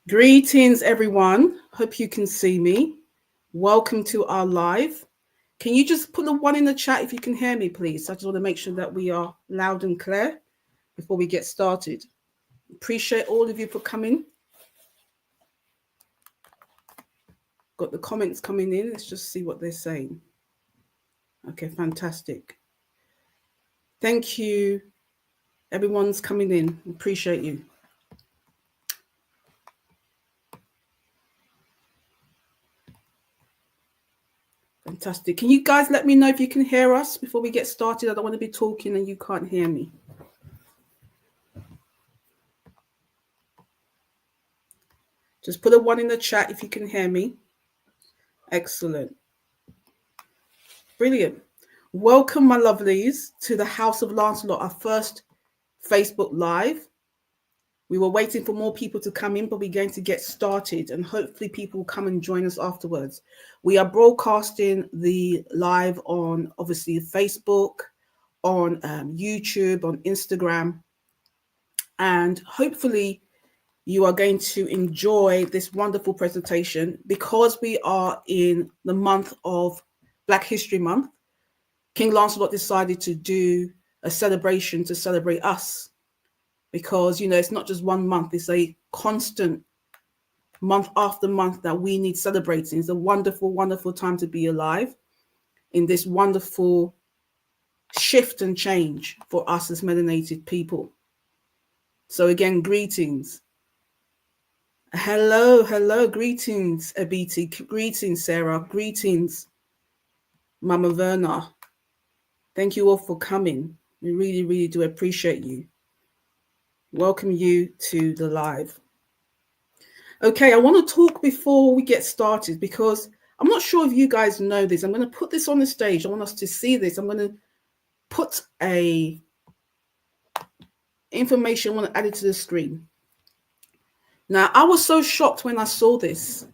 Greetings, everyone. Hope you can see me. Welcome to our live. Can you just put a one in the chat if you can hear me, please? I just want to make sure that we are loud and clear before we get started. Appreciate all of you for coming. Got the comments coming in. Let's just see what they're saying. Okay, fantastic. Thank you. Everyone's coming in. Appreciate you. Fantastic. Can you guys let me know if you can hear us before we get started? I don't want to be talking and you can't hear me. Just put a one in the chat if you can hear me. Excellent. Brilliant. Welcome, my lovelies, to the House of Lancelot, our first Facebook Live. We were waiting for more people to come in, but we're going to get started and hopefully people will come and join us afterwards. We are broadcasting the live on, obviously, Facebook, on YouTube, on Instagram, and hopefully you are going to enjoy this wonderful presentation because we are in the month of Black History Month. King Lancelot decided to do a celebration to celebrate us because, you know, it's not just 1 month, it's a constant month after month that we need celebrating. It's a wonderful, wonderful time to be alive in this wonderful shift and change for us as melanated people. So again, greetings. Hello, greetings, Abiti, greetings, Sarah, greetings, Mama Verna. Thank you all for coming. We really, really do appreciate you. Welcome you to the live. Okay, I want to talk before we get started because I'm not sure if you guys know this. I'm going to put this on the stage. I want us to see this. I'm going to put information. I want to add it to the screen. Now, I was so shocked when I saw this.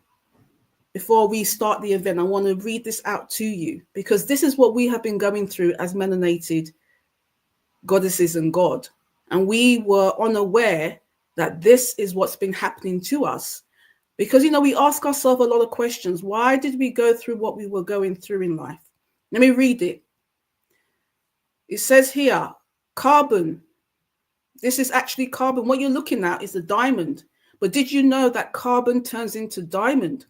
Before we start the event, I want to read this out to you because this is what we have been going through as melanated goddesses and God. And we were unaware that this is what's been happening to us. Because, you know, we ask ourselves a lot of questions. Why did we go through what we were going through in life? Let me read it. It says here, carbon. This is actually carbon. What you're looking at is a diamond. But did you know that carbon turns into diamond,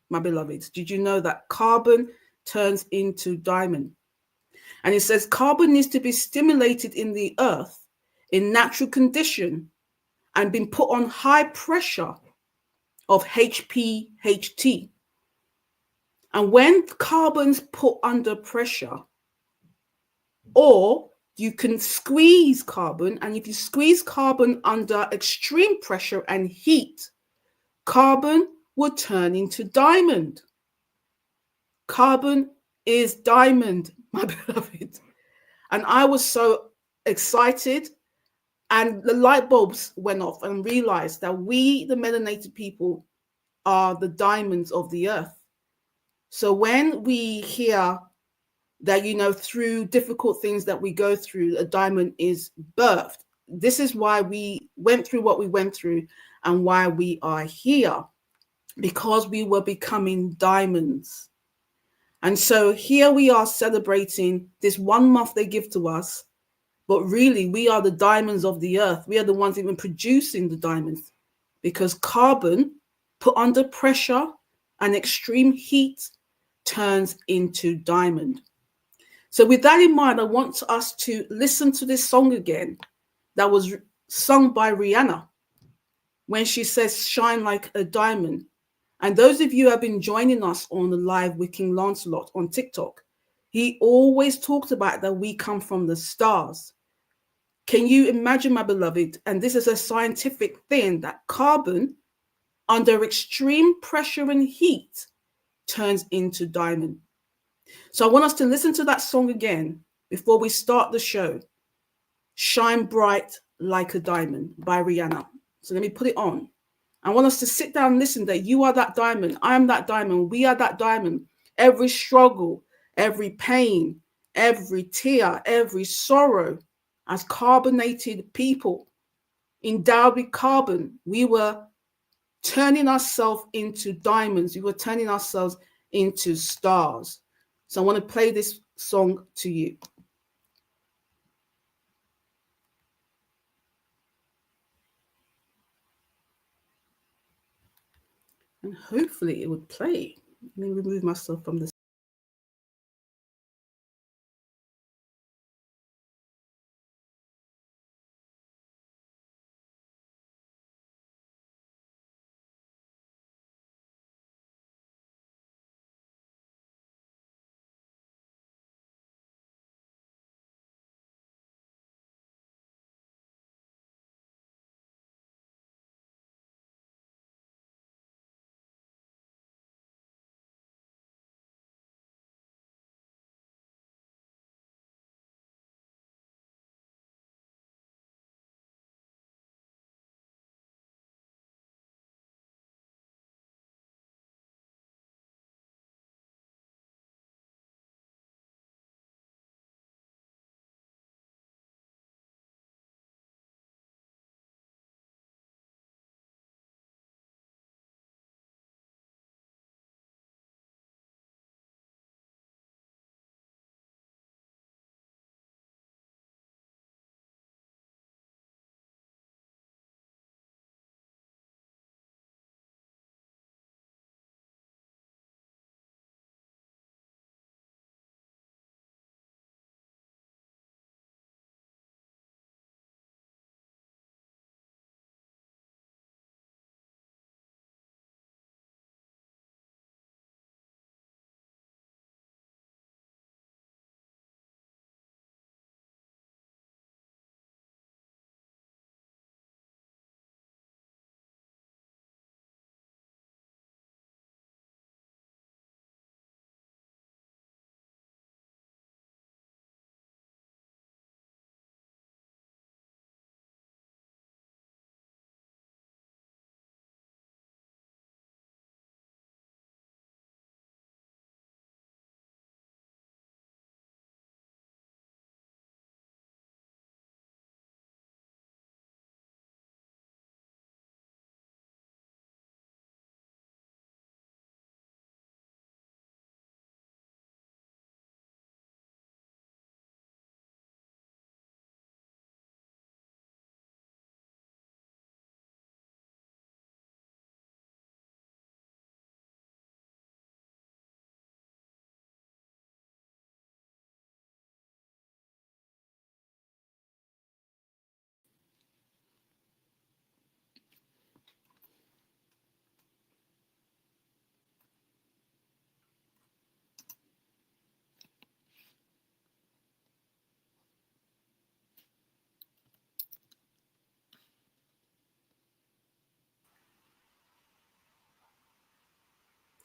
my beloveds? Did you know that carbon turns into diamond? And it says carbon needs to be stimulated in the earth in natural condition and been put on high pressure of HPHT. And when carbon's put under pressure, or you can squeeze carbon, and if you squeeze carbon under extreme pressure and heat, carbon will turn into diamond. Carbon is diamond, my beloved. And I was so excited, and the light bulbs went off and realized that we, the melanated people, are the diamonds of the earth. So when we hear that, you know, through difficult things that we go through, a diamond is birthed. This is why we went through what we went through and why we are here, because we were becoming diamonds. And so here we are celebrating this 1 month they give to us, but really we are the diamonds of the earth. We are the ones even producing the diamonds because carbon put under pressure and extreme heat turns into diamond. So with that in mind, I want us to listen to this song again that was sung by Rihanna when she says, shine like a diamond. And those of you who have been joining us on the live with King Lancelot on TikTok, he always talks about that we come from the stars. Can you imagine, my beloved? And this is a scientific thing that carbon under extreme pressure and heat turns into diamond. So I want us to listen to that song again before we start the show. Shine Bright Like a Diamond by Rihanna. So let me put it on. I want us to sit down and listen that you are that diamond. I am that diamond. We are that diamond. Every struggle, every pain, every tear, every sorrow, as carbonated people, endowed with carbon, we were turning ourselves into diamonds. We were turning ourselves into stars. So I want to play this song to you. And hopefully it would play. Let me remove myself from this.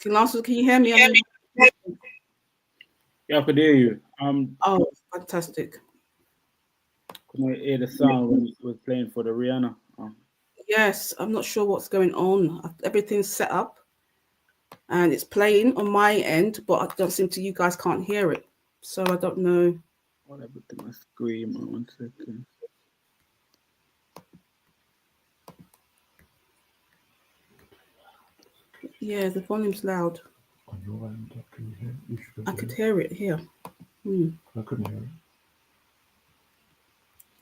Lancelot, can you hear me? Yeah, I could hear you. Oh, fantastic. Can I hear the sound when it was playing for the Rihanna? Yes, I'm not sure what's going on. Everything's set up and it's playing on my end, but I don't seem to, you guys can't hear it. So I don't know. Whatever to my screen. 1 second. Yeah, the volume's loud. On your end, can you hear? You should I could hear it here. I couldn't hear it.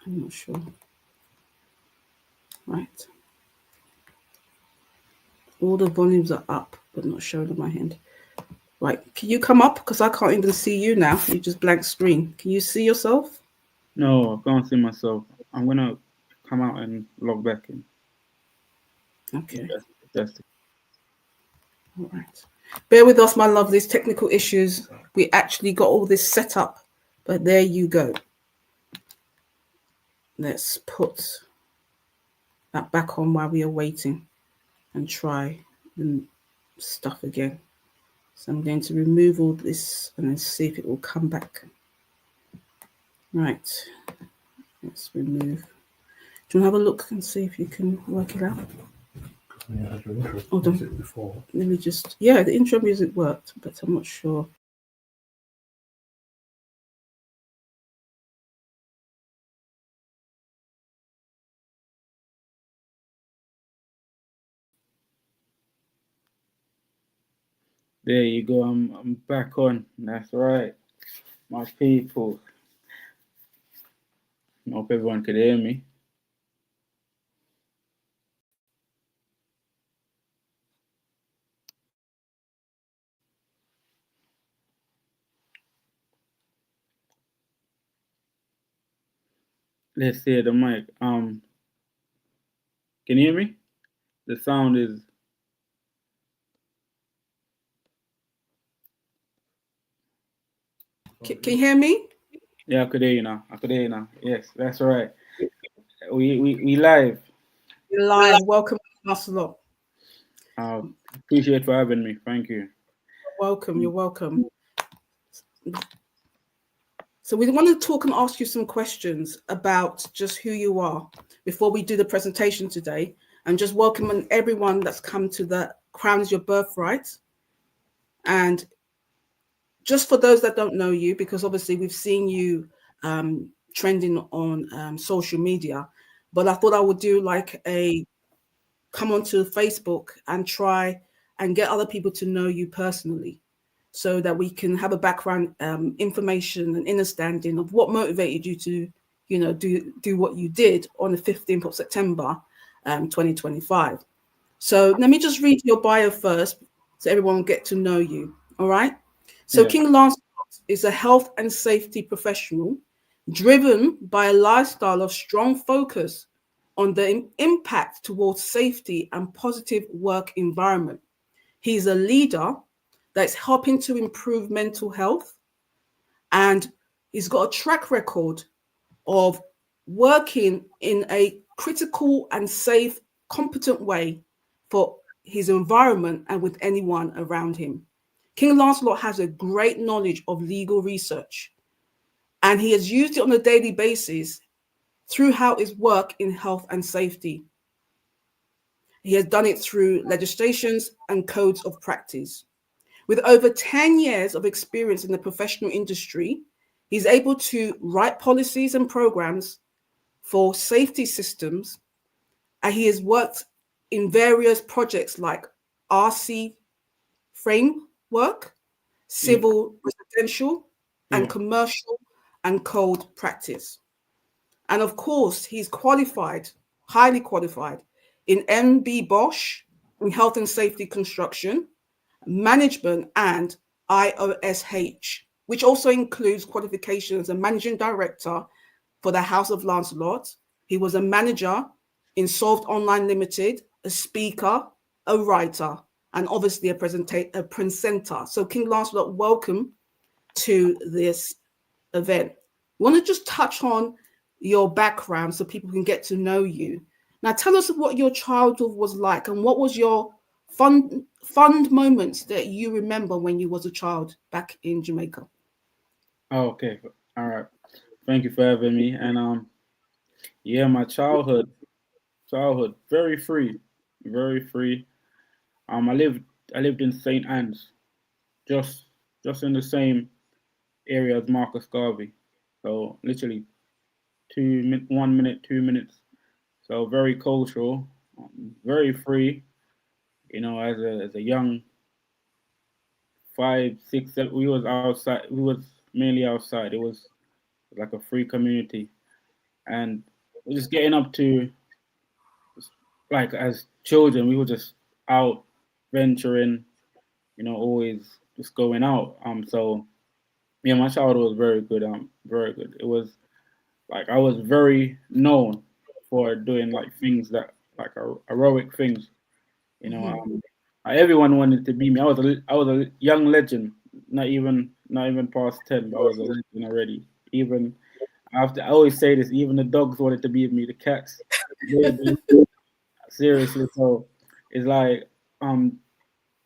I'm not sure. Right. All the volumes are up, but not showing on my hand. Right. Can you come up? Because I can't even see you now. You just blank screen. Can you see yourself? No, I can't see myself. I'm gonna come out and log back in. Okay. That's All right. Bear with us, my love. These technical issues. We actually got all this set up, but there you go. Let's put that back on while we are waiting and try the stuff again. So I'm going to remove all this and then see if it will come back. Right. Let's remove. Do you want to have a look and see if you can work it out? Yeah, had your intro Hold on. music before. Let me just, yeah, the intro music worked, but I'm not sure. There you go. I'm back on. That's right, my people. I hope everyone could hear me. Let's hear the mic. Can you hear me? The sound is Can you hear me? yeah. I could hear you now. I could hear you now. Yes, that's right. We live. You're live. Welcome, Lancelot. Uh, Appreciate for having me. Thank you. Welcome. You're welcome. So we want to talk and ask you some questions about just who you are before we do the presentation today, and just welcoming everyone that's come to the Crown is Your Birthright. And just for those that don't know you, because obviously we've seen you trending on social media, but I thought I would do like a come onto Facebook and try and get other people to know you personally, so that we can have a background information and understanding of what motivated you to, do what you did on the 15th of September, 2025. So let me just read your bio first, so everyone will get to know you. All right. So Yeah. King Lancelot is a health and safety professional driven by a lifestyle of strong focus on the impact towards safety and positive work environment. He's a leader that's helping to improve mental health, and he's got a track record of working in a critical and safe, competent way for his environment and with anyone around him. King Lancelot has a great knowledge of legal research, and he has used it on a daily basis throughout his work in health and safety. He has done it through legislations and codes of practice. With over 10 years of experience in the professional industry, he's able to write policies and programs for safety systems, and he has worked in various projects like RC framework, Yeah. civil, residential, Yeah. and commercial and code practice. And of course, he's qualified, highly qualified in MB Bosch in health and safety construction, management, and IOSH, which also includes qualifications as a managing director for the House of Lancelot. He was a manager in Solved Online Limited, a speaker, a writer, and obviously a presenter. So King Lancelot, welcome to this event. We want to just touch on your background so people can get to know you. Now, tell us what your childhood was like, and what was your fun moments that you remember when you was a child back in Jamaica. Oh, okay. All right. Thank you for having me. And yeah, my childhood, very free, very free. I lived in St. Anne's, just just in the same area as Marcus Garvey. So literally 1 minute, 2 minutes. So very cultural, very free. As a young 5, 6, 7, we was outside. We was mainly outside. It was like a free community, and we're just getting up to like as children. We were just out venturing. Always just going out. So yeah, my childhood was very good. Very good. It was like I was very known for doing like things that like heroic things. You know, Mhm. um, Everyone wanted to be me. I was a young legend. Not even past 10, but I was a legend already. Even after I always say this, even the dogs wanted to be with me. The cats, they seriously. So it's like um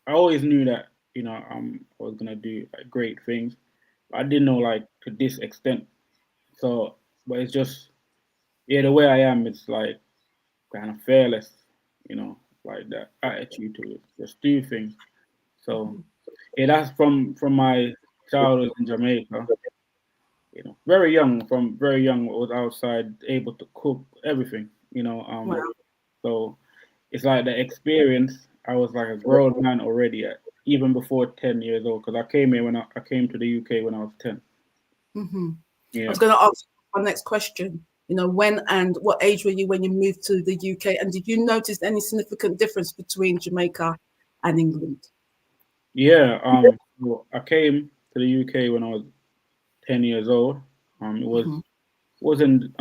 I always knew that I was gonna do like great things. I didn't know like to this extent. So, but it's just yeah, the way I am, it's like kind of fearless, like that attitude to it. Just do things. So yeah, that's from my childhood in Jamaica. Very young, from very young, was outside, able to cook everything. Wow. So it's like the experience. I was like a grown man already at even before 10 years old, because I came here when I came to the UK when I was 10. Hmm. I Yeah. was going to ask my next question. When and what age were you when you moved to the UK? And did you notice any significant difference between Jamaica and England? Yeah. So I came to the UK when I was 10 years old. It Hmm. was in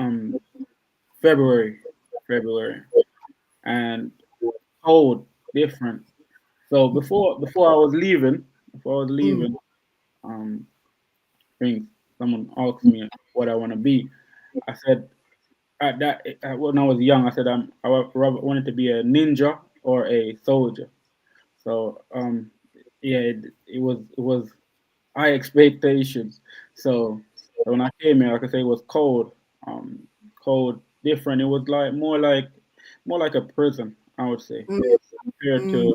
February, February, and cold, different. So before I was Mm, leaving, um, I think someone asked me what I want to be. I said when I was young, I said wanted to be a ninja or a soldier. So yeah, it was high expectations. So when I came here, like I say, it was cold, cold, different. It was more like a prison, I would say, mm, compared to mm.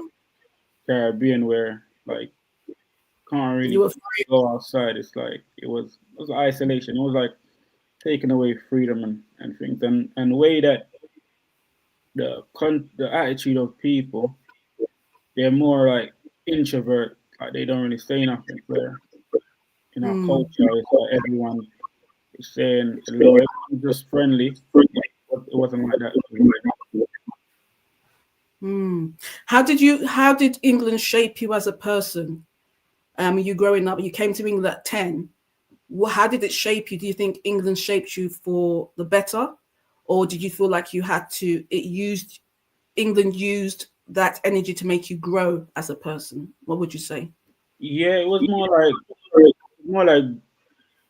Caribbean, where like can't You really were go outside. It was isolation. It was like taking away freedom and things, and the way that the attitude of people, they're more like introvert. Like they don't really say nothing. Where in our mm, culture, it's like everyone is saying hello, everyone's just friendly. It wasn't like that. mm. How did England shape you as a person? You growing up, you came to England at 10. How did it shape you? Do you think England shaped you for the better? Or did you feel like England used that energy to make you grow as a person? What would you say? Yeah, it was more like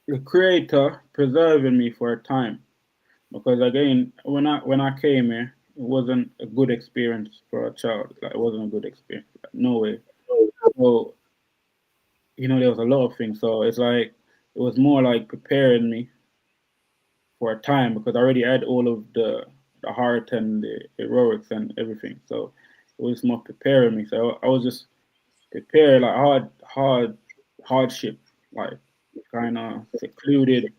the creator preserving me for a time. Because again, when I came here, it wasn't a good experience for a child. Like it wasn't a good experience. Like, no way. So there was a lot of things. So it's like it was more like preparing me for a time because I already had all of the heart and the heroics and everything. So it was more preparing me. So I was just prepared, like hardship, like kind of secluded,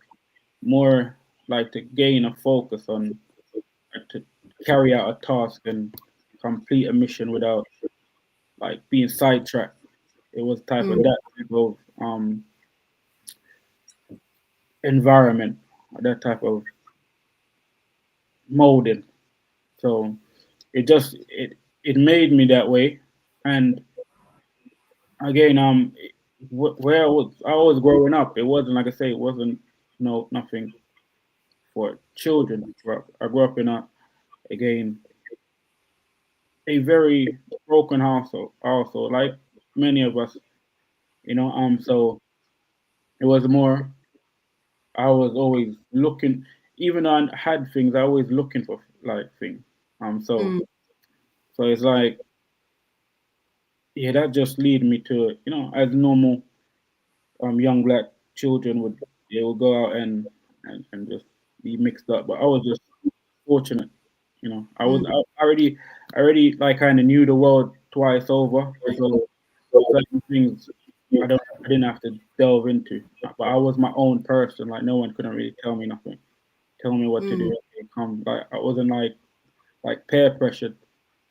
more like to gain a focus on to carry out a task and complete a mission without like being sidetracked. It was type of Mm, that type of environment, that type of molding. So it made me that way. And again, where I was growing up, it wasn't like I say, it wasn't nothing for children. I grew up in again a very broken household, also like many of us, so it was more. I was always looking, even though I had things, I always looking for like things. So mm, so it's like, yeah, that just lead me to, as normal young black children they would go out and just be mixed up. But I was just fortunate, I was mm, I already like kind of knew the world twice over, so certain things I didn't have to delve into. But I was my own person. Like no one couldn't really tell me nothing, tell me what to do. mm, Come, like I wasn't like peer pressured.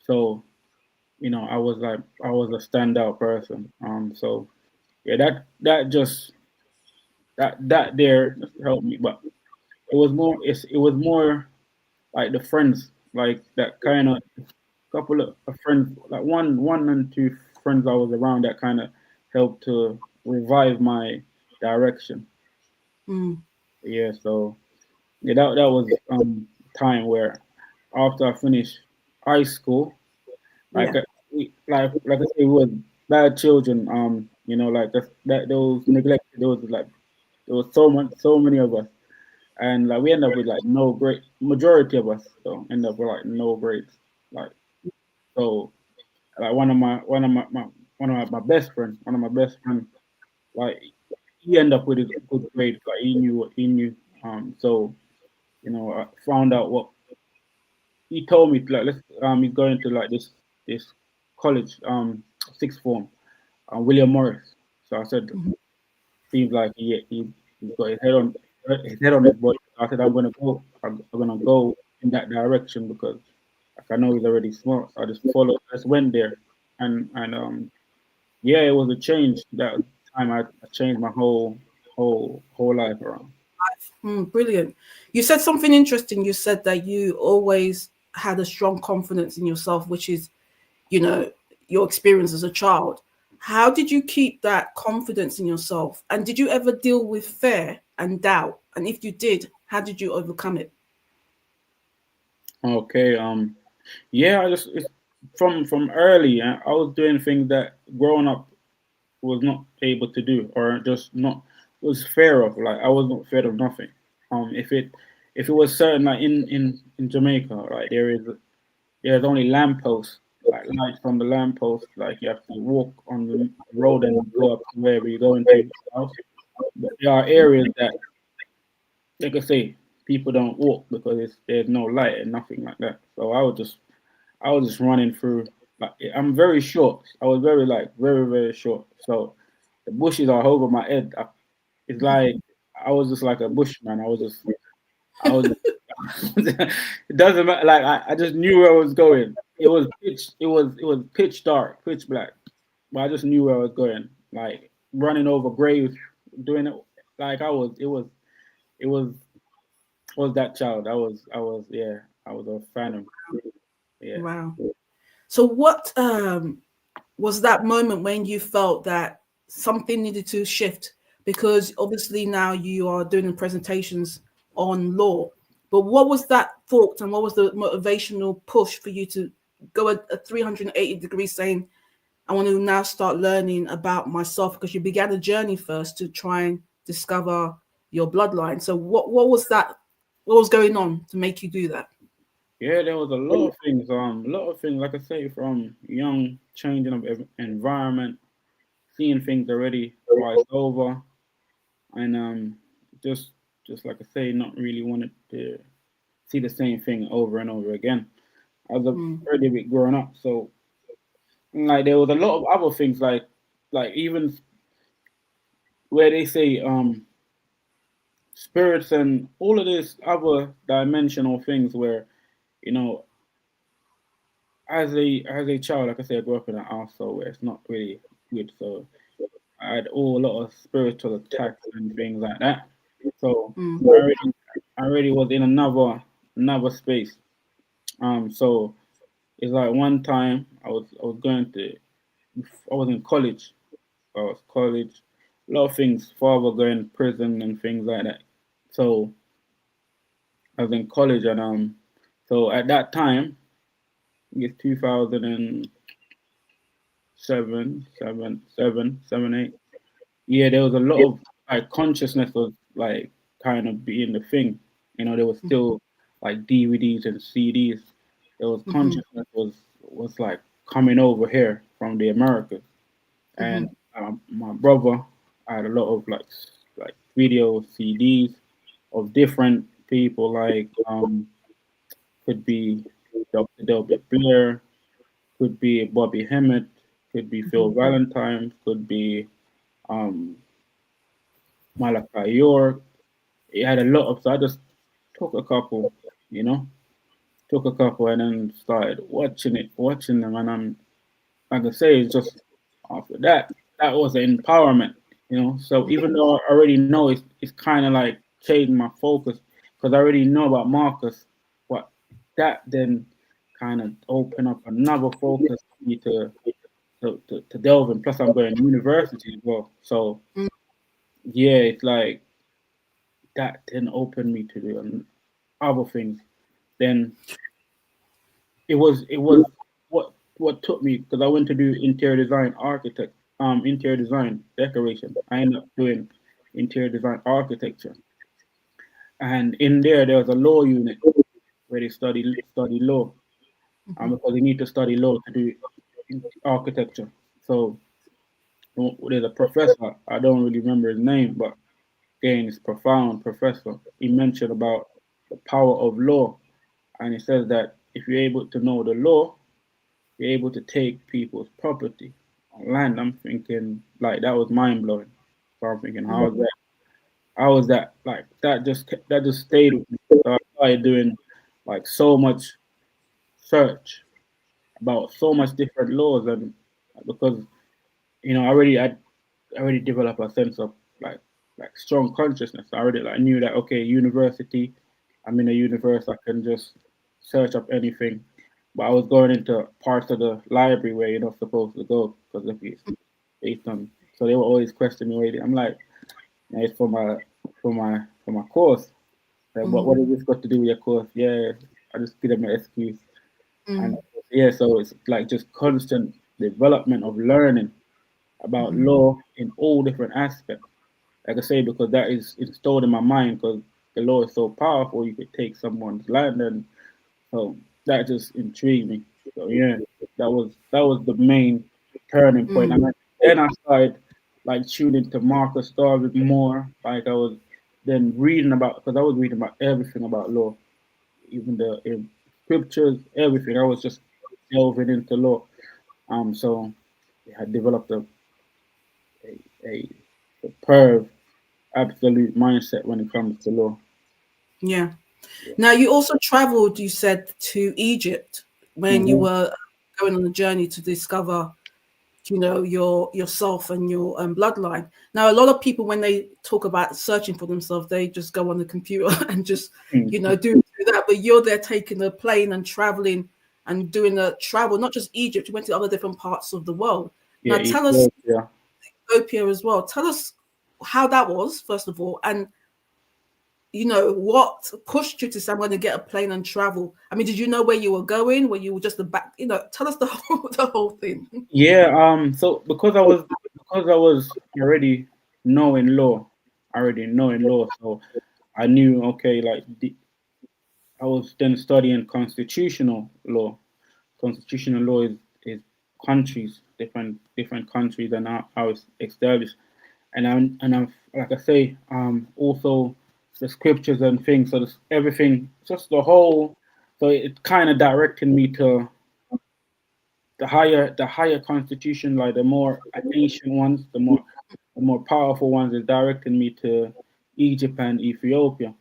So I was a standout person. So yeah, that there just helped me. But it was more like the friends, like that kind of couple of friends, like one and two friends I was around that kind of helped to revive my direction. mm. Yeah, so yeah, that was time where after I finished high school, like Yeah. like I say, we were bad children. Like that those neglected. There was so many of us, and like we end up with like no grade. Majority of us so end up with like no grades. Like so, like one of my best friend, like he ended up with a good grade. Like he knew what he knew. So I found out what he told me. Like he's going to like this college, sixth form, William Morris. So I said, Mhm. seems like he's got his head on his body. I said I'm gonna go in that direction because like I know he's already smart. So I just went there, and yeah, it was a change. That time I changed my whole life around. Brilliant. You said something interesting. You said that you always had a strong confidence in yourself, which is, you know, your experience as a child. How did you keep that confidence in yourself? And did you ever deal with fear and doubt? And if you did, how did you overcome it? Okay. Yeah, I just it's from early. I was doing things that growing up was not able to do, or just not was fear of. Like I was not feared of nothing. If it was certain, like in Jamaica, like there's only lampposts, like lights from the lamppost. Like you have to walk on the road and go up to wherever you're going to the house. But there are areas that, like I say, people don't walk because there's no light and nothing like that. So I was just running through. Like I'm very short. I was very very short. So the bushes are over my head. It's like I was just like a bushman. I was. It doesn't matter. Like I just knew where I was going. It was pitch dark, pitch black. But I just knew where I was going. Like running over graves, doing it. Like I was. It was that child. I was. Yeah. I was a phantom. Yeah. Wow. So what was that moment when you felt that something needed to shift? Because obviously now you are doing the presentations on law. But what was that thought and what was the motivational push for you to go a 380 degrees saying, I want to now start learning about myself? Because you began a journey first to try and discover your bloodline. So what was that? What was going on to make you do that? Yeah, there was a lot of things. A lot of things. Like I say, from young changing of environment, seeing things already twice over, and just just like I say, not really wanted to see the same thing over and over again. I was Mm, already a bit grown up, so like there was a lot of other things, like even where they say spirits and all of this other dimensional things where you know as a child, like I say, I grew up in an household where it's not really good, so I had all a lot of spiritual attacks and things like that. So I mm, already I already was in another space. So it's like one time I was going to I was in college. I was college, a lot of things. Father going to prison and things like that. So I was in college and so at that time, I guess 2007, 8. Yeah, there was a lot of like consciousness was like kind of being the thing. There was still like DVDs and CDs. There was mm-hmm, consciousness was like coming over here from the Americas, mm-hmm, and my brother had a lot of like video CDs of different people like could be Dr. Delbert Blair, could be Bobby Hemmett, could be mm-hmm, Phil Valentine, could be um, Malachi York. It had a lot of, so I just took a couple, you know, took a couple and then started watching them. And I'm, like I say, it's just after that was an empowerment. So even though I already know it's kind of like changed my focus because I already know about Marcus, but that then kind of opened up another focus for me to delve in. Plus, I'm going to university as well. So, yeah, it's like that then opened me to do other things. Then it was what took me because I went to do interior design decoration. I ended up doing interior design architecture, and in there was a law unit where they study law, mm-hmm, because you need to study law to do architecture. So there's a professor. I don't really remember his name, but again, this profound professor. He mentioned about the power of law, and he says that if you're able to know the law, you're able to take people's property on land. I'm thinking like that was mind blowing. So I'm thinking, mm-hmm, how was that? Like that just stayed with me. So I started doing like so much search about so much different laws, and because I already developed a sense of like strong consciousness. I already like knew that okay, university, I'm in a universe, I can just search up anything. But I was going into parts of the library where you're not supposed to go because of it's based on. So they were always questioning me. I'm like, "Yeah, it's for my course. Like, what has this got to do with your course? Yeah, I just give them an excuse. And yeah, so it's like just constant development of learning about law in all different aspects. Like I say, because that is installed in my mind because the law is so powerful, you could take someone's land, and so that just intrigued me. So yeah, that was the main turning point. And then I started like tuning to Marcus Garvey more. Like I was then reading about because I was reading about everything about law, even the scriptures, everything. I was just delving into law. So I had developed a superb, absolute mindset when it comes to law. Yeah. Now, you also traveled, you said, to Egypt when you Hmm. were going on a journey to discover, yourself and your bloodline. Now, a lot of people, when they talk about searching for themselves, they just go on the computer and just, do that. But you're there taking a plane and traveling and doing a travel, not just Egypt, you went to other different parts of the world. Yeah, Now, tell us Ethiopia. Ethiopia as well. Tell us how that was, first of all, and what pushed you to say I'm going to get a plane and travel? I mean, did you know where you were going? Were you just the back? Tell us the whole the whole thing. Yeah. So because I was already knowing law. So I knew okay, like I was then studying constitutional law. Constitutional law is countries, different countries, and how it's established. And I'm like I say, also the scriptures and things. So this, everything, just the whole. So it kind of directed me to the higher constitution, like the more ancient ones, the more powerful ones, is directing me to Egypt and Ethiopia.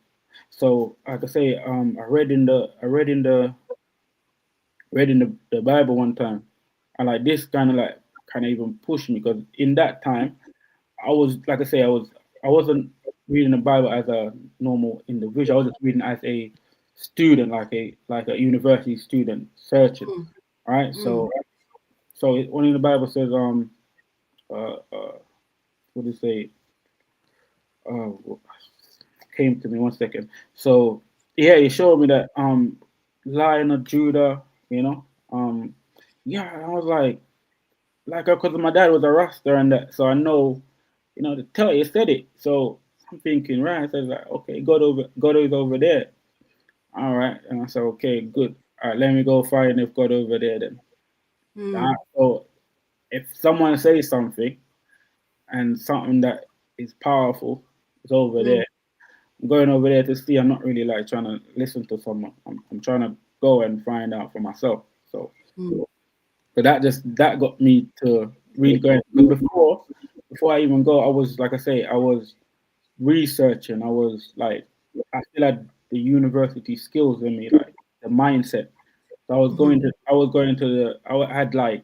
So like I say, read in the Bible one time, and like this kind of even pushed me because in that time I was like I say I wasn't reading the Bible as a normal individual. I was just reading as a student, like a university student searching. All right, so when in the Bible says what do you say? Uh, came to me one second. So yeah, he showed me that Lion of Judah, you know. Yeah, I was like because my dad was a Rasta and that, so I know, the tell you said it. So I'm thinking, right? So I was like, okay, God is over there. All right, and I said, okay, good. All right, let me go find if God over there then. So if someone says something and something that is powerful is over there, I'm going over there to see. I'm not really like trying to listen to someone. I'm trying to go and find out for myself. So that got me to really going because before I even go, I was like I say, I was researching. I was like, I still had the university skills in me, like the mindset. So I was going to I had like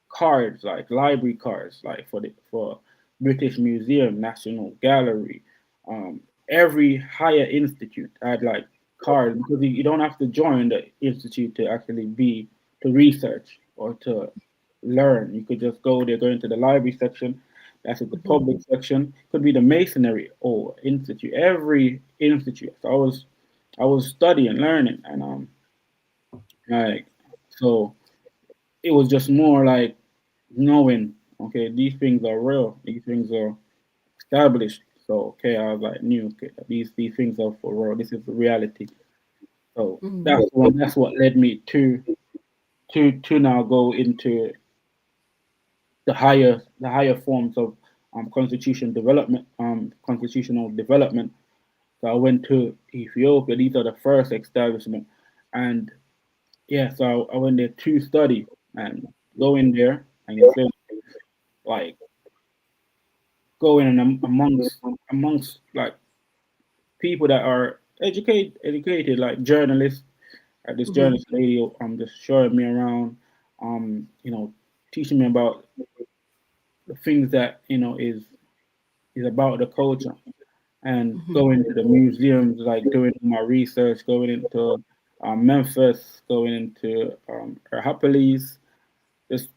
cards, like library cards, like for British Museum, National Gallery, every higher institute had like cards because you don't have to join the institute to actually be to research or to learn. You could just go there, go into the library section. That's at the public section. Could be the masonry or institute. Every institute. So I was studying, learning, and like so it was just more like knowing, okay, these things are real, these things are established. So okay, I was like, knew okay, these things are for real. This is the reality. So that's what led me to now go into the higher forms of constitutional development. So I went to Ethiopia. These are the first establishment, and yeah, so I went there to study and go in there and you feel like going in amongst like people that are educated like journalists. This journalist lady just showing me around, teaching me about the things that is about the culture, and Mhm. going to the museums, like doing my research, going into Memphis, going into Hercules, just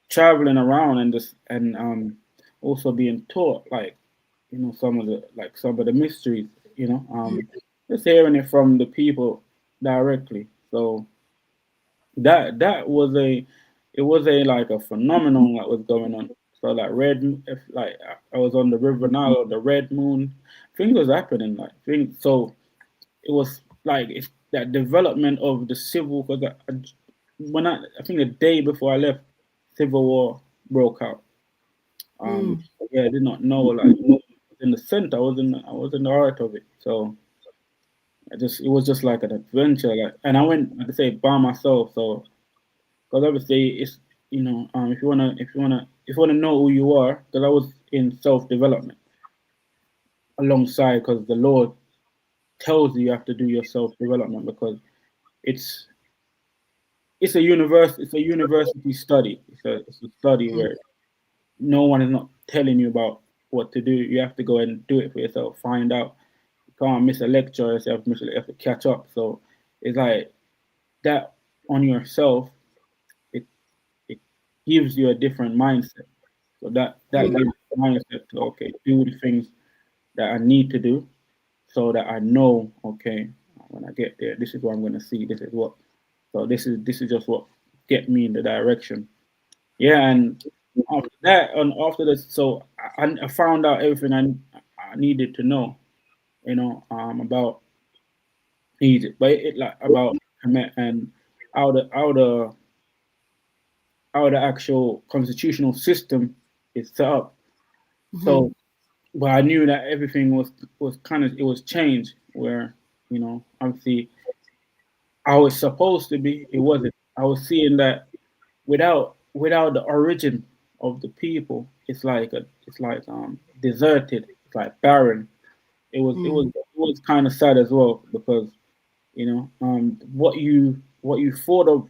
traveling around and just and also being taught like some of the mysteries, just hearing it from the people directly. So that was a it was a like a phenomenon that was going on. So like if like I was on the River Nile, the Red Moon, things was happening like things. So it was like it's that development of the civil because I think the day before I left, civil war broke out. Mm. Yeah, I did not know like in the center. I was in the heart of it. So it was just like an adventure. Like, and I went like I say by myself. So because obviously it's if you wanna know who you are, because I was in self development alongside because the Lord tells you have to do your self development because it's it's a university study. It's a study Mm. where no one is not telling you about what to do. You have to go and do it for yourself. Find out. You can't miss a lecture. You have to catch up. So it's like that on yourself. It it gives you a different mindset. So that Mm. gives you a mindset to okay do the things that I need to do so that I know okay when I get there this is what I'm going to see. This is what. So this is just what get me in the direction. Yeah, and after that, and after this, so I found out everything I needed to know, about Egypt, but it like about Kemet and how the actual constitutional system is set up. Mhm. So, but I knew that everything was kind of it was changed where obviously how it's supposed to be, it wasn't. I was seeing that without the origin of the people, it's like deserted. It's like barren. It was it was Mm. it was kind of sad as well because what you thought of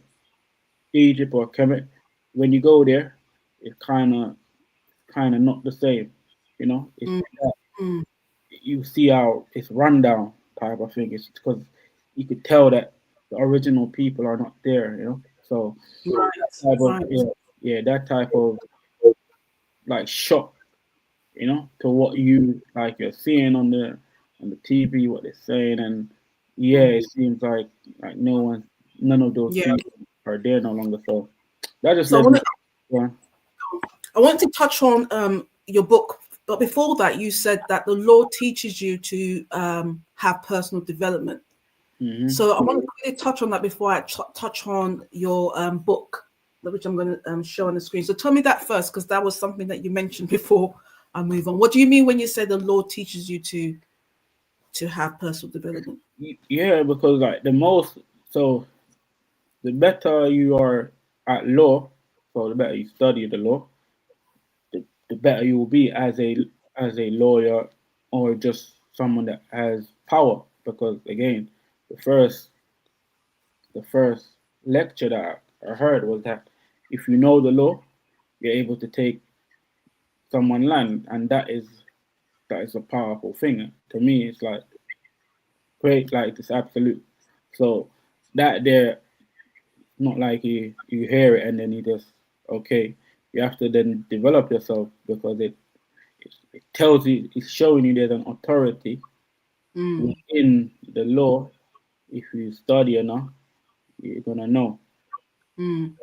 Egypt or Kemet when you go there, it's kind of not the same. It's Mm. Mm. you see how it's rundown type of thing. It's because you could tell that the original people are not there. So Right. type of Right. yeah, that type of like shock, to what you're seeing on the TV, what they're saying, and yeah, Mm. it seems like none of those Yeah. people are there no longer. So that just So led me. Yeah. I want to touch on your book, but before that, you said that the Lord teaches you to have personal development. Hmm. So I want to quickly touch on that before I touch on your book, which I'm going to show on the screen. So tell me that first, because that was something that you mentioned before I move on. What do you mean when you say the Lord teaches you to have personal development? Yeah, because like so the better you are at law, so the better you study the law, the better you will be as a lawyer or just someone that has power. Because again, the first the first lecture that I heard was that if you know the law, you're able to take someone land, and that is a powerful thing. To me, it's like great, like it's absolute. So that there, not like you hear it and then you just okay. You have to then develop yourself because it tells you, it's showing you there's an authority Mm. within the law. If you study enough, you're gonna know. Mm.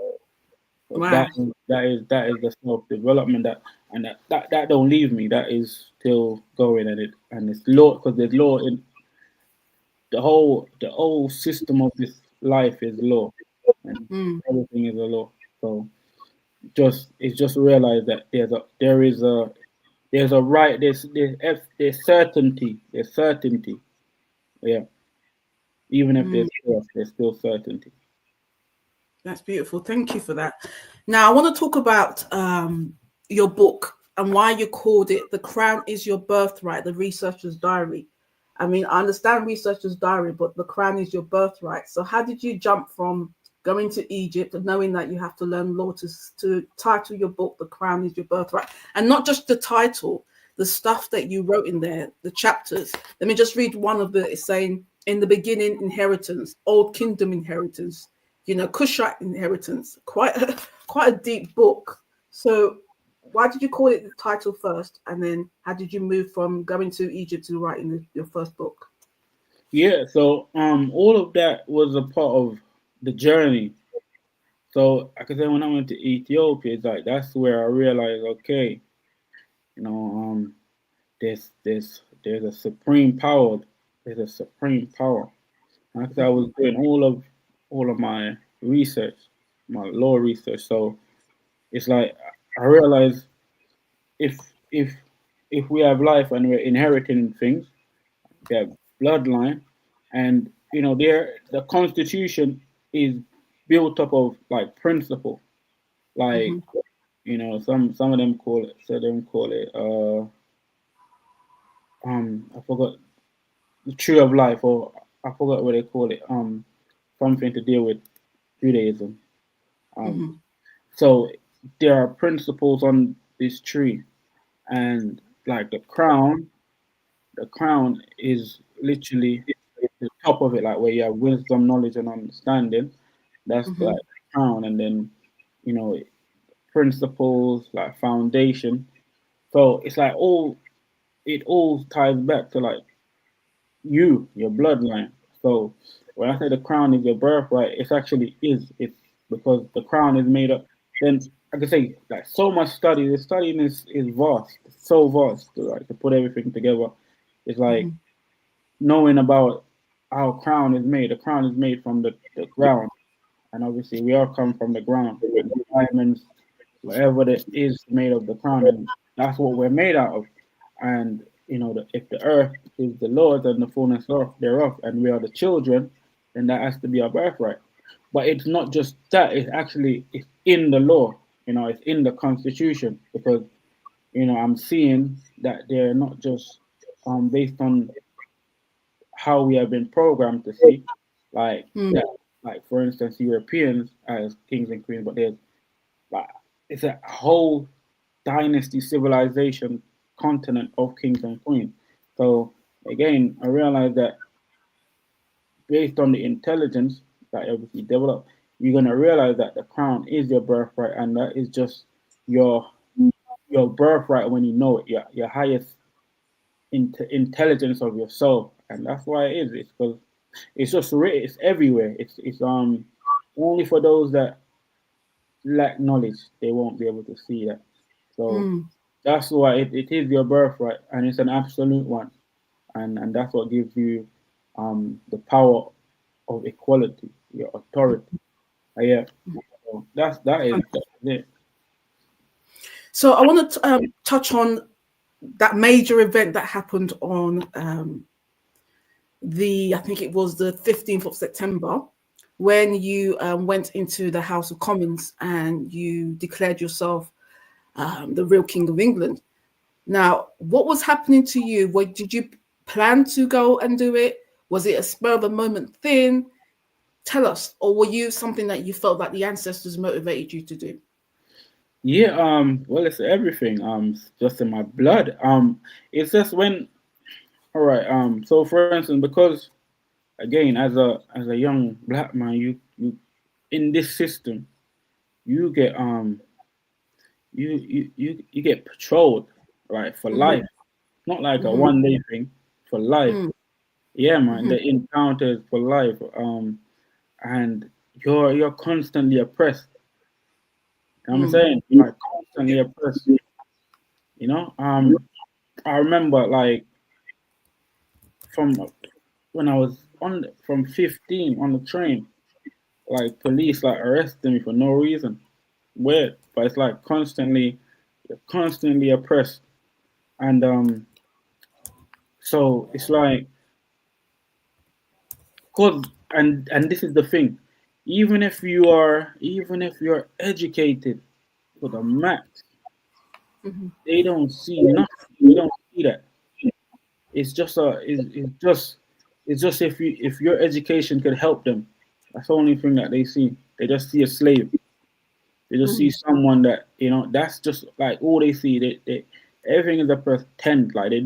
So that Wow. that is the self development that don't leave me. That is still going at it, and it's law because there's law in the whole system of this life is law, and Mm. everything is a law. So it's just realize that there's a right there's certainty yeah, even if Mm. there's chaos, there's still certainty. That's beautiful. Thank you for that. Now, I want to talk about your book and why you called it "The Crown Is Your Birthright: The Researcher's Diary." I mean, I understand Researcher's Diary, but the crown is your birthright. So, how did you jump from going to Egypt, and knowing that you have to learn law to title your book, The Crown is Your Birthright. And not just the title, the stuff that you wrote in there, the chapters. Let me just read one of it. It's saying, in the beginning, inheritance, old kingdom inheritance, Cushite inheritance. Quite a deep book. So why did you call it the title first? And then how did you move from going to Egypt to writing your first book? Yeah, so all of that was a part of the journey. So I could say when I went to Ethiopia, it's like that's where I realized, okay, you know, there's a supreme power. There's a supreme power. And like I said, I was doing all of my research, my law research. So it's like I realized if if if we have life and we're inheriting things, we have bloodline, and there the Constitution is built up of like principle, like Mm-hmm. some of them call it I forgot, the tree of life, or I forgot what they call it, something to deal with Judaism. um Mm-hmm. so there are principles on this tree, and like the crown is literally the top of it, like where you have wisdom, knowledge, and understanding. That's Mm-hmm. like the crown, and then you know principles like foundation. So it's like it all ties back to like your bloodline. So when I say the crown is your birthright, it's actually is. It's because the crown is made up. Then I could say like so much study. The studying is vast, it's so vast to put everything together. It's like Mm-hmm. knowing about how crown is made. The crown is made from the ground, and obviously we all come from the ground. And the diamonds, whatever that is made of the crown, and that's what we're made out of. And if the earth is the Lord's and the fullness thereof, and we are the children, then that has to be our birthright. But it's not just that; it's in the law. It's in the Constitution, because I'm seeing that they're not just based on how we have been programmed to see, like Mm. that, like for instance, Europeans as kings and queens, but there's like it's a whole dynasty, civilization, continent of kings and queens. So again, I realized that based on the intelligence that obviously developed, you're gonna realize that the crown is your birthright, and that is just your your birthright when you know it, your highest intelligence of your soul, and that's why it is. It's because it's just written. It's everywhere. It's only for those that lack knowledge, they won't be able to see that. So Mm. that's why it is your birthright, and it's an absolute one, and that's what gives you the power of equality, your authority. Yeah, so that is it. So I want to touch on that major event that happened on I think it was the 15th of September, when you went into the House of Commons and you declared yourself the real King of England. Now, what was happening to you? What did you plan to go and do it? Was it a spur of the moment thing? Tell us, or were you something that you felt that the ancestors motivated you to do? Yeah, well, it's everything. It's just in my blood. It's just when, all right. So for instance, because again, as a young black man, you in this system, you get you get patrolled, right, for Mm-hmm. life. Not like a Mm-hmm. 1 day thing, for life. Yeah, man. Mm-hmm. The encounters for life. And you're constantly oppressed. You know what I'm Mm-hmm. saying? Like constantly oppressed. You know. I remember like from when I was from 15 on the train, like police like arresting me for no reason. Weird, but it's like you're constantly oppressed, and so it's like, cause and this is the thing, even if you're educated to the max, Mm-hmm. they don't see nothing. They don't see that. It's just if your education could help them, that's the only thing that they see. They just see a slave. They just see someone that that's just like all they see. They everything is a pretend. Like they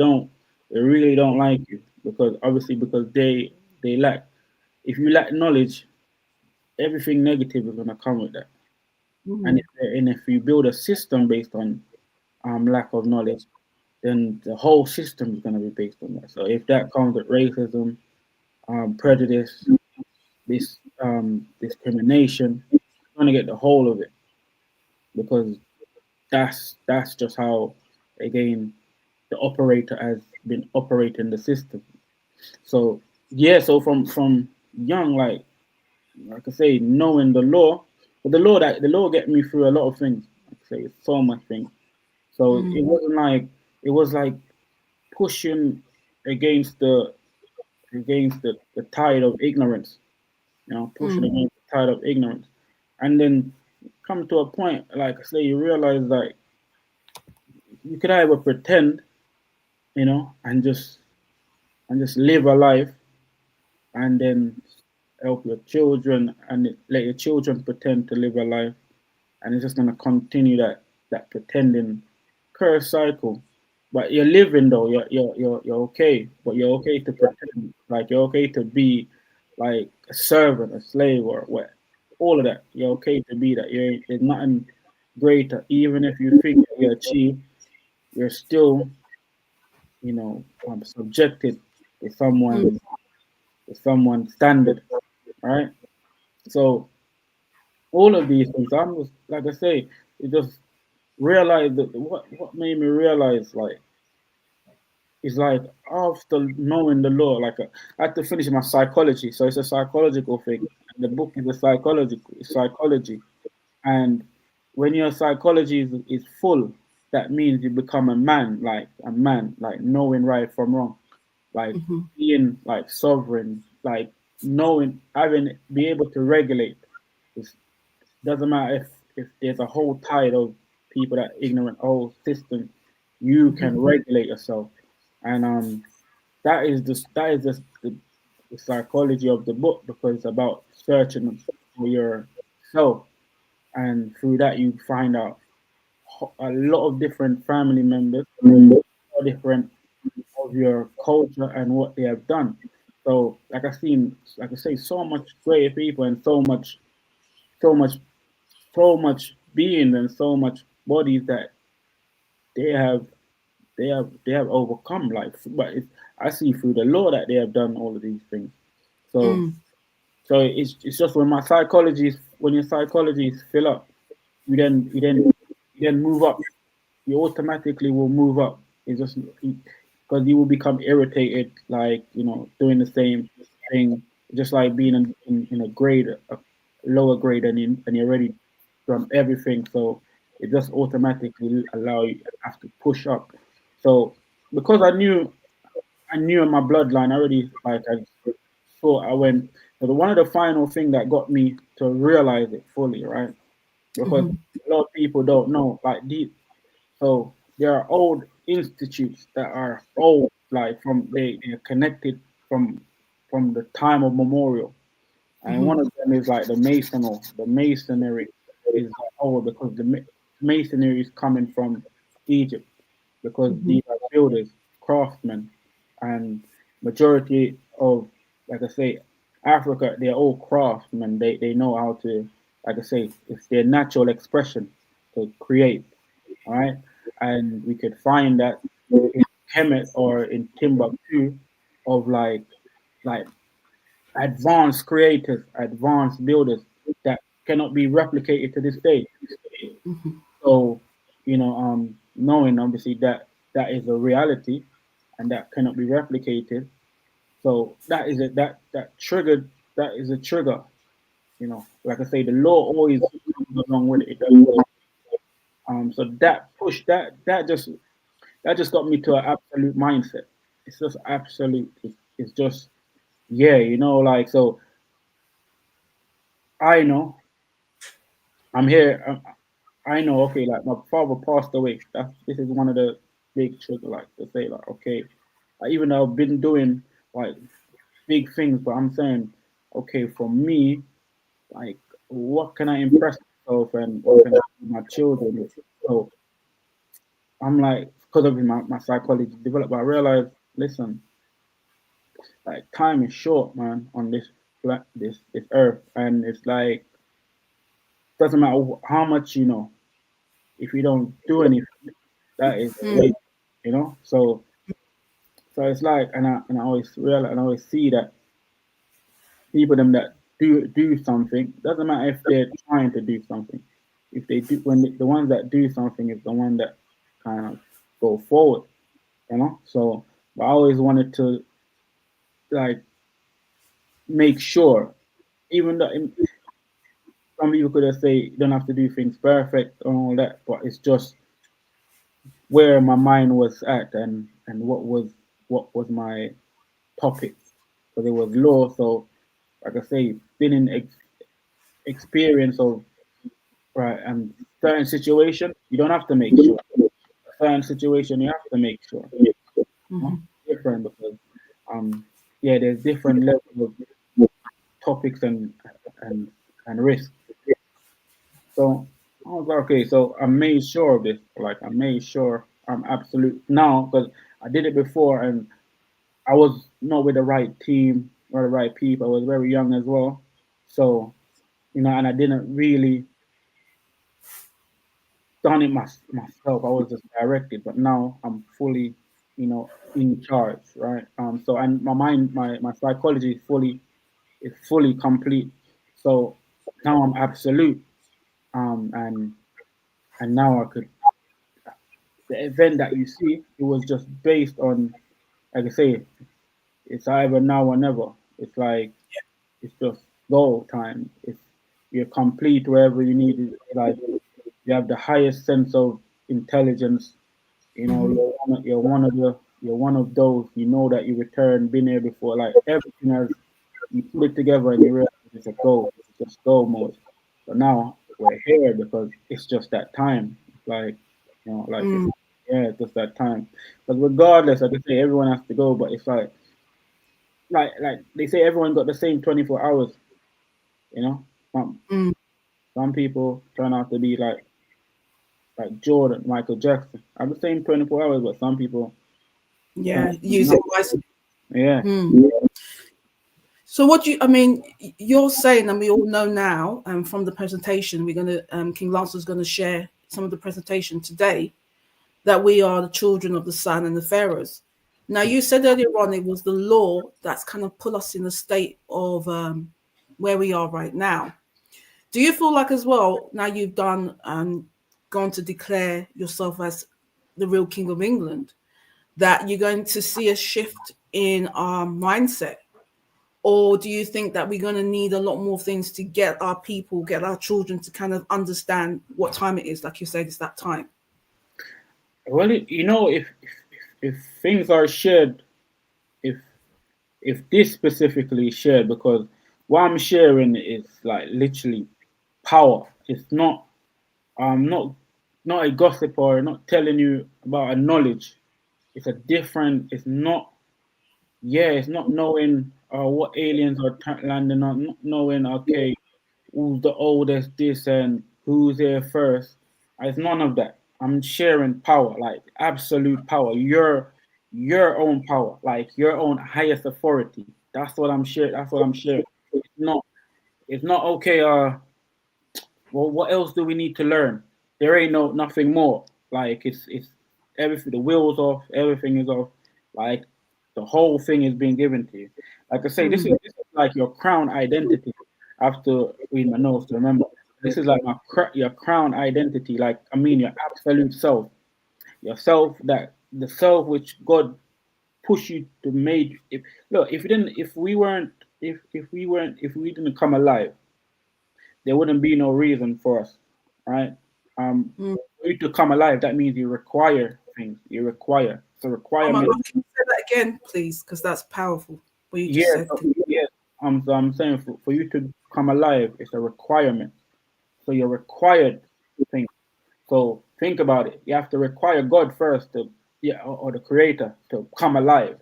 really don't like you because obviously because they lack. If you lack knowledge, everything negative is gonna come with that. And if you build a system based on lack of knowledge, then the whole system is gonna be based on that. So if that comes with racism, prejudice, this discrimination, you're gonna get the whole of it because that's just how again the operator has been operating the system. So yeah, so from young, like I say, knowing the law, but the law get me through a lot of things. Like I say, so much things. So it wasn't like it was like pushing against the tide of ignorance, pushing against the tide of ignorance, and then come to a point, like I say, you realize that you could either pretend, and just live a life, and then help your children, and let your children pretend to live a life, and it's just gonna continue that pretending curse cycle. But you're living though, you're okay, but you're okay to pretend, like you're okay to be like a servant, a slave, or what, all of that. You're okay to be that. There's nothing greater, even if you think that you achieve, you're still subjected to someone's standard, right? So all of these things, I'm just like I say, it just realize that what made me realize is like after knowing the law, I had to finish my psychology, so it's a psychological thing. And the book is a psychology, and when your psychology is full, that means you become a man, like knowing right from wrong, like being like sovereign, like knowing, having, be able to regulate. It doesn't matter if there's a whole tide of people that ignorant whole system, you can regulate yourself, and that is just the psychology of the book, because it's about searching for yourself, and through that you find out a lot of different family members, different of your culture and what they have done. So, like I say, so much great people and so much, so much being and so much bodies that they have, they have overcome life. But I see through the law that they have done all of these things. So, it's just when your psychology is fill up, you then move up. You automatically will move up. It's just because you will become irritated, like doing the same thing, just like being in a grade, a lower grade, and you already done everything. So it just automatically allow you have to push up. So because I knew in my bloodline already, like I thought I went. So one of the final thing that got me to realize it fully, right? Because a lot of people don't know, like these. So there are old institutes that are old, like they're connected from the time of memorial, and one of them is like the masonry is old because masonry is coming from Egypt, because these are builders, craftsmen, and majority of, like I say, Africa, they're all craftsmen. They know how to, like I say, it's their natural expression to create. All right, and we could find that in Kemet or in Timbuktu, of like advanced creators, advanced builders that cannot be replicated to this day. So, knowing obviously that is a reality and that cannot be replicated. So that is it. That triggered. That is a trigger. Like I say, the law always comes along with it. It does. So that push that just got me to an absolute mindset. It's just absolute. It's just yeah. Like so. I know I'm here. I know. Okay, like my father passed away. This is one of the big trigger, like to say, like okay, even though I've been doing like big things, but I'm saying, okay, for me, like what can I impress myself and what can I do my children with? So I'm like, because of my psychology developed, I realized, listen, like time is short, man, on this earth, and it's like doesn't matter how much you know, if you don't do anything, that is Mm, waste, you know. So it's like, and I always realize and I always see that people them that do something doesn't matter if they're trying to do something. If they do, when the ones that do something is the one that kind of go forward, you know. So but I always wanted to like make sure, even though some people could have say you don't have to do things perfect and all that, but it's just where my mind was at and what was my topic. Because it was law, so like I say, been in experience of right and certain situation, you don't have to make sure. Certain situation, you have to make sure. You know? mhm, Different because yeah, there's different levels of topics and risk. So I was like, okay, so I made sure of this. Like I made sure I'm absolute now because I did it before and I was not with the right team or the right people. I was very young as well. So, and I didn't really done it myself. I was just directed, but now I'm fully, in charge, right? So and my mind, my psychology is fully complete. So now I'm absolute. And now I could the event that you see, it was just based on, like I say, it's either now or never. It's like it's just go time. It's you're complete wherever you need it. Like you have the highest sense of intelligence. mhm, You're one of those. You know that you returned, been here before. Like everything has you put it together and you realize it's a go. It's just go mode. But now we're here because it's just that time. It's like like it's mm. yeah, it's just that time. But regardless, like I say, everyone has to go. But it's like they say, everyone got the same 24 hours. You know, Mm. some people turn out to be like Jordan, Michael Jackson. Have the same 24 hours, but some people turn Yeah, out to be use it not. wisely. Yeah. Mm. So what do you? I mean, you're saying, and we all know now, from the presentation, we're gonna King Lancelot's going to share some of the presentation today, that we are the children of the sun and the pharaohs. Now, you said earlier on it was the law that's kind of put us in a state of where we are right now. Do you feel like as well, now you've done gone to declare yourself as the real King of England, that you're going to see a shift in our mindset? Or do you think that we're going to need a lot more things to get our people, get our children to kind of understand what time it is? Like you said, it's that time. Well, if things are shared, if if this specifically is shared, because what I'm sharing is like literally power. It's not a gossip or not telling you about a knowledge. It's a different. It's not. Yeah, it's not knowing what aliens are landing on. Not knowing okay who's the oldest this and who's here first. It's none of that. I'm sharing power, like absolute power. Your own power, like your own highest authority. That's what I'm sharing. That's what I'm sharing. It's not. It's not okay. Well, what else do we need to learn? There ain't nothing more. Like it's everything. The wheels off. Everything is off. Like the whole thing is being given to you. Like I say, this is Mm, this is like your crown identity. I have to read my notes to remember. This is like your crown identity. Like I mean, your absolute self, yourself that the self which God push you to make. If look, if we didn't, if we didn't come alive, there wouldn't be no reason for us, right? mm. For you to come alive, that means you require things. You require. It's a Oh my requirement. God, can you say that again, please? Because that's powerful. What you just Yeah, said. yeah. So I'm saying for you to come alive, it's a requirement. So you're required thing. So think about it. You have to require God first to, yeah, or the Creator to come alive.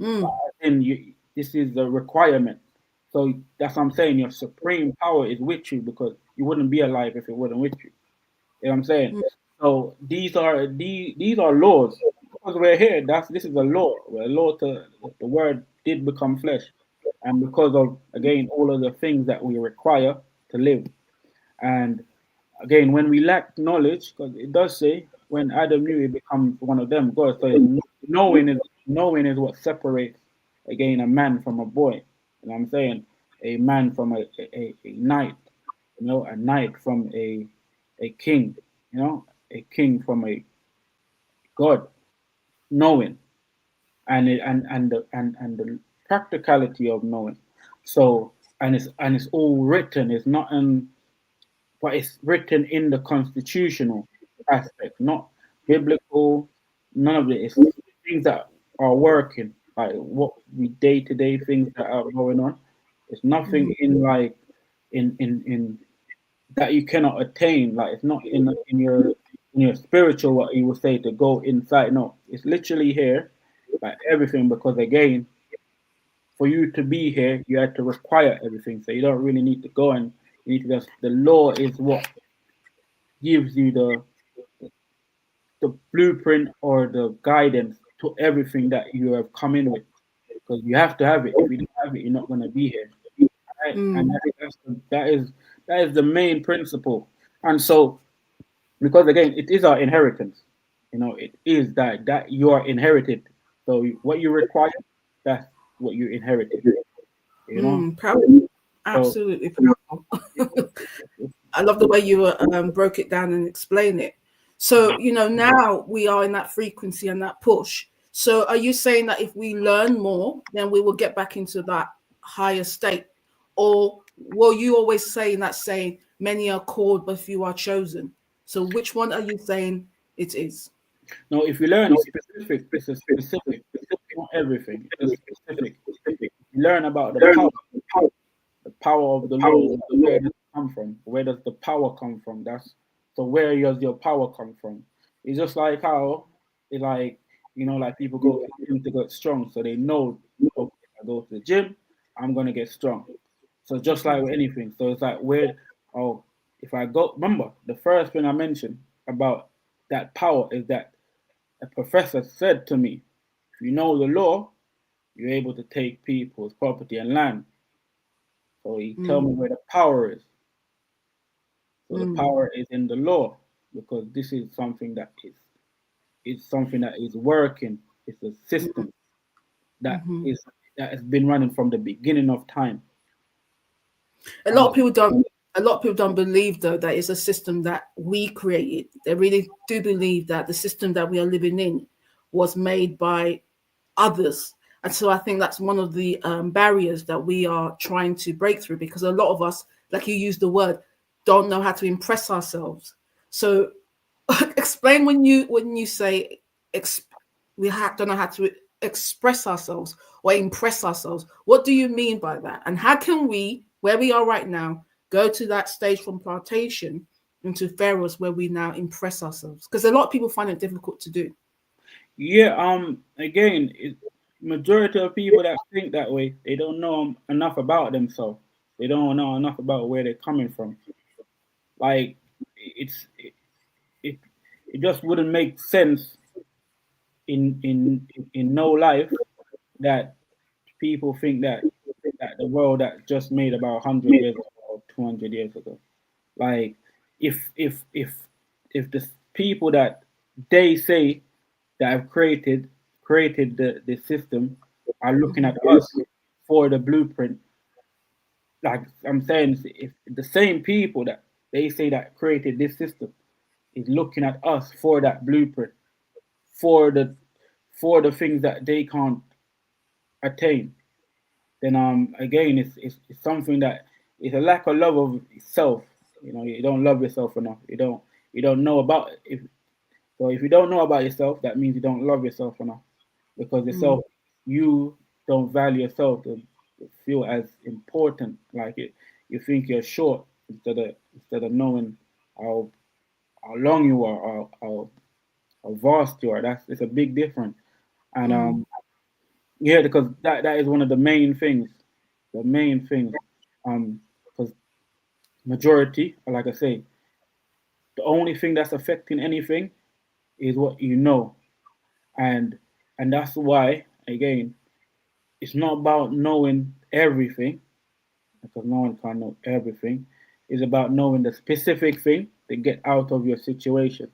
Mm, And this is the requirement. So that's what I'm saying. Your supreme power is with you because you wouldn't be alive if it wasn't with you. You know what I'm saying? Mm, So these are laws. Because we're here, this is a law. We're a law to the word did become flesh. And because of again all of the things that we require to live. And again, when we lack knowledge, because it does say when Adam knew, he becomes one of them. God, so knowing is what separates again a man from a boy. You know what I'm saying? A man from a knight. You know, a knight from a king. You know, a king from a god. Knowing and the practicality of knowing. So and it's all written. It's not but it's written in the constitutional aspect, not biblical. None of it. It's things that are working, like what we day to day things that are going on. It's nothing mm, in like in that you cannot attain. Like it's not in your spiritual what you would say to go inside. No, it's literally here, like everything. Because again, for you to be here, you had to require everything. So you don't really need to go and you need to just the law is what gives you the blueprint or the guidance to everything that you have come in with. Because you have to have it. If you don't have it, you're not going to be here. Right? And mm, that is the main principle. And so, because again, it is our inheritance. You know, it is that you are inherited. So what you require, that's what you inherited. You know. powerful. So Absolutely powerful. I love the way you broke it down and explain it. So, now we are in that frequency and that push. So, are you saying that if we learn more, then we will get back into that higher state? Or will you always say in that saying, many are called, but few are chosen? So, which one are you saying it is? now, if you learn, it's specific. It's a specific, not everything. It's specific. You learn about the power of the law. Where does it come from? Where does the power come from? That's so. Where does your power come from? It's just like how, it like like people go to the gym to get strong, so they know, okay, if I go to the gym, I'm gonna get strong. So just like with anything, so it's like where, oh, if I go, remember the first thing I mentioned about that power is that a professor said to me, if you know the law, you're able to take people's property and land. So he tell Mm, me where the power is. So the mm, power is in the law because this is something that is something that is working. It's a mm, system that mhm. is that has been running from the beginning of time. A lot And of people don't. A lot of people don't believe though that it's a system that we created. They really do believe that the system that we are living in was made by others. And so I think that's one of the barriers that we are trying to break through because a lot of us, like you used the word, don't know how to impress ourselves. So explain when you say ex- don't know how to express ourselves or impress ourselves. What do you mean by that? And how can we, where we are right now, go to that stage from plantation into pharaohs where we now impress ourselves? Because a lot of people find it difficult to do. yeah, again, majority of people that think that way, they don't know enough about themselves. They don't know enough about where they're coming from. Like it's it, it just wouldn't make sense in no life that people think that the world that just made about 100 years ago or 200 years ago. Like if the people that they say that have created the system are looking Mhm. at us for the blueprint. Like I'm saying, if the same people that they say that created this system is looking at us for that blueprint, for the for the things that they can't attain, then again it's something that it's a lack of love of self. You don't love yourself enough. You don't know about it. If you don't know about yourself, that means you don't love yourself enough. Because Mm, yourself, you don't value yourself to feel as important. Like it, you think you're short instead of knowing how how long you are, or how vast you are. It's a big difference. And mm, yeah, because that is one of the main things. the main thing. Because majority, like I say, the only thing that's affecting anything is what you know, and that's why again, it's not about knowing everything because no one can know everything. It's about knowing the specific thing to get out of your situation.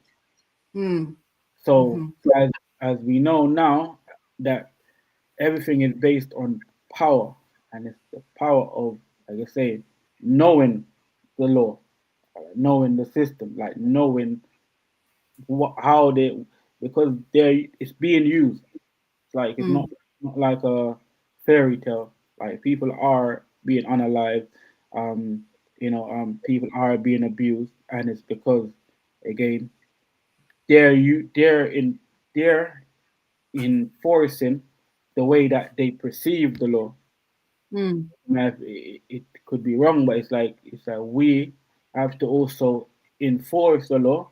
Mm. So Mm-hmm. as we know now that everything is based on power, and it's the power of, like I say, knowing the law, knowing the system, like knowing how they, because they it's being used. It's like it's Mm. not like a fairy tale. Like people are being unalived, people are being abused, and it's because again they're enforcing the way that they perceive the law. Mm. It could be wrong, but it's like we have to also enforce the law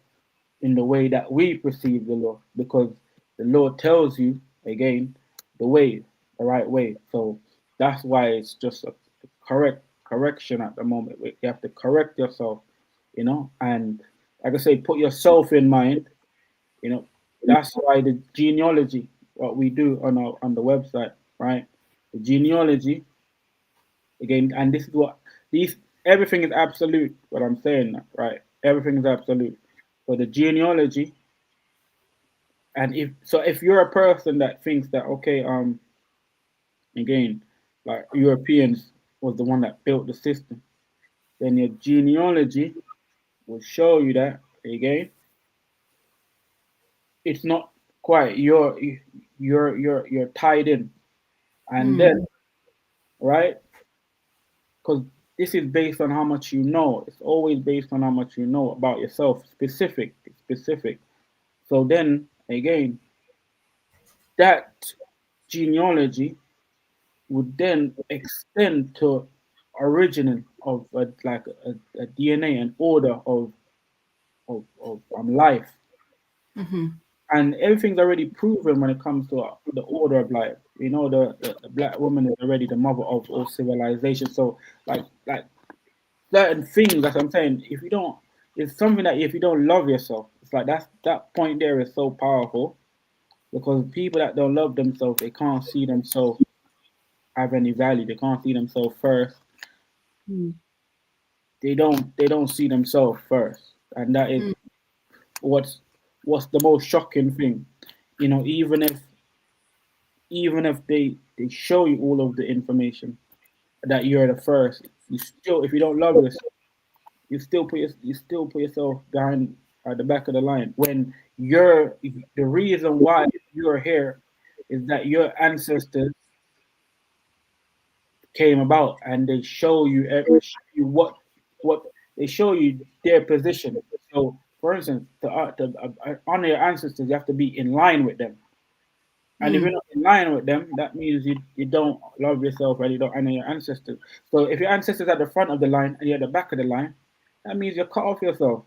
in the way that we perceive the law, because the law tells you again the way, the right way. So that's why it's just a correction at the moment. You have to correct yourself, and like I say, put yourself in mind. You know, that's why the genealogy, what we do on the website, right? The genealogy again, and this is what these everything is absolute. What I'm saying, right? Everything is absolute. So the genealogy, and if you're a person that thinks that okay, again, like Europeans was the one that built the system, then your genealogy will show you that again, it's not quite you're tied in, and then Mm. right, because this is based on how much you know. It's always based on how much you know about yourself, specific. So then again, that genealogy would then extend to origin of a DNA, an order of life, Mm-hmm. and everything's already proven when it comes to the order of life. The black woman is already the mother of all civilization. So like certain things that I'm saying, if you don't, it's something that if you don't love yourself, it's like that point there is so powerful, because people that don't love themselves, they can't see themselves have any value. They can't see themselves first. Mm. They don't see themselves first, and that is Mm. what's what's the most shocking thing. Even if they show you all of the information that you're the first, you still, if you don't love yourself, you still put yourself behind at the back of the line, when you're the reason why you're here is that your ancestors came about, and they show you what they show you their position. So for instance, to honor your ancestors, you have to be in line with them. And if you're Mm. not in line with them, that means you don't love yourself and you don't honor your ancestors. So if your ancestors at the front of the line and you're at the back of the line, that means you're cut off yourself.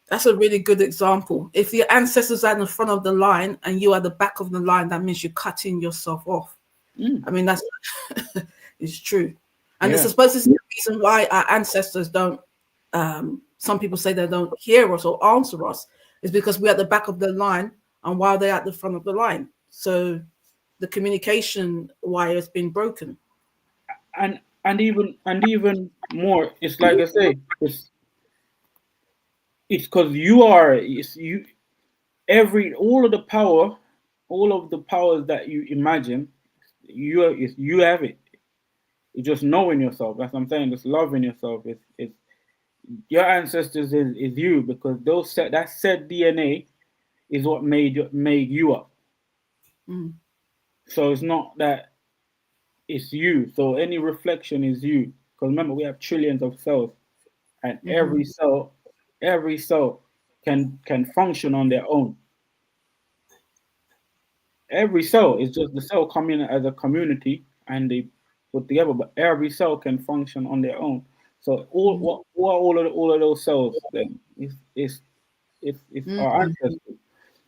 That's a really good example. If your ancestors are in the front of the line and you are the back of the line, that means you're cutting yourself off. Mm, I mean, that's it's true. And it's yeah. I suppose it's the reason why our ancestors don't, some people say they don't hear us or answer us, is because we're at the back of the line and while they're at the front of the line. So the communication wire has been broken. And even more, it's like I say, it's because you are it's you every all of the powers that you imagine, you have it. It's just knowing yourself. That's what I'm saying. Just loving yourself. It's your ancestors is you, because that said DNA is what made you up. Mm. So it's not that it's you. So any reflection is you. Because remember, we have trillions of cells, and Hmm. every cell can function on their own. Every cell is just the cell coming as a community, and they put together, but every cell can function on their own. So what are all of those cells then? It's our Mm. ancestors.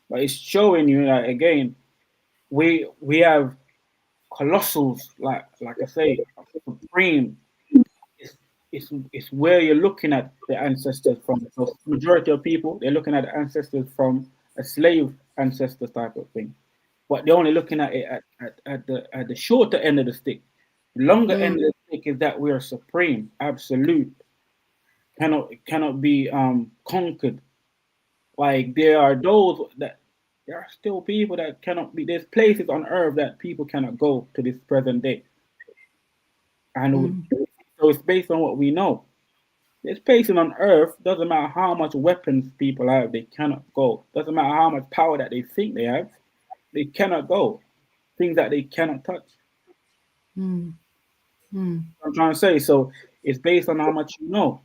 But it's showing you that again, we have colossals, like I say, supreme. It's where you're looking at the ancestors from. So majority of people, they're looking at the ancestors from a slave ancestor type of thing, but they're only looking at it at the shorter end of the stick. The longer end of the stick is that we are supreme, absolute, cannot be conquered. Like there are still people that cannot be. There's places on earth that people cannot go to this present day, and so it's based on what we know. There's places on earth. Doesn't matter how much weapons people have, they cannot go. Doesn't matter how much power that they think they have, they cannot go. Things that they cannot touch. Mm. Mm. I'm trying to say. So it's based on how much you know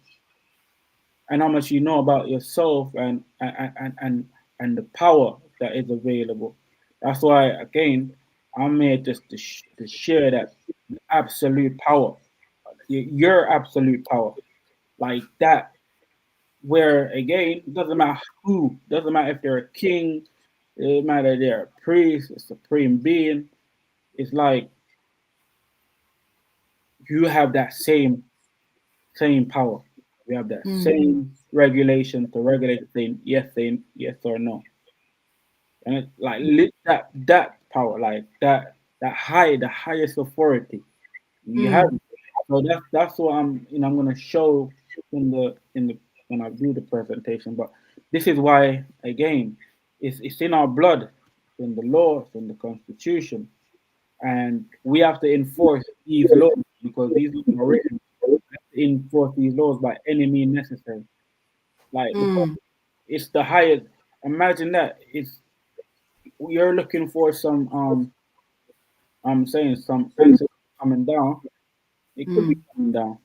and how much you know about yourself and the power that is available. That's why again I'm here just to share that absolute power, your absolute power, like that. Where again, it doesn't matter who, doesn't matter if they're a king, it doesn't matter if they're a priest, a supreme being. It's like you have that same power. You have that same regulation to regulate saying yes or no. And it's like that power, like the highest authority you have. So that's what I'm gonna show in the when I do the presentation. But this is why again it's in our blood, in the laws, in the constitution, and we have to enforce these laws because these laws are written. We have to enforce these laws by any means necessary. Like because it's the highest. Imagine that it's you're looking for some I'm saying some answer coming down. It could be coming down,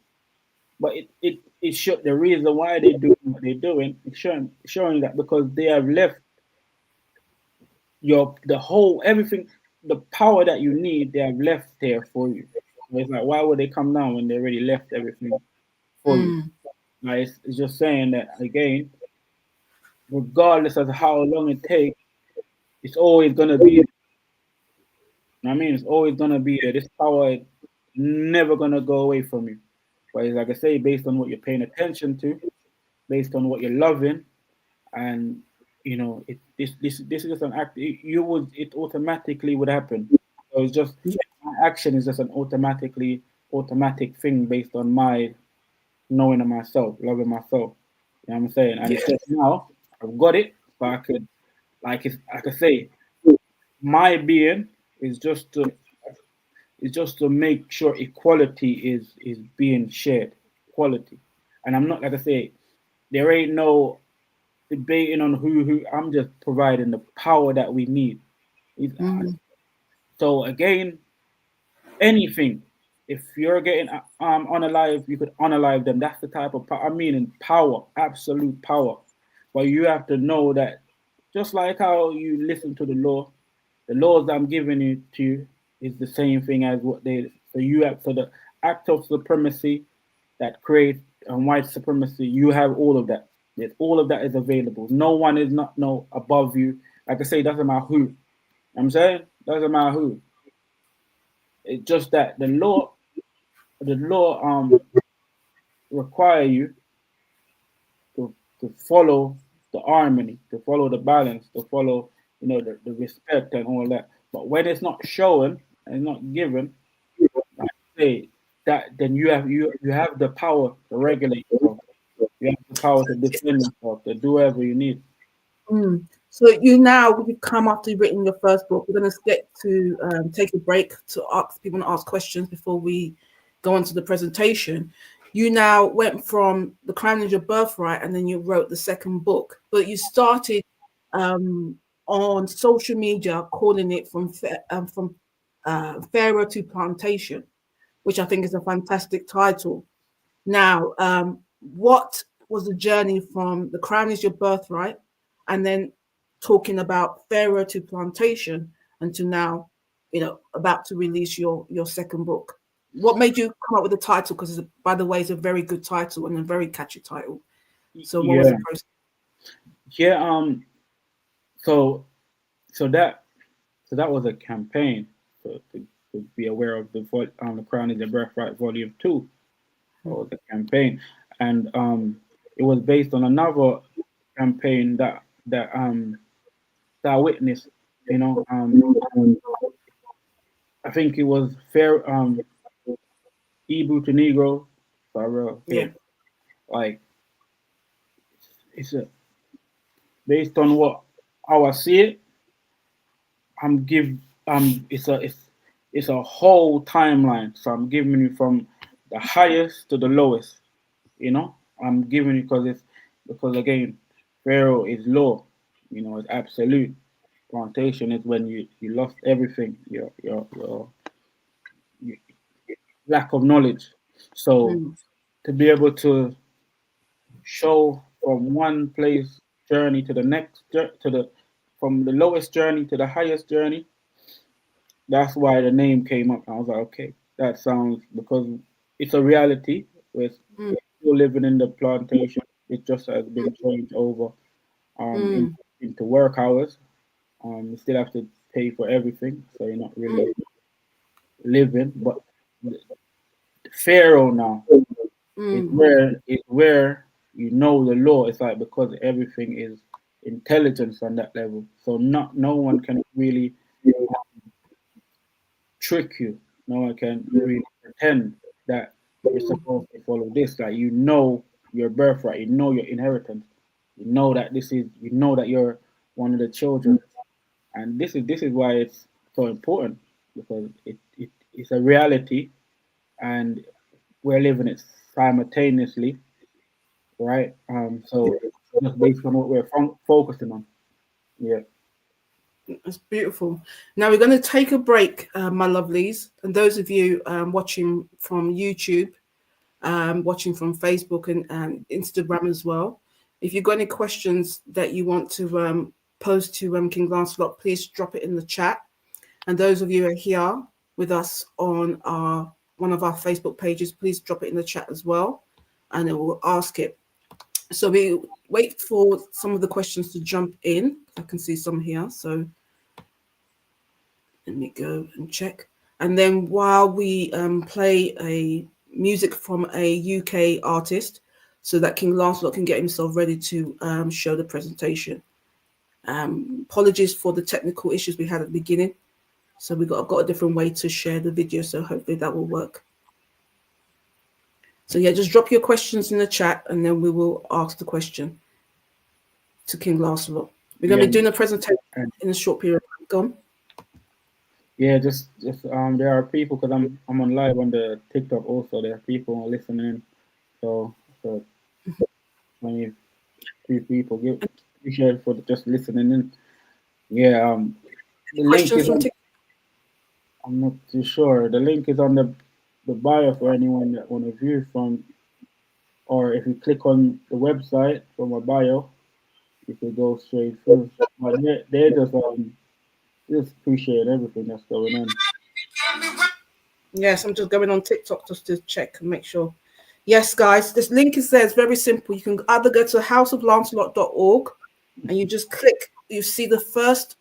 but it should the reason why they do what they're doing is showing that because they have left the whole everything the power that you need they have left there for you. So it's like why would they come down when they already left everything for you? Like it's just saying that again, regardless of how long it takes, it's always gonna be. I mean, it's always gonna be there. This power is never gonna go away from you. But it's like I say, based on what you're paying attention to, based on what you're loving, and this is just an act. It automatically would happen. So it's just my action is just an automatic thing based on my knowing of myself, loving myself. You know what I'm saying? And it's just now I've got it, but I could like I say, my being is just to make sure equality is being shared, equality. And I'm not like I say, there ain't no debating on who. I'm just providing the power that we need. So again, anything. If you're getting unalive, you could unalive them. That's the type of power. I mean, in power, absolute power. But you have to know that, just like how you listen to the laws I'm giving it to you is the same thing as what they. So you have so the act of supremacy that creates white supremacy. You have all of that. Yes, all of that is available. No one is not no above you. Like I say, doesn't matter who. I'm saying doesn't matter who. It's just that the law require you to follow the harmony, to follow the balance, to follow the respect and all that. But when it's not shown and not given, like I say that then you have the power to regulate yourself. You have the power to defend yourself, to do whatever you need. So you come after you've written your first book. We're going to get to take a break to ask people to ask questions before we go on to the presentation. You now went from The Crown is Your Birthright, and then you wrote the second book. But you started on social media calling it from Pharaoh to Plantation, which I think is a fantastic title. Now, what was the journey from The Crown is Your Birthright, and then talking about Pharaoh to Plantation, and to now, about to release your second book? What made you come up with the title? Because, by the way, it's a very good title and a very catchy title. So, what was Yeah, the process? yeah. So so that was a campaign to to be aware of the Crown is Your Birthright Volume 2, or the campaign. And it was based on another campaign that I witnessed, you know. I think it was fair Hebrew to Negro, Pharaoh Yeah. here. Like it's a based on what how I see it, I'm give it's a whole timeline. So I'm giving you from the highest to the lowest. You know, I'm giving you because again, Pharaoh is law. You know, it's absolute. Plantation is when you lost everything. Your lack of knowledge. So Mm. to be able to show from one place journey to the next to the from the lowest journey to the highest journey. That's why the name came up. I was like, okay, that sounds because it's a reality. We're Mm. still living in the plantation. It just has been changed over Mm. into work hours. You still have to pay for everything, so you're not Mm. really living. But Pharaoh now Mm. is where you know the law. It's like because everything is intelligence on that level, so not no one can really trick you. No one can really pretend that you're supposed to follow this. Like you know your birthright, you know your inheritance, you know that you know that you're one of the children, and this is why it's so important because it's a reality, and we're living it simultaneously, right? So just based on what we're focusing on, yeah. That's beautiful. Now we're going to take a break, my lovelies, and those of you watching from YouTube, watching from Facebook and Instagram as well. If you've got any questions that you want to pose to King Lancelot, please drop it in the chat. And those of you who are here with us on one of our Facebook pages, please drop it in the chat as well, and then we'll ask it. So we wait for some of the questions to jump in. I can see some here, so let me go and check. And then while we play a music from a UK artist, so that King Lancelot can get himself ready to show the presentation. Apologies for the technical issues we had at the beginning. So I've got a different way to share the video, so hopefully that will work. So yeah, just drop your questions in the chat, and then we will ask the question to King Lancelot. We're going to be doing a presentation And in a short period. Go on. yeah, just there are people because I'm on live on the TikTok also. There are people listening, so 23 people. Give appreciate for just listening in. Yeah, the link Questions is from on. TikTok. I'm not too sure. The link is on the bio for anyone that want to view from, or if you click on the website from my bio, you could go straight through. But they just appreciate everything that's going on. Yes, I'm just going on TikTok just to check and make sure. Yes, guys, this link is there. It's very simple. You can either go to houseoflancelot.org and you just click, you see the first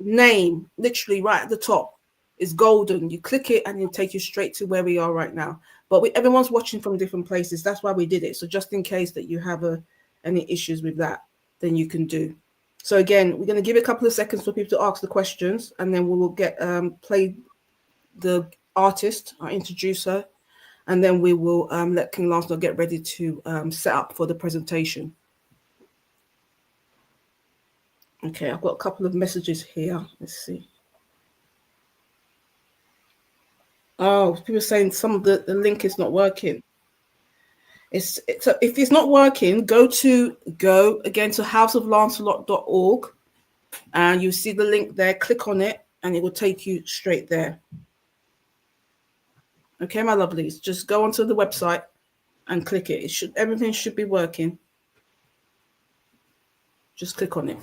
name literally right at the top is golden. You click it and it'll take you straight to where we are right now. But everyone's watching from different places. That's why we did it. So just in case that you have any issues with that, then you can do. So again, we're going to give it a couple of seconds for people to ask the questions, and then we will get play the artist, our introducer, and then we will let King Lancelot get ready to set up for the presentation. Okay, I've got a couple of messages here. Let's see. Oh, people saying some of the link is not working. It's if it's not working, go again to houseoflancelot.org and you see the link there. Click on it, and it will take you straight there. Okay, my lovelies, just go onto the website and click it. Everything should be working. Just click on it.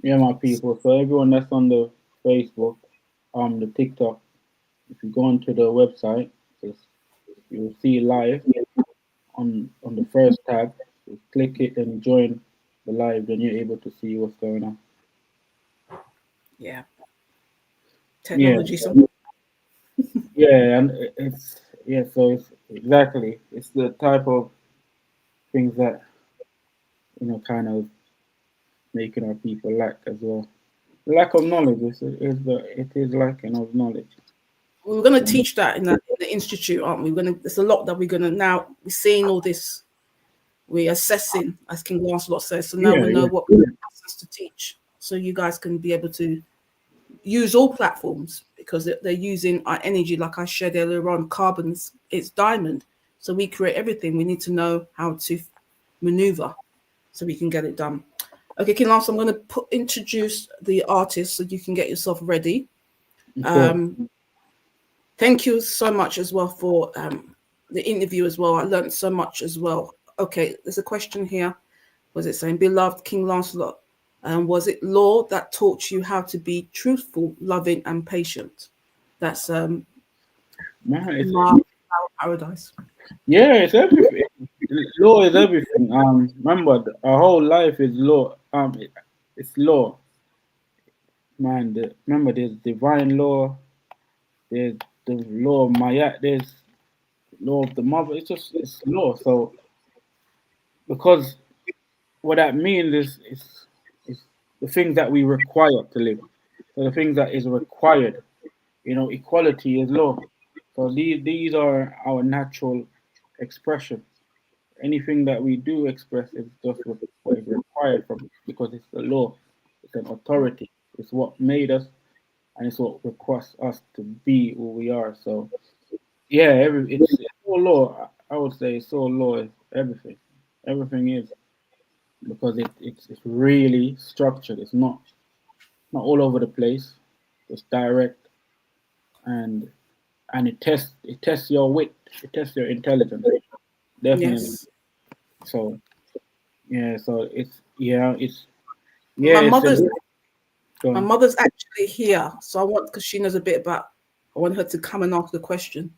Yeah, my people. So everyone that's on the Facebook, the TikTok, if you go onto the website, just you'll see live on the first tab. Just click it and join the live, then you're able to see what's going on. Yeah. Yeah, technology. So yeah, and it's yeah. So it's exactly it's the type of things that kind of making our people lack as well. The lack of knowledge is lacking of knowledge. we're going to teach that in the institute, aren't we? We're going to. There's a lot that we're going to now. We're seeing all this. We're assessing, as King Lancelot says. So now Yeah, we know yeah, what lessons to teach. So you guys can be able to use all platforms because they're using our energy, like I shared earlier on. Carbon's it's diamond. So we create everything. We need to know how to maneuver so we can get it done. Okay, King Lance, I'm going to introduce the artist so you can get yourself ready. of course. Thank you so much as well for the interview as well. I learned so much as well. Okay, there's a question here. Was it saying, beloved King Lancelot, was it law that taught you how to be truthful, loving, and patient? That's Man, Mark Paradise. yeah, it's everything. Law is everything. Remember, our whole life is law. It's law, man. Remember, there's divine law. There's the law of Maya. There's law of the mother. It's law. So because what that means is the things that we require to live. So the things that is required. Equality is law. So these are our natural expression. Anything that we do express is just what is required from because it's the law, it's an authority, it's what made us, and it's what requires us to be who we are. So yeah, it's all law. I would say it's all law is everything. Everything is because it's really structured. It's not all over the place. It's direct and it tests your wit, it tests your intelligence, definitely. Yes. So yeah, so it's My yeah, it's a mother's go my on. mother's actually here. So I want because she knows a bit about I want her to come and ask the question.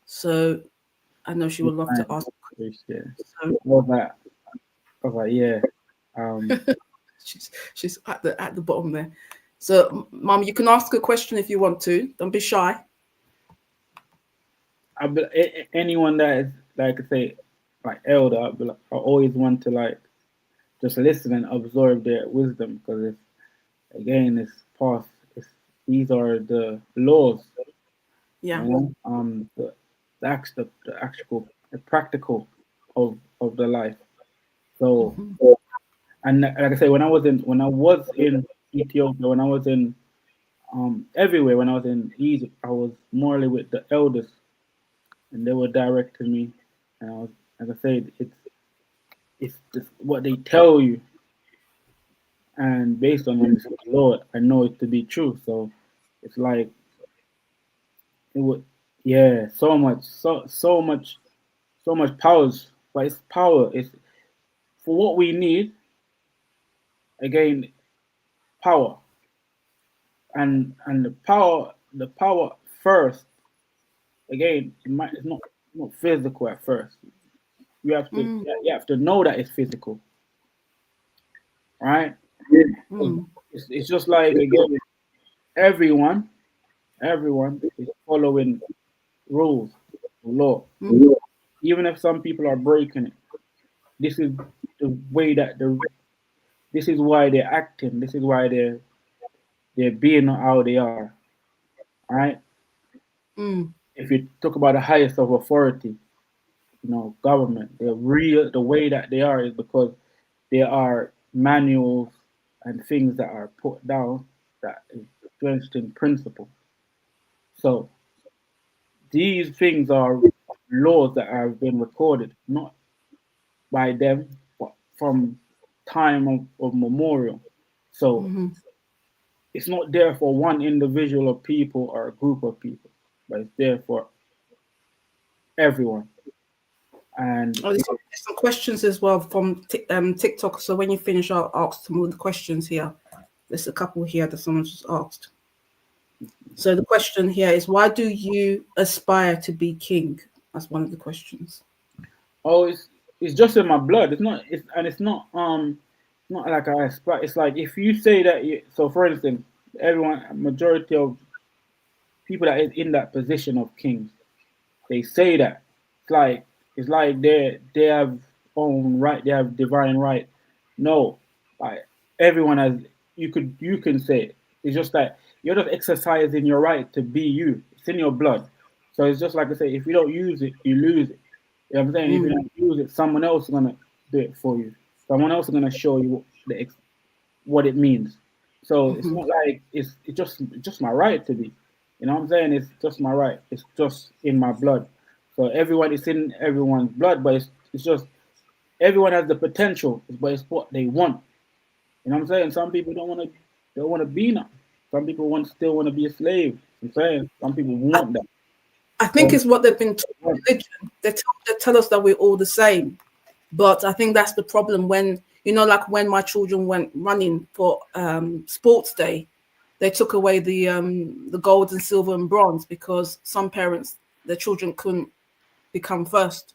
So I know she would love to ask. Yeah. So I was like, yeah. Um, she's at the bottom there. So, Mum, you can ask a question if you want to. Don't be shy. anyone that is like I say, like elder, I always want to like just listen and absorb their wisdom because it's again, it's past. It's these are the laws, Yeah. the actual, the practical of the life. So, Hmm. and like I say, when I was in Ethiopia, when I was in everywhere, when I was in Egypt, I was morally with the elders, and they were directing me. And I was, as I said, it's just what they tell you, and based on the Lord, I know it to be true. So it's like it would, yeah, so much powers, but it's power. It's for what we need. Again, power and the power first. Again, it's not physical at first. You have to Mm, you have to know that it's physical, right? mm, It's just like again, everyone everyone is following rules, law. mm, Even if some people are breaking it, this is the way that this is why they're acting. This is why they're being how they are. Right? mm, If you talk about the highest of authority, government, the way that they are is because there are manuals and things that are put down that is drenched in principle. So these things are laws that have been recorded, not by them, but from time of memorial. So mm. it's not there for one individual or people or a group of people, but it's there for everyone. And Oh, there's some questions as well from TikTok. So when you finish, I'll ask some of the questions here. There's a couple here that someone just asked. So the question here is, why do you aspire to be king? That's one of the questions. oh, it's just in my blood. It's not like I aspire. It's like if you say that. So, for instance, everyone, majority of people that is in that position of kings, they say that it's like they have own right, they have divine right. No, like everyone has. You can say it. It's just that you're just exercising your right to be you. It's in your blood. So it's just like I say, if you don't use it, you lose it. You know what I'm saying? If you Mm, don't use it, someone else is gonna do it for you. Someone else is gonna show you what it means. So it's mhm. not like it's just my right to be. You know what I'm saying? It's just my right. It's just in my blood. So everyone is in everyone's blood, but it's just everyone has the potential, but it's what they want. You know what I'm saying? Some people don't want to be now. Some people still want to be a slave. I'm saying some people I, want that. I think Some it's what they've been taught want. in religion. They tell us that we're all the same. But I think that's the problem when, like when my children went running for sports day, they took away the gold and silver and bronze because some parents, their children couldn't become first.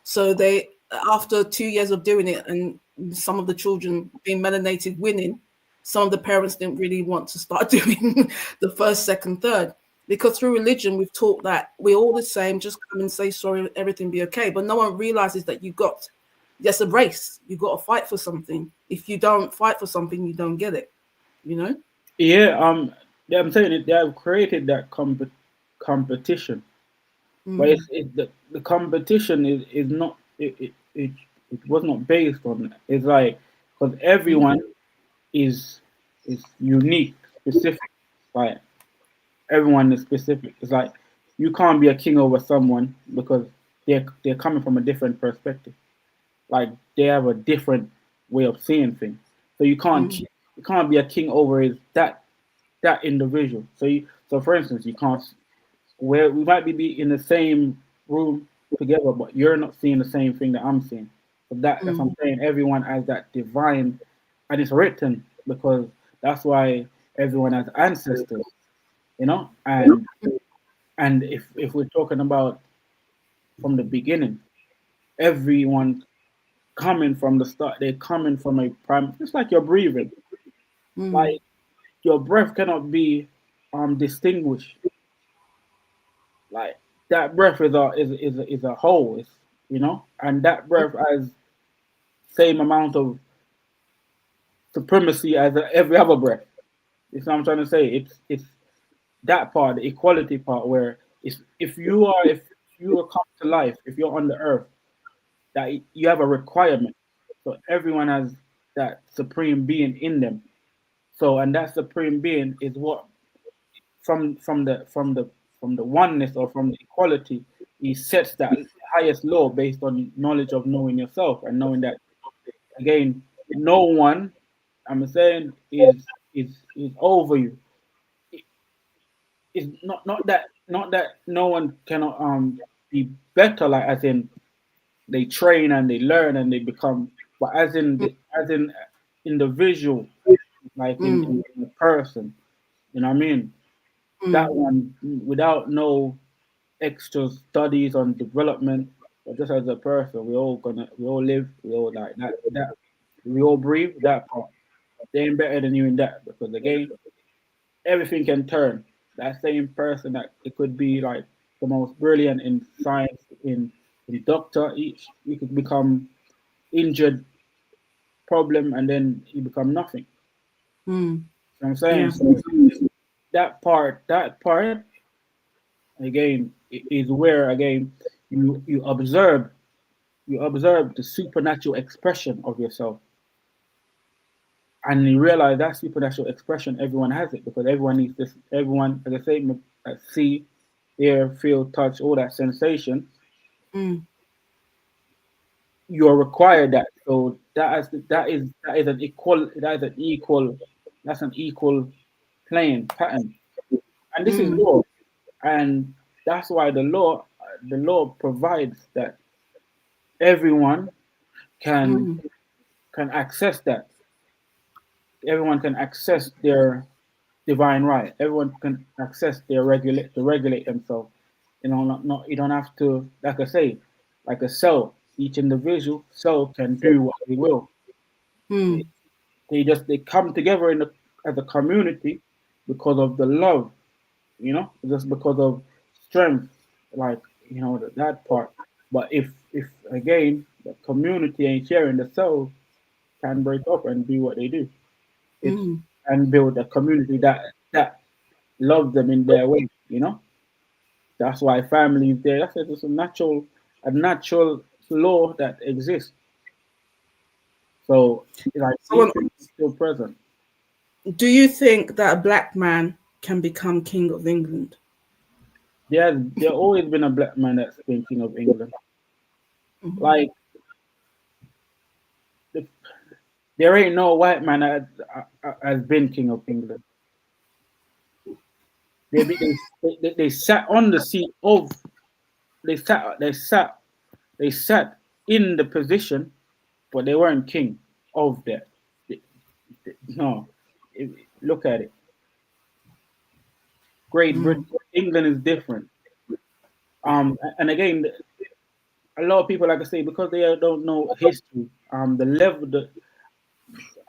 So they, after 2 years of doing it and some of the children being melanated winning, some of the parents didn't really want to start doing the first, second, third. Because through religion, we've taught that we're all the same, just come and say sorry, everything be okay. But no one realizes that that's a race. You got to fight for something. If you don't fight for something, you don't get it, you know? Yeah, I'm saying it. They have created that competition, but Mm, the competition is not it was not based on that. It's like because mm, everyone is unique, specific. Like everyone is specific. It's like you can't be a king over someone because they're coming from a different perspective. Like they have a different way of seeing things. So mm, you can't be a king over is that individual. So for instance, you can't where we might be in the same room together, but you're not seeing the same thing that I'm seeing. So that's what mm, I'm saying. Everyone has that divine, and it's written because that's why everyone has ancestors, you know. And if we're talking about from the beginning, everyone coming from the start, they're coming from a prime. It's like you're breathing. mm, Like your breath cannot be distinguished. Like that breath is a whole, and that breath has same amount of supremacy as every other breath. You know what I'm trying to say? It's that part, the equality part, where if you are come to life, if you're on the earth, that you have a requirement. So everyone has that supreme being in them. So and that supreme being is what from the oneness or from the equality, he sets that highest law based on knowledge of knowing yourself and knowing that again, no one I'm saying is over you. It's not that no one cannot be better, like as in they train and they learn and they become, but as in individual, like mm, in a person, you know what I mean? That mm, one without no extra studies on development, but just as a person, we all live, we all like that we all breathe that part. They ain't better than you in that because again, everything can turn. That same person that it could be like the most brilliant in science, in doctor, he could become injured, problem, and then he become nothing. mm. You know what I'm saying? Yeah. So that part again is where again you observe the supernatural expression of yourself, and you realize that supernatural expression everyone has it because everyone needs this. Everyone, as I say, see, hear, feel, touch, all that sensation. Mm, You're required that. So that is that's an equal playing pattern, and this is mm, law, and that's why the law provides that everyone can mm, can access that. Everyone can access their divine right. Everyone can access their regulate to regulate themselves. Not you don't have to, like I say, like a cell. Each individual cell can do what they will. They, mm, they come together as a community because of the love. just because of strength, like that part. But if again the community ain't sharing, the cells can break up and do what they do. It's Mm. and build a community that loves them in their way. That's why family is there. That's just a natural law that exists. So like So, these things are still present. do you think that a black man can become king of England? There always been a black man that's been king of England. Mhm. Like the, there ain't no white man that has been king of England. They sat on the seat of they sat in the position, but they weren't king of that. No, look at it. Great Mm. Britain, England is different. And again, a lot of people, like I say, because they don't know history, the level,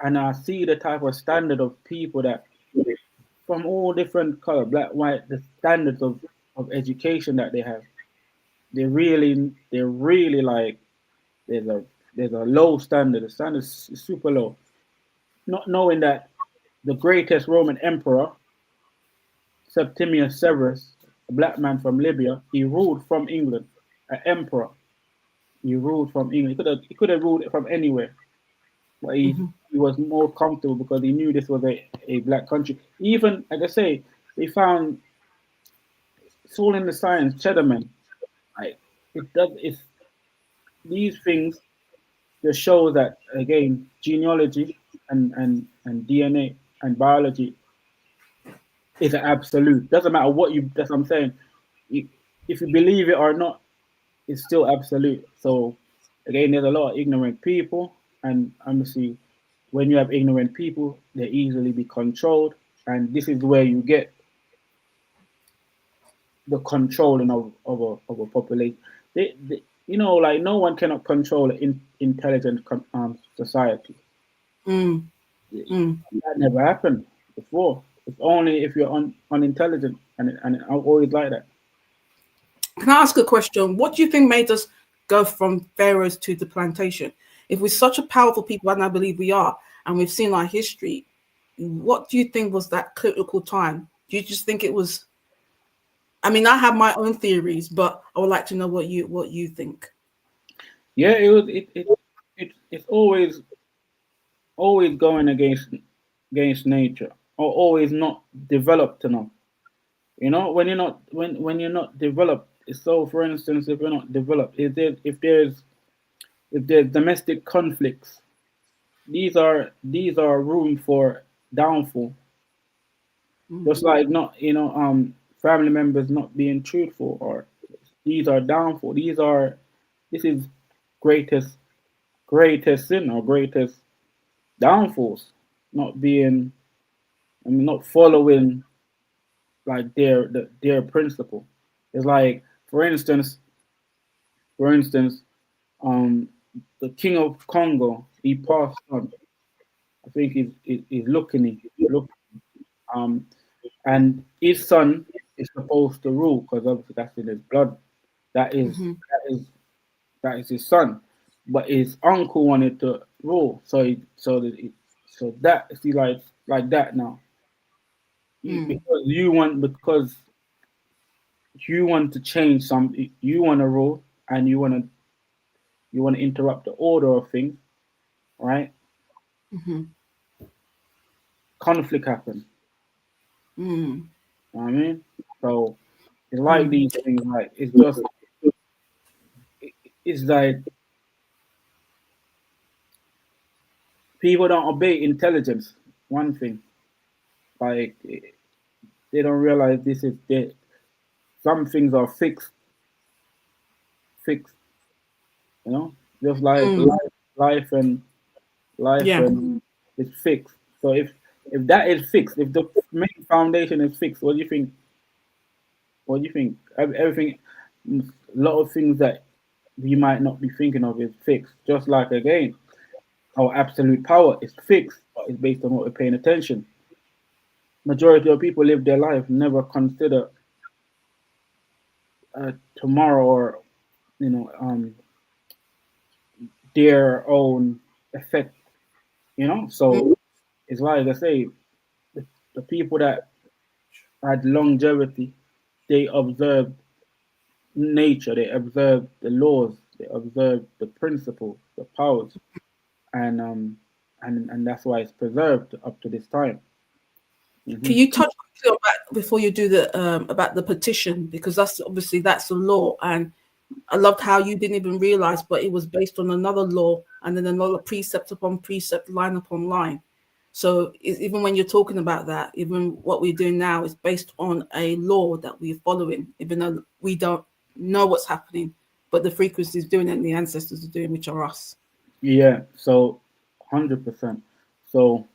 and I see the type of standard of people that from all different color, black, white, the standards of education that they have. They're really like there's a there's a low standard. The standard is super low. Not knowing that the greatest Roman emperor, Septimius Severus, a black man from Libya, he ruled from England. An emperor. He ruled from England. He could have ruled it from anywhere, but Mhm. he was more comfortable because he knew this was a black country. Even like I say, they found it's all in the science, Cheddarman. Like it's these things just show that again, genealogy and DNA and biology is an absolute. Doesn't matter what you. That's what I'm saying. You, if you believe it or not, it's still absolute. So again, there's a lot of ignorant people, and obviously, when you have ignorant people, they easily be controlled, and this is where you get the controlling of a population. Like no one cannot control an intelligent society. Mm. Mm. That never happened before. It's only if you're unintelligent, and I'm always like that. Can I ask a question? What do you think made us go from pharaohs to the plantation? If we're such a powerful people, and I believe we are, and we've seen our history, what do you think was that critical time? Do you just think it was? I mean, I have my own theories, but I would like to know what you think. Yeah, it was it's always going against nature, or always not developed enough. When you're not developed. So, for instance, if you're not developed, if there's domestic conflicts, these are room for downfall. Mm. Just like not family members not being truthful, or these are downfall. This is greatest sin or greatest downfalls. Not being not following like their principle. It's like for instance, um, the king of Congo, he passed on. I think he's looking look um, and his son is supposed to rule because obviously that's in his blood. That is Mm-hmm. that is that is his son, but his uncle wanted to rule, so that see like that now. Mm. Because you want to change some, you want to rule, and you want to interrupt the order of things, right? Mm-hmm. Conflict happens. Mm. You know what I mean? So it's like Mm. these things. Like it's like people don't obey intelligence. One thing, like they don't realize this is dead. Some things are fixed. You know, just like Mm. life and life Yeah. and is fixed. So if that is fixed, if the main foundation is fixed, what do you think? What do you think? Everything, a lot of things that we might not be thinking of is fixed. Just like again, our absolute power is fixed. It's based on what we're paying attention. majority of people live their life never consider tomorrow or you know their own effect. So Mm. it's why I say the people that had longevity, they observed nature, they observed the laws, they observed the principles, the powers, and that's why it's preserved up to this time. Can Hmm. you touch quickly on that before you do the about the petition, because that's obviously that's the law, and I loved how you didn't even realize, but it was based on another law and then another precept upon precept, line upon line. So even when you're talking about that, even what we're doing now is based on a law that we're following, even though we don't know what's happening, but the frequency is doing it and the ancestors are doing, which are us. Yeah, so 100%. So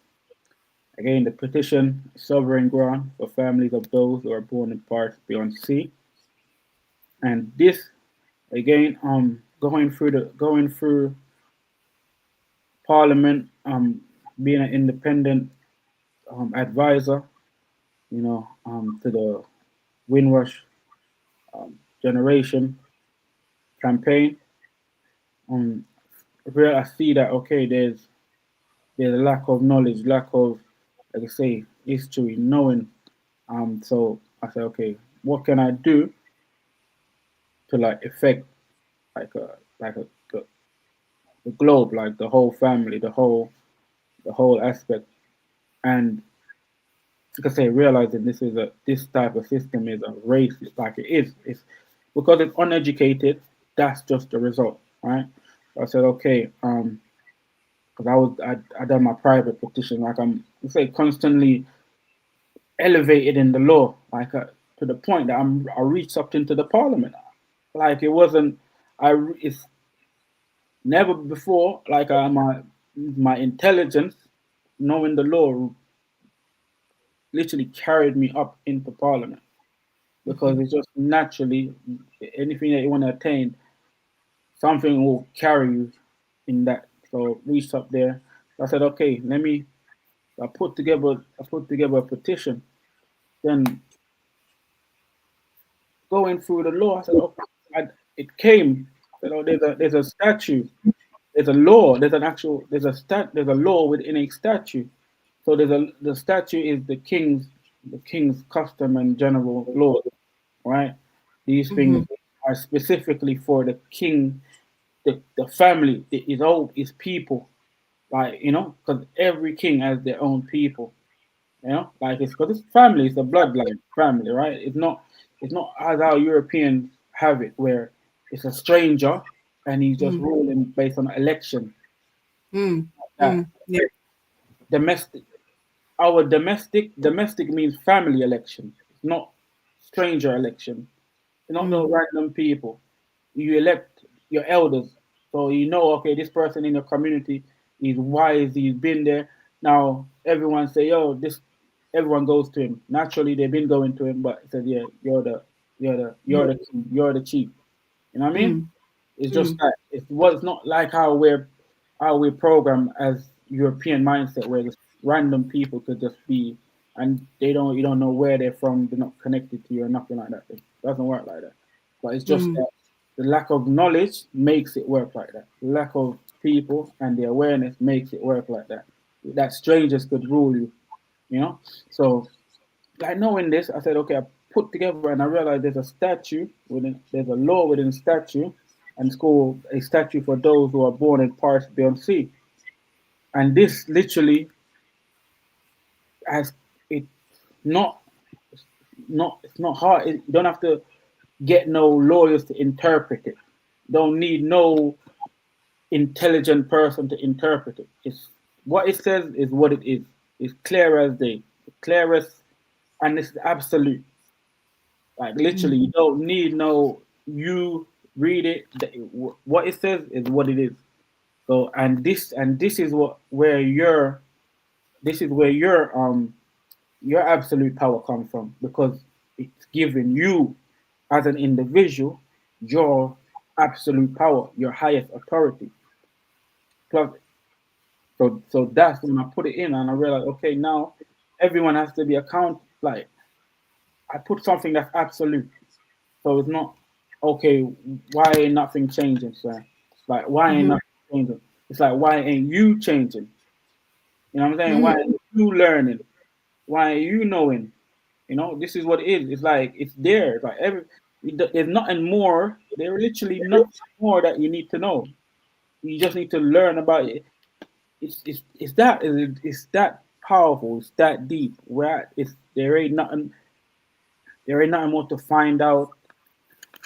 again, the petition, sovereign grant for families of those who are born in parts beyond sea, and this again, going through Parliament, being an independent advisor, to the Windrush generation campaign. Um, where I see that okay, there's a lack of knowledge, lack of, like I say, history, knowing. So I said, okay, what can I do to like affect like the globe, like the whole family, the whole aspect, and like I say, realizing this type of system is a racist, like it is. It's because it's uneducated. That's just the result, right? So I said, okay, because I done my private petition, like I'm, let's say, constantly elevated in the law, like to the point that I reached up into the parliament, like it wasn't, it's never before, like my intelligence, knowing the law, literally carried me up into parliament because Hmm. it's just naturally anything that you want to attain, something will carry you in that. So reached up there. I said, okay, I put together a petition. Then going through the law, I said, okay, it came. I said, oh, there's a statute, there's a law, there's a law within a statute. So the statute is the king's custom and general law, right? These Hmm. things are specifically for the king, the family, his people, like because every king has their own people, like it's because it's family, it's a bloodline family, right? It's not as our Europeans have it, where it's a stranger and he's just Mm. ruling based on election. Mm. That Mm. Yeah. domestic, our domestic means family election. It's not stranger election. It's not no Mm. random people. You elect your elders, so okay, this person in your community is wise. He's been there. Now everyone say, "Yo, this." Everyone goes to him. Naturally, they've been going to him, but he said, "Yeah, you're the chief." You know what I mean? Mm. It's just Mm. that it was not like how we're programmed as European mindset, where just random people could just be, and you don't know where they're from, they're not connected to you or nothing like that. It doesn't work like that. But it's just Mm. that the lack of knowledge makes it work like that. The lack of people and the awareness makes it work like that. That strangers could rule you, you know. So like knowing this, I said, okay, I put together and I realized there's a law within statute, and it's called a statute for those who are born in parts beyond sea. And this literally has it not it's not hard. You don't have to get no lawyers to interpret it. Don't need no intelligent person to interpret it. It's what it says is what it is. It's clear as day, clearest, and it's absolute. Like literally, Mm. you don't need no. You read it. What it says is what it is. So and this is what where your this is where your absolute power comes from, because it's giving you as an individual your absolute power, your highest authority. Plus, so that's when I put it in and I realized, okay, now everyone has to be account. Like I put something that's absolute, so it's not okay. Why ain't nothing changing, sir? Like why ain't Mm-hmm. nothing changing? It's like why ain't you changing? You know what I'm saying? Why Mm. ain't you learning? Why are you knowing? You know, this is what it is. It's like it's there. It's like there's nothing more. There's literally nothing more that you need to know. You just need to learn about it. It's that powerful. It's that deep. Where it's there ain't nothing more to find out.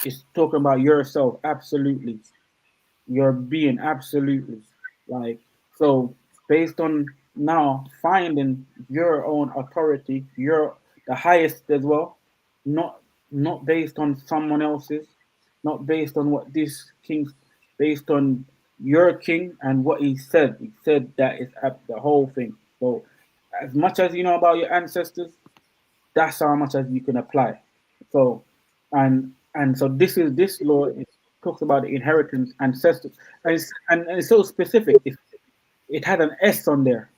It's talking about yourself. Absolutely, your being. Absolutely, like so. Based on now finding your own authority, your the highest as well, not not based on someone else's, not based on what this king, based on your king and what he said. He said that is at the whole thing. So as much as you know about your ancestors, that's how much as you can apply. So and so this law it talks about the inheritance ancestors and it's so specific. It had an S on there,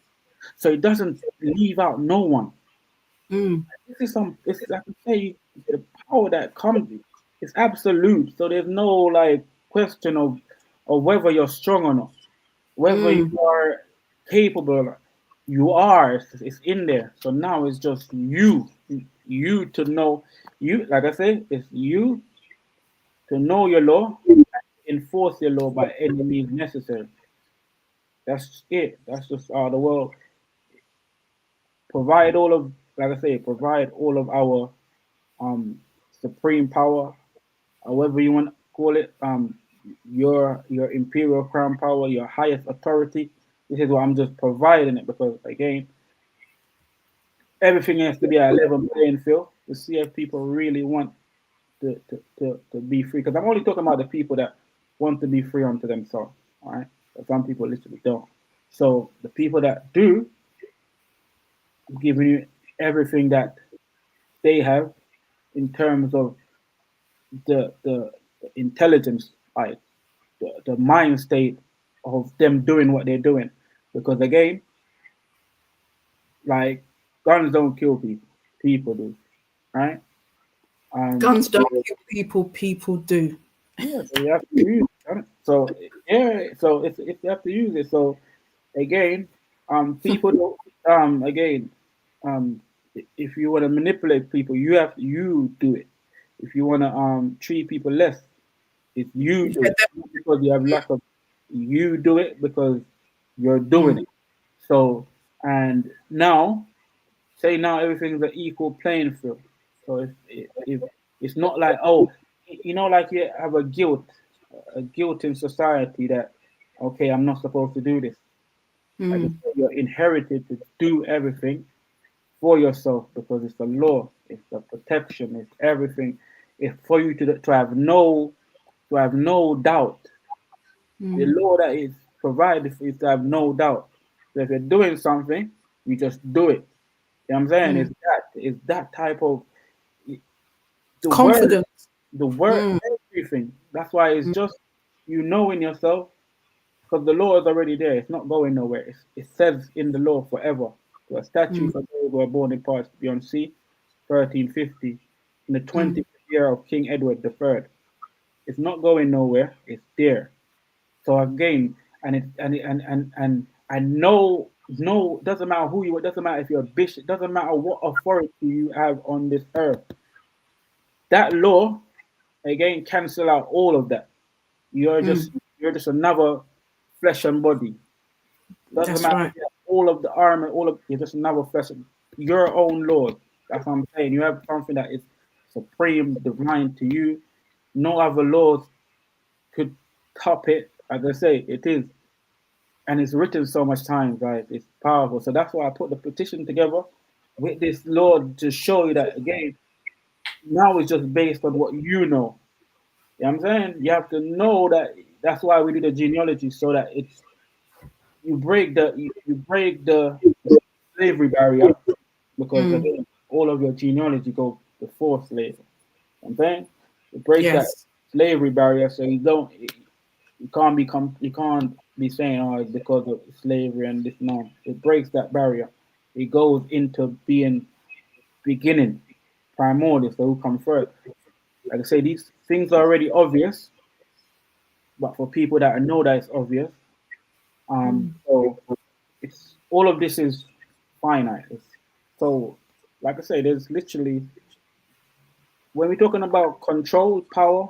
so it doesn't leave out no one. Mm. This is I can say the power that comes is absolute. So there's no like question of whether you're strong or not, whether you Mm. are capable. You are. It's in there. So now it's just you to know you. Like I say, it's you to know your law, enforce your law by any means necessary. That's it. That's just the world provide all of like I say, provide all of our um supreme power, however you want to call it, your imperial crown power, your highest authority. This is what I'm just providing it because again, everything has to be a level playing field to see if people really want to be free. Because I'm only talking about the people that want to be free unto themselves. All right. But some people literally don't. So the people that do, I'm giving you everything that they have in terms of the intelligence, like the mind state of them doing what they're doing. Because again, like guns don't kill people, people do, right? Guns don't So kill people, people do. yeah, so you have to use it. So yeah, so if you have to use it, so again, people don't again, um, if you want to manipulate people, you do it. If you want to treat people less, if you do Yeah, it, not because you have lack of, you do it because you're doing mm, it. So and now, say now everything's an equal playing field. So if it's not like oh, you know, like you have a guilt in society that okay, I'm not supposed to do this. Like mm, you're inherited to do everything for yourself because it's the law, it's the protection, it's everything. It's for you to have no doubt. The mm, law that is provided for you to have no doubt. So if you're doing something, you just do it. You know what I'm saying? mm. It's that type of the word, Confidence. the word, Mm, everything. That's why it's mm, just you knowing yourself because the law is already there. It's not going nowhere. It says in the law forever. So a statute mm, for those who are born in parts beyond sea, 1350, in the mm. 20th year of King Edward III. It's not going nowhere. It's there. So again, and no, doesn't matter who you are, doesn't matter if you're a bishop, doesn't matter what authority you have on this earth. That law again cancel out all of that. You're just Mm. you're just another flesh and body. Doesn't That's matter right. if you have all of the armor, all of you're just another flesh. Your own Lord. That's what I'm saying. You have something that is supreme, divine to you. No other laws could top it. As I say, it is. And it's written so much times, right? It's powerful. So that's why I put the petition together with this Lord to show you that again, now it's just based on what you know. You know what I'm saying? You have to know that that's why we do the genealogy so that it's you break the slavery barrier because Mm. again, all of your genealogy go before slavery. You know what I'm saying? It breaks that Yes. slavery barrier so you can't be saying oh it's because of slavery and this no. It breaks that barrier. it goes into being beginning, primordial. So who comes first? Like I say, these things are already obvious, but for people that know that it's obvious, so it's all of this is finite. So, like I say, there's literally when we're talking about control, power,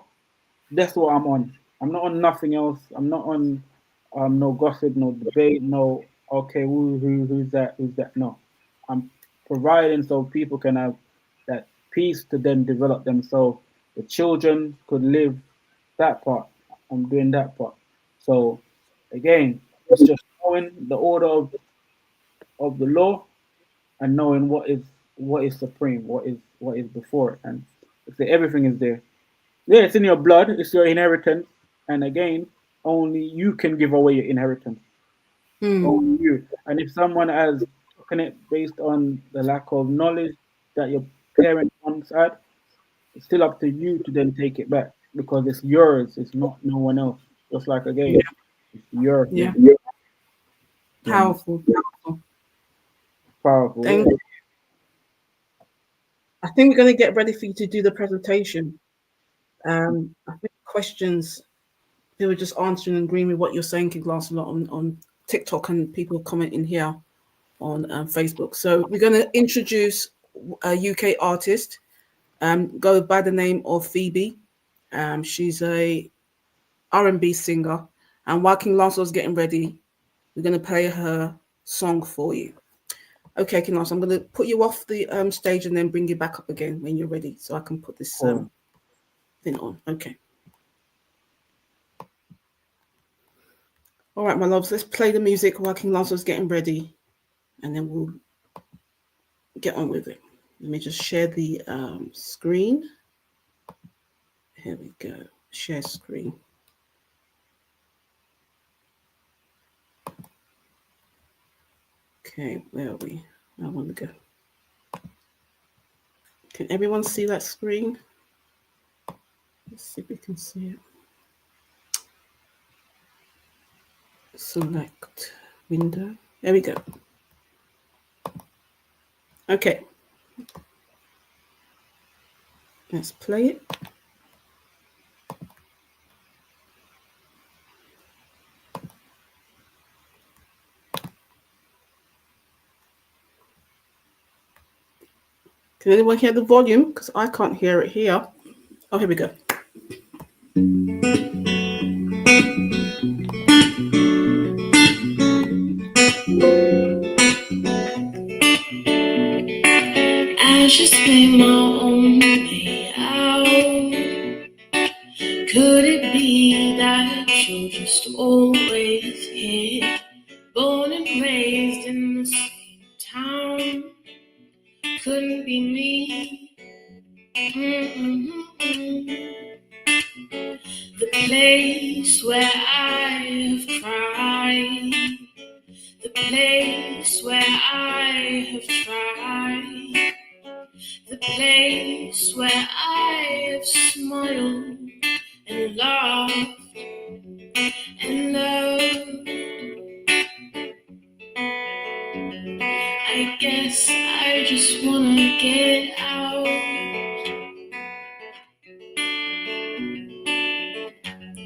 that's what I'm on. I'm not on nothing else. I'm not on no gossip, no debate, no okay, who's that, who's that. No, I'm providing so people can have that peace to then develop themselves. The children could live that part. I'm doing that part. So again, it's just knowing the order of the law and knowing what is supreme, what is before it, and if everything is there. Yeah, it's in your blood. It's your inheritance. And again, only you can give away your inheritance. Only you. And if someone has taken it based on the lack of knowledge that your parents once had, it's still up to you to then take it back because it's yours. It's not no one else. Just like again, it's your Yeah. thing. Yeah, Powerful. powerful. Thank Yeah. you. I think we're going to get ready for you to do the presentation. I think questions, they were just answering and agreeing with what you're saying, King Lancelot, on TikTok and people commenting here on Facebook. So we're going to introduce a UK artist, go by the name of Phoebe. She's a R&B singer. And while King Lancelot's getting ready, we're going to play her song for you. Okay, King Lancelot, I'm going to put you off the stage and then bring you back up again when you're ready so I can put this Cool. thing on. Okay. All right, my loves, let's play the music while King Lancelot's getting ready and then we'll get on with it. Let me just share the screen. Here we go. Share screen. Okay, where are we? I want to go. Can everyone see that screen? Let's see if we can see it. Select window. There we go. Okay. Let's play it. Can anyone hear the volume? Because I can't hear it here. Oh, here we go. I just made my own way out. Could it be that you're just always here? Born and raised in the same town. Couldn't be me. The place where I have cried. The place where I have tried. The place where I have smiled and laughed and loved. I guess I just wanna get out.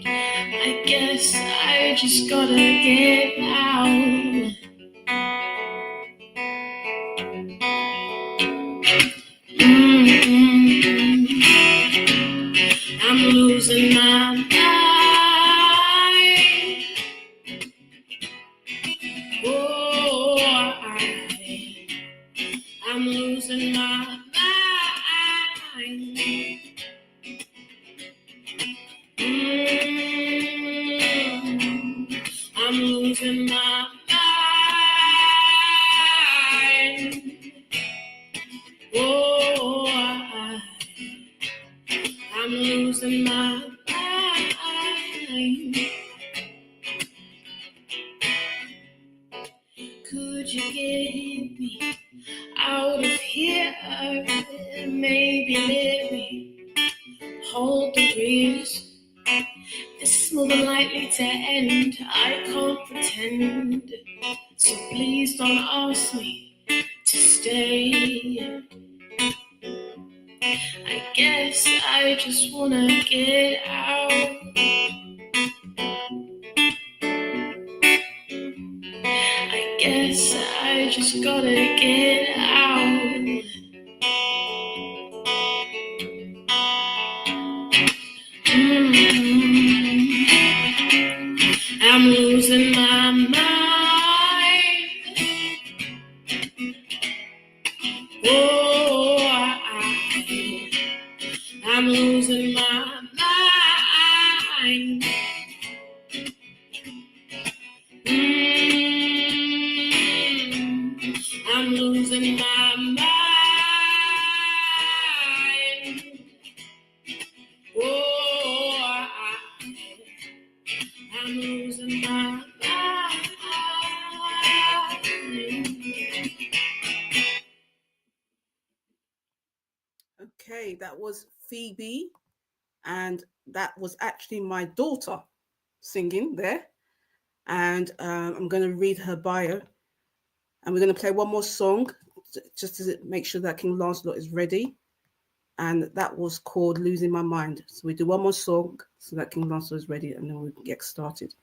I guess I just gotta get out. I'm losing my mind. Oh, I'm losing my mind. I'm losing my mind. Oh, I'm losing my mind. Could you get me out of here? Maybe let me hold the breeze. This is more than likely to end. I can't pretend. So please don't ask me stay. I guess I just wanna get out. I guess I just gotta get out. I'm losing my mind. Oh, I'm losing my mind. I'm losing my mind. Oh, I'm losing my mind. Okay, that was Phoebe, and that was actually my daughter singing there. And I'm going to read her bio, and we're going to play one more song just to make sure that King Lancelot is ready. And that was called Losing My Mind. So we do one more song so that King Lancelot is ready, and then we can get started.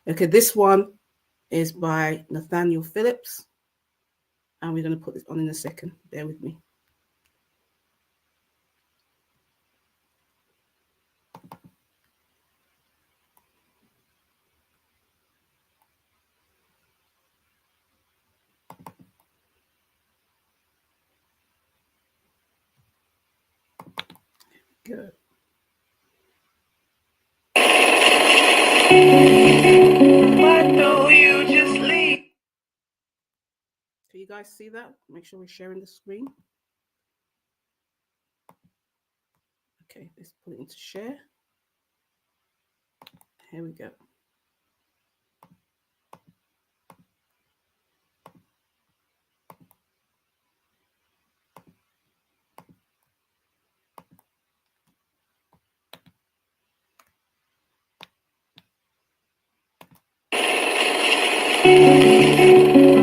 Okay, this one is by Nathaniel Phillips, and we're going to put this on in a second. Bear with me. Good. Why don't you just leave? Can you guys see that? Make sure we're sharing the screen. Okay, let's put it into share. Here we go.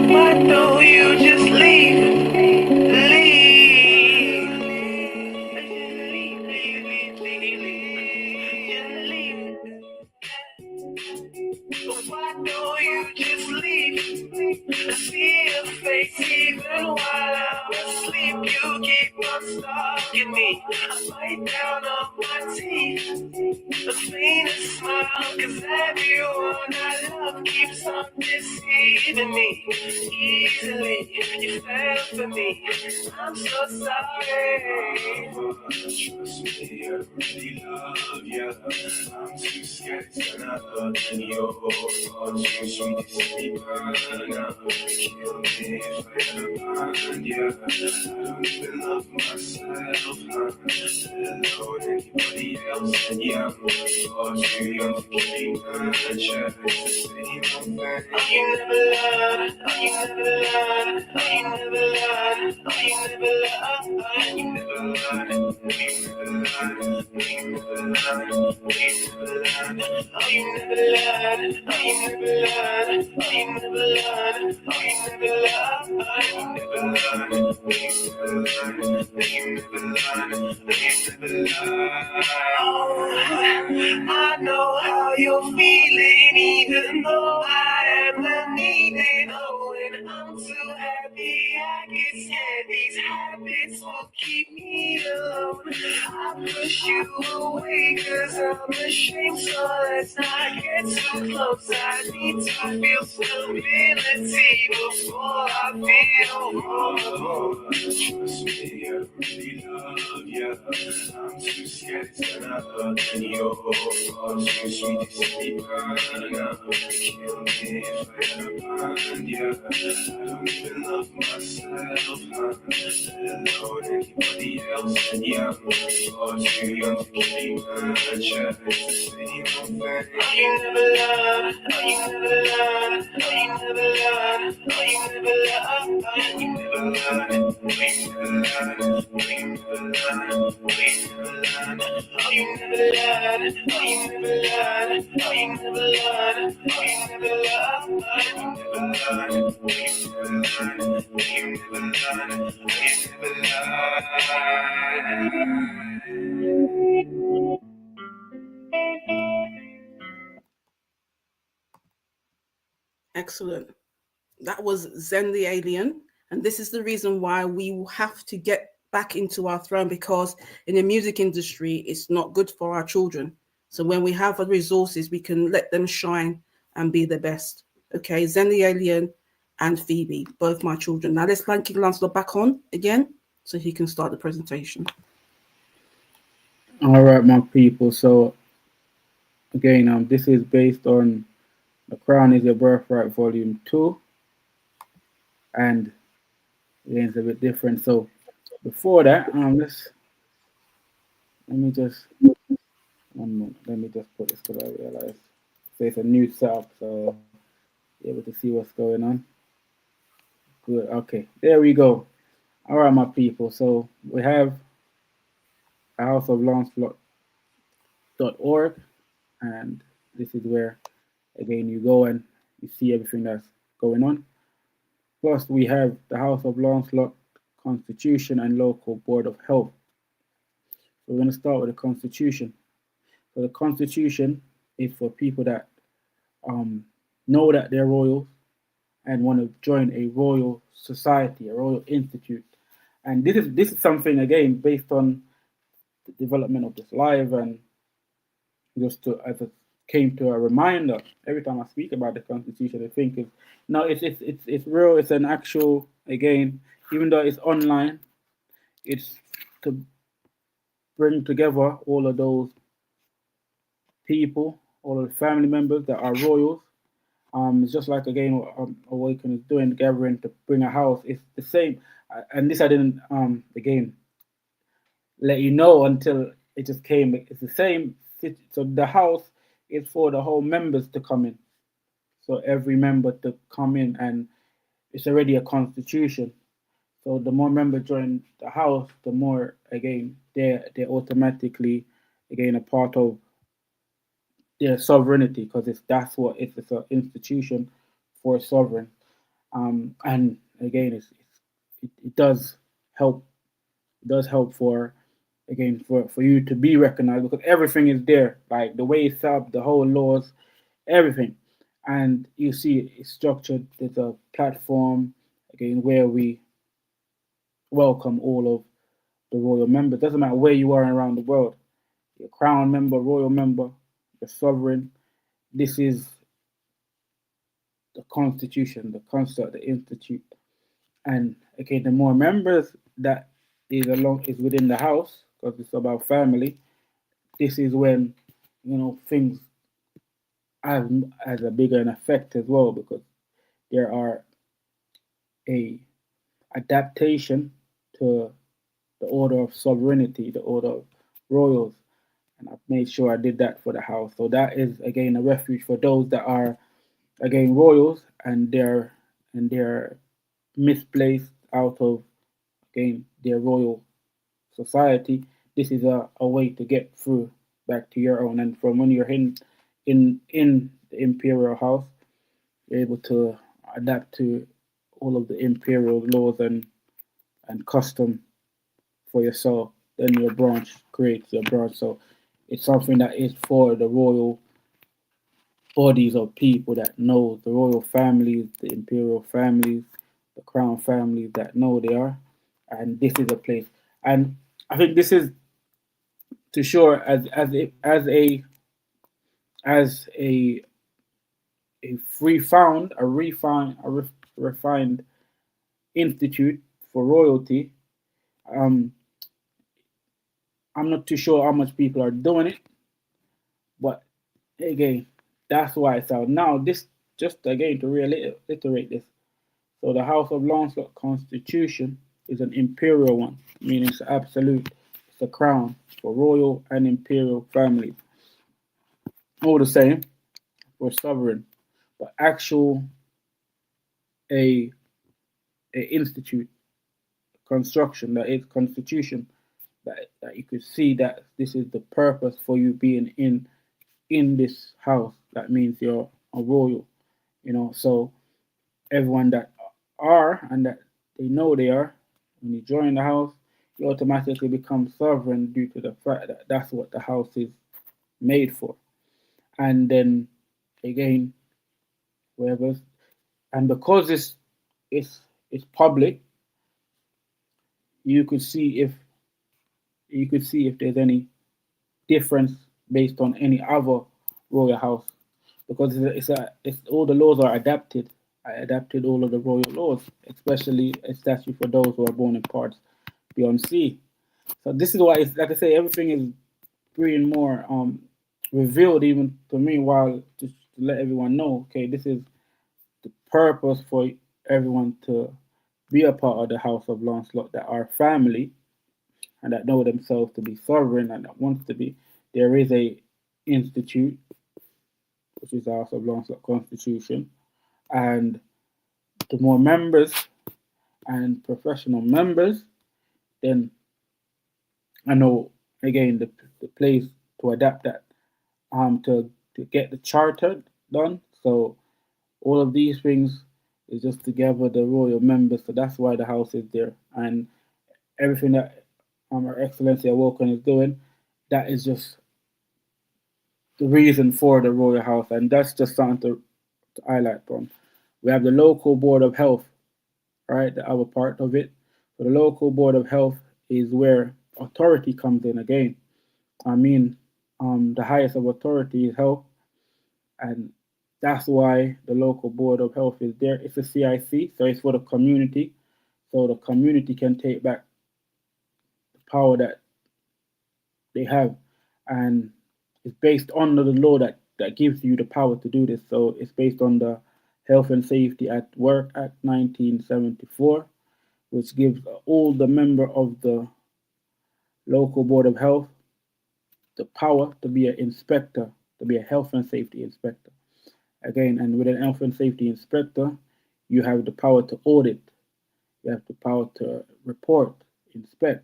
Why don't you just leave? Why don't you just leave? I see your face even while I'm asleep. You keep on stalking me. I bite down on my teeth. The faintest smile, cause everyone I love keeps on deceiving me. Easily, you fell for me. I'm so sorry. Trust me, I really love ya. I'm too scared to turn up. Your heart, too sweet to sleep on. Kill me if I ever find ya. I don't even love myself. Hello, anybody else? Yeah, I'm far too young to keep my chest. The same old thing. Oh, you never lied. Oh, you never lied. Oh, you never lied. Oh, you never lied. You never lied. You never lied. You never lied. Oh, you never lied. Oh, you never lied. Oh, you never lied. Oh, you never lied. You never lied. You never lied. You never lied. Oh, I know how you're feeling, even though I am not needing. Oh, and I'm too happy I get scared. These habits will keep me alone. I push you away cause I'm ashamed, so let's not get too close. I need to feel stability before I feel wrong. Trust me, I really love ya. I'm too scared to turn up. Your heart, too sweet to sleep on. Kill me if I ever find ya. I don't even love myself. Hello, anybody else? Yeah, I'm far too young to keep my chest. The same old thing. Oh, you never lied. Oh, you never lied. Oh, you never lied. Oh, you never lied. You never lied. You never lied. You never lied. Oh, you never lied. Oh, you never lied. Oh, you never lied. Oh, you never lied. You never lied. You never lied. you never lie, you never lie. Excellent. That was Zen the Alien. And this is the reason why we will have to get back into our throne, because in the music industry, it's not good for our children. So when we have the resources, we can let them shine and be the best. Okay, Zen the Alien and Phoebe, both my children. Now let's thank Lancelot back on again so he can start the presentation. All right, my people. So again, this is based on The Crown is Your Birthright, Volume 2, and again, it's a bit different. So before that, let me just one moment. Let me just put this because I realize so it's a new setup, so be able to see what's going on. Good. Okay, there we go. All right, my people. So we have a House of Lancelot.org, and this is where again you go and you see everything that's going on. Plus, we have the House of Lancelot Constitution and Local Board of Health. So we're going to start with the Constitution. So the Constitution is for people that um, know that they're royals and want to join a royal society, a royal institute. And this is something again based on the development of this live, and just to as it came to a reminder every time I speak about the Constitution, I think is no, it's real. It's an actual again, even though it's online, it's to bring together all of those people, all of the family members that are royals. It's just like again what Awaken is doing, gathering to bring a house. It's the same, and this I didn't again let you know until it just came. It's the same. So the house is for the whole members to come in. So every member to come in, and it's already a constitution. So the more members join the house, the more again they're automatically again a part of their sovereignty, because that's what it's an institution for sovereign. And again, it does help. It does help for again for you to be recognized, because everything is there, like the way it's set up, the whole laws, everything. And you see it's structured. There's a platform again where we welcome all of the royal members. Doesn't matter where you are around the world. You're a crown member, royal member, you're sovereign. This is the constitution, the construct, the institute. And okay, the more members that is within the house, because it's about family. This is when things have has a bigger an effect as well, because there are a adaptation to the order of sovereignty, the order of royals, and I've made sure I did that for the house. So that is again a refuge for those that are again royals, and they're misplaced out of again their royal society. This is a way to get through back to your own. And from when you're in the imperial house, you're able to adapt to all of the imperial laws and custom for yourself. Then your branch creates your branch. So it's something that is for the royal bodies of people that know the royal families, the imperial families, the crown families that know they are. And this is a place. And I think this is to sure as a refined refined institute for royalty. Um, I'm not too sure how much people are doing it, but again, that's why it's out now. This just again to reiterate this. So the House of Lancelot Constitution is an imperial one, meaning it's absolute. It's a crown for royal and imperial families. All the same, for sovereign, but actual a a institute construction that is constitution that you could see that this is the purpose for you being in this house. That means you're a royal, so everyone that are and that they know they are. When you join the house, you automatically become sovereign due to the fact that that's what the house is made for. And then again, wherever, and because it's it's public, you could see if there's any difference based on any other royal house, because it's all the laws are adapted. I adapted all of the royal laws, especially especially for those who are born in parts beyond sea. So this is why it's like I say, everything is being more revealed even to me, while just to let everyone know, okay, this is the purpose for everyone to be a part of the house of Lancelot, that are family and that know themselves to be sovereign and that wants to be. There is a institute, which is the House of Lancelot Constitution, and the more members and professional members, then I know again the place to adapt that to get the charter done. So all of these things is just to gather the royal members. So that's why the house is there, and everything that Her Excellency Awoken is doing, that is just the reason for the royal house, and that's just something to highlight from. We have the local board of health, right? The other part of it. So the local board of health is where authority comes in again. I mean, the highest of authority is health, and that's why the local board of health is there. It's a CIC, so it's for the community, so the community can take back the power that they have, and it's based on the law that gives you the power to do this. So it's based on the Health and Safety at Work Act 1974, which gives all the member of the local board of health the power to be an inspector, to be a health and safety inspector. Again, and with an health and safety inspector, you have the power to audit, you have the power to report, inspect,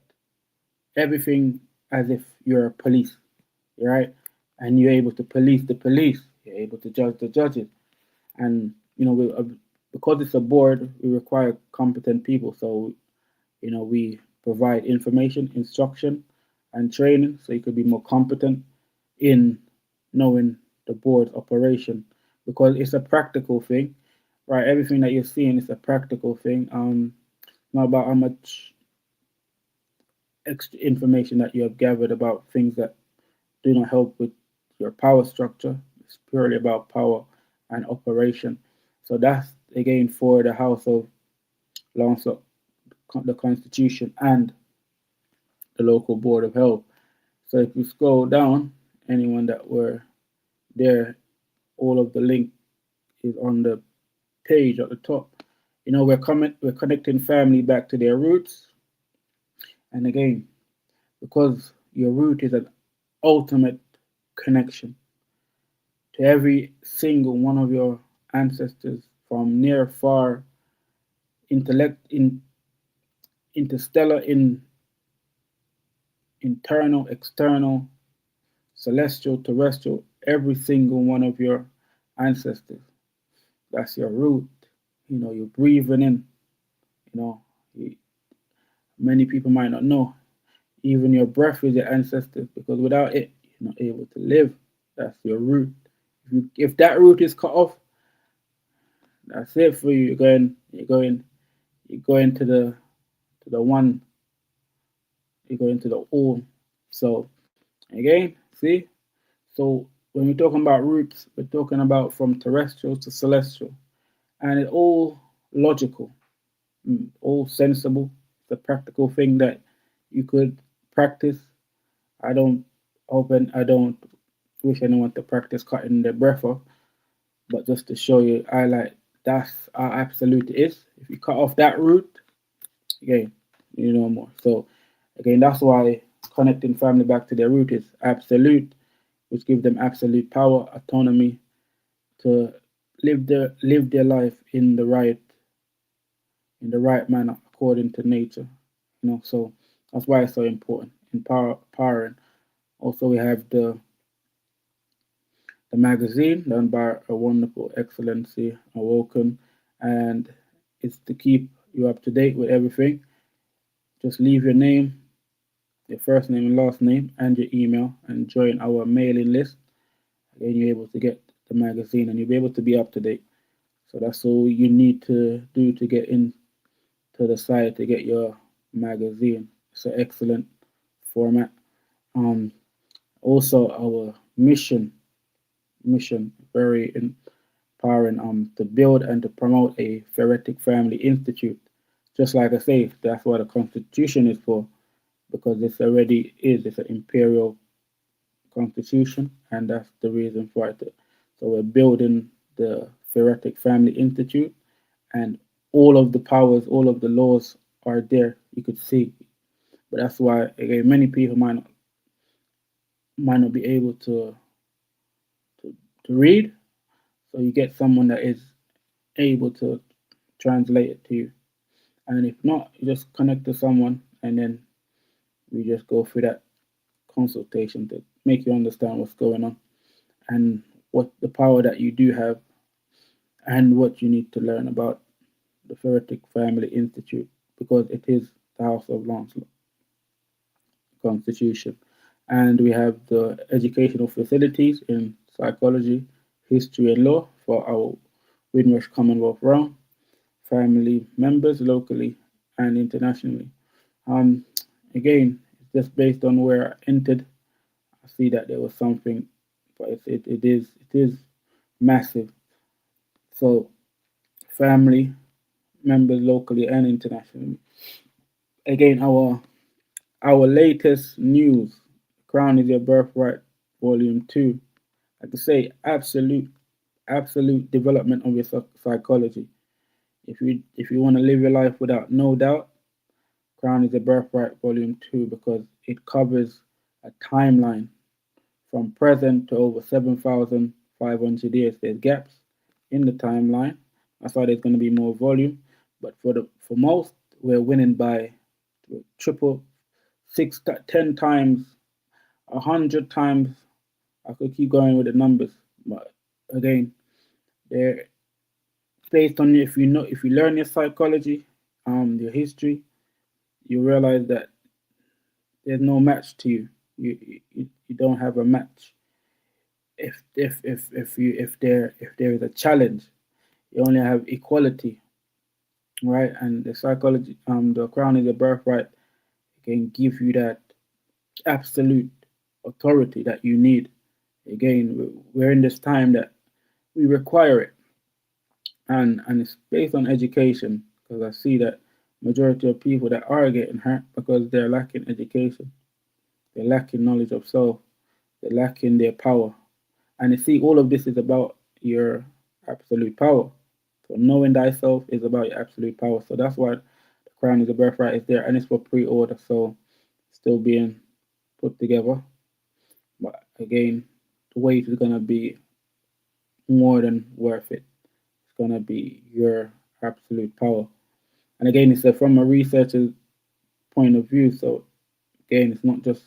everything as if you're a police, right? And you're able to police the police, you're able to judge the judges. And, because it's a board, we require competent people. So, we provide information, instruction, and training so you could be more competent in knowing the board's operation, because it's a practical thing, right? Everything that you're seeing is a practical thing. Not about how much extra information that you have gathered about things that do not help with your power structure. It's purely about power and operation. So that's again for the House of Lancelot, the Constitution, and the local board of health. So if you scroll down, anyone that were there, all of the link is on the page at the top. We're connecting family back to their roots. And again, because your root is an ultimate connection to every single one of your ancestors, from near, far, interstellar, internal, external, celestial, terrestrial, every single one of your ancestors. That's your root. You're breathing in. You know, Many people might not know. Even your breath is your ancestors, because without it, you're not able to live. That's your root. If that root is cut off, that's it for you. You're going to the one. You're going to the all. So again, see. So when we're talking about roots, we're talking about from terrestrial to celestial, and it's all logical, all sensible. It's a practical thing that you could practice. I don't wish anyone to practice cutting their breath off, but just to show you, that's how absolute it is. If you cut off that root, again, you know more. So again, that's why connecting family back to their root is absolute, which gives them absolute power, autonomy to live their life in the right manner according to nature. So that's why it's so important. Empowering. Also, we have the magazine done by a wonderful Excellency Awoken, and it's to keep you're up to date with everything. Just leave your name, your first name and last name, and your email, and join our mailing list. Again, you're able to get the magazine, and you'll be able to be up to date. So that's all you need to do to get into the site to get your magazine. It's an excellent format. Um, Also, our mission very empowering. To build and to promote a Phoretic Family Institute. Just like I say, that's what the Constitution is for, because this already is. It's an imperial constitution, and that's the reason for it. So we're building the Phoretic Family Institute, and all of the powers, all of the laws are there. You could see, but that's why again many people might not be able to, to read. So you get someone that is able to translate it to you, and if not, you just connect to someone, and then we just go through that consultation to make you understand what's going on and what the power that you do have and what you need to learn about the Phoretic Family Institute, because it is the House of Lancelot Constitution. And we have the educational facilities in psychology, history, and law for our Windrush Commonwealth realm, family members locally and internationally. Um, Again, it's just based on where I entered. I see that there was something, but it is massive. So family members locally and internationally. Again, our latest news, Crown is Your Birthright, Volume 2. Like I say, absolute development of your psychology. If you want to live your life without no doubt, Crown is Your Birthright, Volume 2, because it covers a timeline from present to over 7,500 years. There's gaps in the timeline. That's why there's going to be more volume. But for most, we're winning by triple, six, 10 times, 100 times. I could keep going with the numbers, but again, they're based on, if you learn your psychology, your history, you realize that there's no match to you. You don't have a match. If there is a challenge, you only have equality, right? And the psychology, the crown is a birthright. It can give you that absolute authority that you need. Again, we're in this time that we require it, and it's based on education, because I see that majority of people that are getting hurt because they're lacking education, they're lacking knowledge of self, they're lacking their power, and you see all of this is about your absolute power. So knowing thyself is about your absolute power. So that's why the crown is a birthright is there, and it's for pre-order, so still being put together. But again, the weight is gonna be more than worth it. It's gonna be your absolute power. And again, it's from a researcher's point of view. So again, it's not just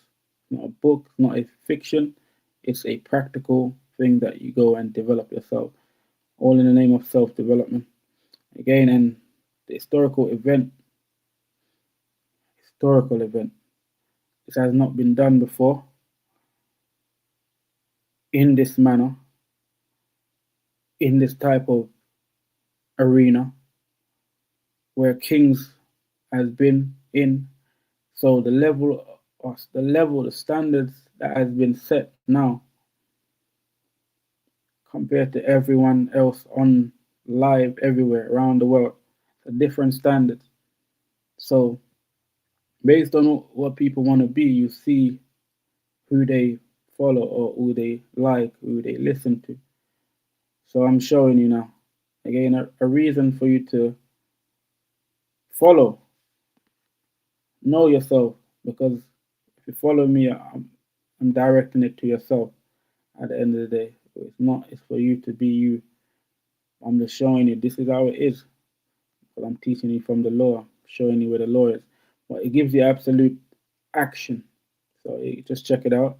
not a book, it's not a fiction. It's a practical thing that you go and develop yourself, all in the name of self-development. Again, and the historical event. This has not been done before in this manner, in this type of arena where kings has been in. So the standards that has been set now compared to everyone else on live everywhere around the world, a different standards. So based on what people want to be, you see who they follow or who they like, who they listen to. So I'm showing you now. Again, a reason for you to follow, know yourself, because if you follow me, I'm directing it to yourself at the end of the day. It's not, it's for you to be you. I'm just showing you this is how it is. But I'm teaching you from the law, showing you where the law is. But it gives you absolute action. So you just check it out.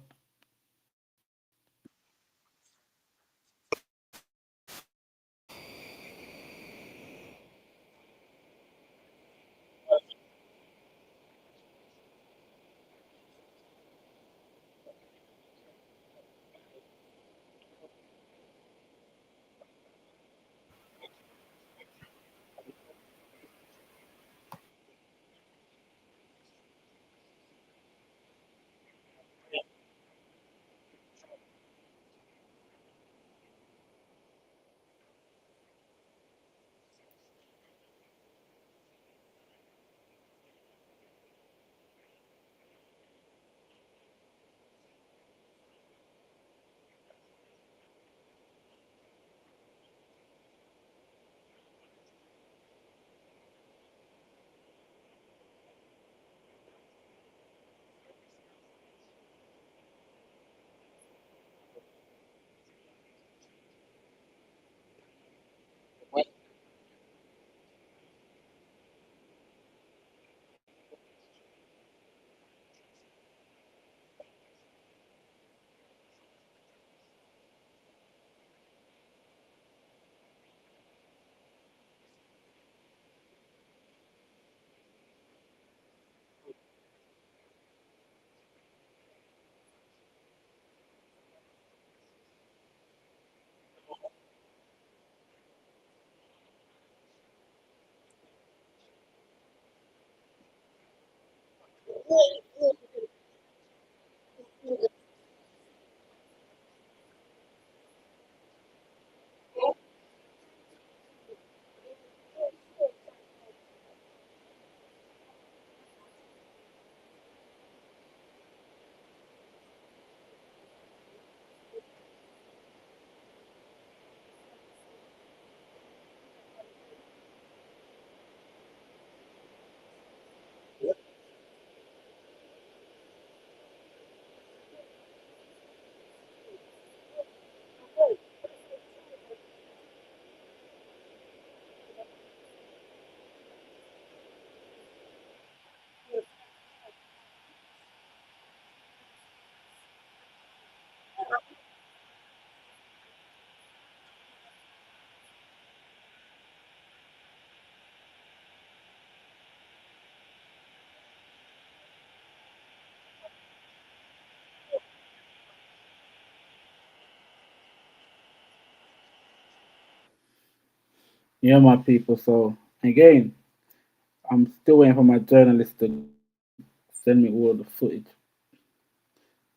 Yeah, my people. So again, I'm still waiting for my journalist to send me all the footage.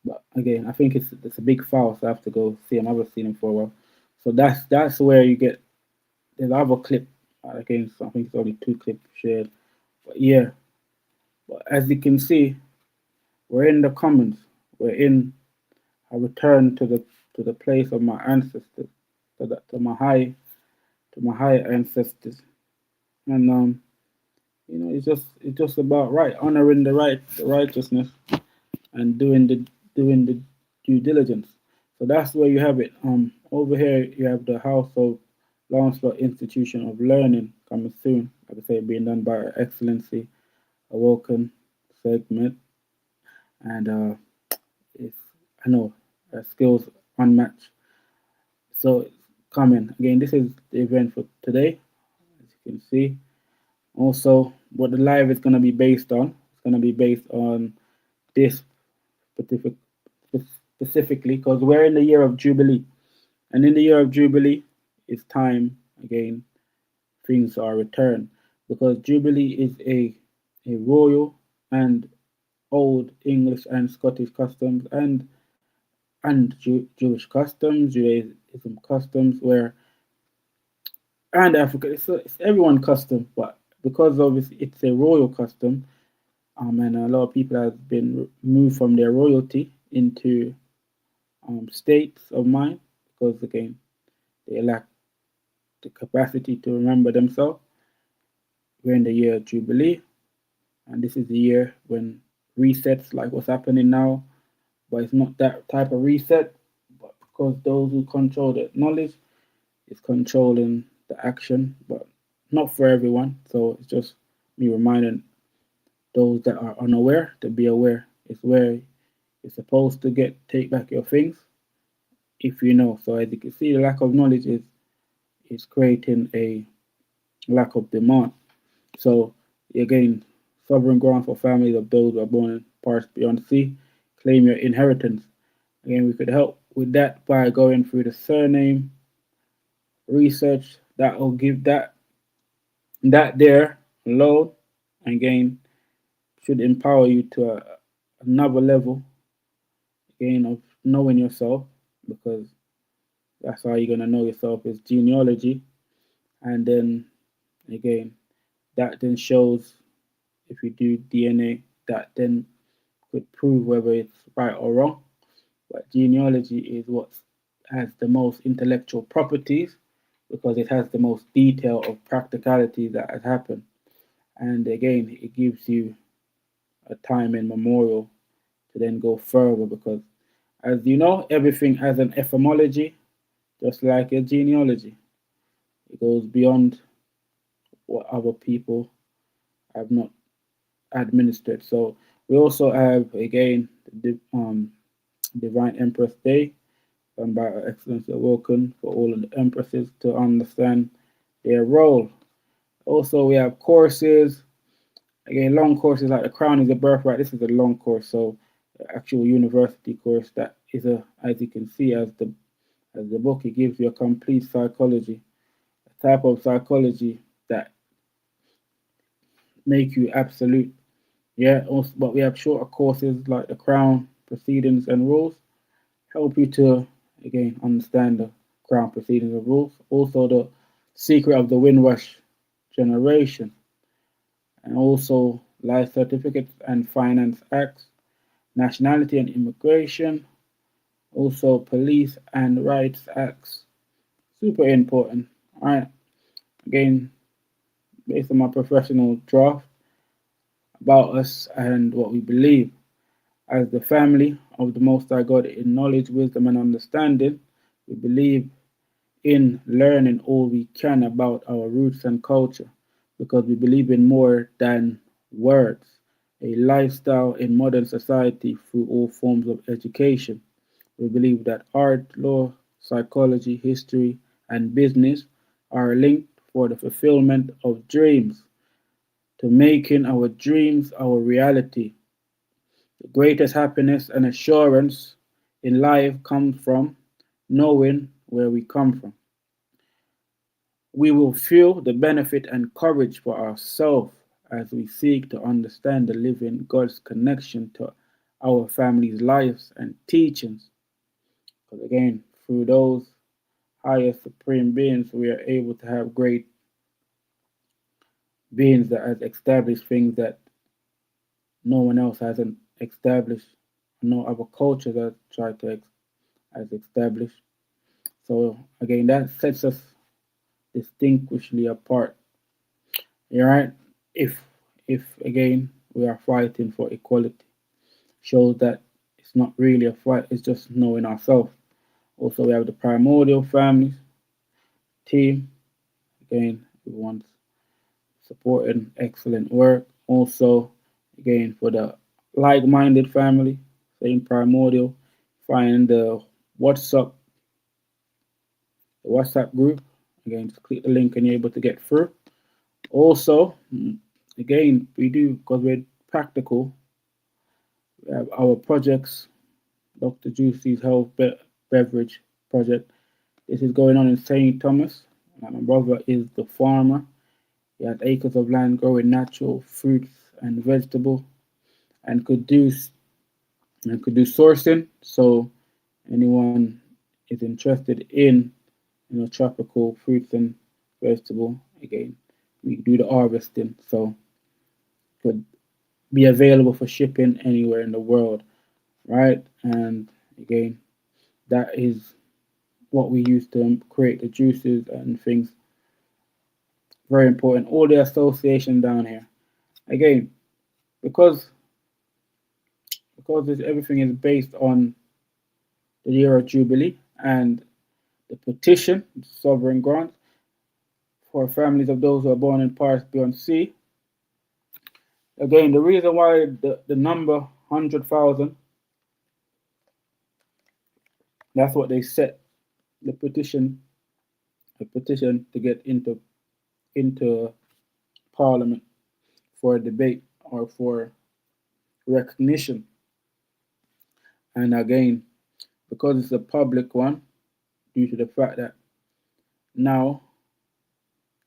But again, I think it's a big file, so I have to go see him. I haven't seen him for a while. So that's where you get. There's other clip. Again, so I think it's only two clips shared. But yeah, but as you can see, we're in the commons. We're in. I return to the place of my ancestors, to my high ancestors, and it's just about right, honoring the righteousness, and doing the due diligence. So that's where you have it. Over here you have the House of Lancelot Institution of Learning coming soon. Like I say, being done by Her Excellency Awoken segment, and it's I know skills unmatched. So it's coming again. This is the event for today, as you can see. Also, what the live is going to be based on. It's going to be based on this specific, specifically because we're in the year of Jubilee. And in the year of Jubilee, it's time again, things are returned. Because Jubilee is a royal and old English and Scottish customs and Jewish customs, Judaism customs, where and Africa, it's everyone custom, but because of it's a royal custom, and a lot of people have been moved from their royalty into states of mind because again they lack the capacity to remember themselves. We're in the year of Jubilee, and this is the year when resets like what's happening now, but it's not that type of reset, but because those who control the knowledge is controlling the action, but not for everyone. So it's just me reminding those that are unaware to be aware. It's where you're supposed to get take back your things if you know. So as you can see, the lack of knowledge is creating a lack of demand. So again, sovereign ground for families of those who are born in parts beyond the sea. Claim your inheritance. Again, we could help with that by going through the surname research. That will give that there alone again should empower you to another level again of knowing yourself because that's how you're gonna know yourself is genealogy, and then again that then shows if you do DNA that then could prove whether it's right or wrong. But genealogy is what has the most intellectual properties because it has the most detail of practicality that has happened. And again, it gives you a time in memorial to then go further because, as you know, everything has an etymology, just like a genealogy. It goes beyond what other people have not administered. So we also have again the Divine Empress Day, done by Her Excellency Awoken for all of the empresses to understand their role. Also, we have courses. Again, long courses like the Crown is a Birthright. This is a long course, so actual university course that is a, as you can see, as the book, it gives you a complete psychology, a type of psychology that make you absolute Yeah, also, but we have shorter courses like the Crown Proceedings and Rules, help you to again understand the Crown Proceedings and Rules. Also, the Secret of the Windrush Generation, and also Life Certificates and Finance Acts, Nationality and Immigration, also Police and Rights Acts. Super important. All right. Again, based on my professional draft about us and what we believe as the family of the Most High God in knowledge, wisdom, and understanding. We believe in learning all we can about our roots and culture because we believe in more than words, a lifestyle in modern society through all forms of education. We believe that art, law, psychology, history, and business are linked for the fulfillment of dreams, to making our dreams our reality. The greatest happiness and assurance in life comes from knowing where we come from. We will feel the benefit and courage for ourselves as we seek to understand the living God's connection to our family's lives and teachings. Because again, through those higher supreme beings, we are able to have great beings that has established things that no one else hasn't established, no other culture that tried to has established. So again, that sets us distinguishedly apart. All right. If if again we are fighting for equality, shows that it's not really a fight, it's just knowing ourselves. Also we have the primordial families team. Again, everyone's supporting excellent work. Also, again for the like-minded family, same primordial, find the WhatsApp group. Again, just click the link and you're able to get through. Also, again, we do because we're practical. We have our projects, Dr. Juicy's Beverage Project. This is going on in St. Thomas. My brother is the farmer. He has acres of land growing natural fruits and vegetables, and could do sourcing. So anyone is interested in tropical fruits and vegetable, again, we do the harvesting. So could be available for shipping anywhere in the world, right? And again, that is what we use to create the juices and things. Very important. All the association down here. Again, because everything is based on the year of Jubilee and the petition, sovereign grant for families of those who are born in parts beyond sea. Again, the reason why the number 100,000, that's what they set the petition, to get into Parliament for a debate or for recognition. And again, because it's a public one, due to the fact that now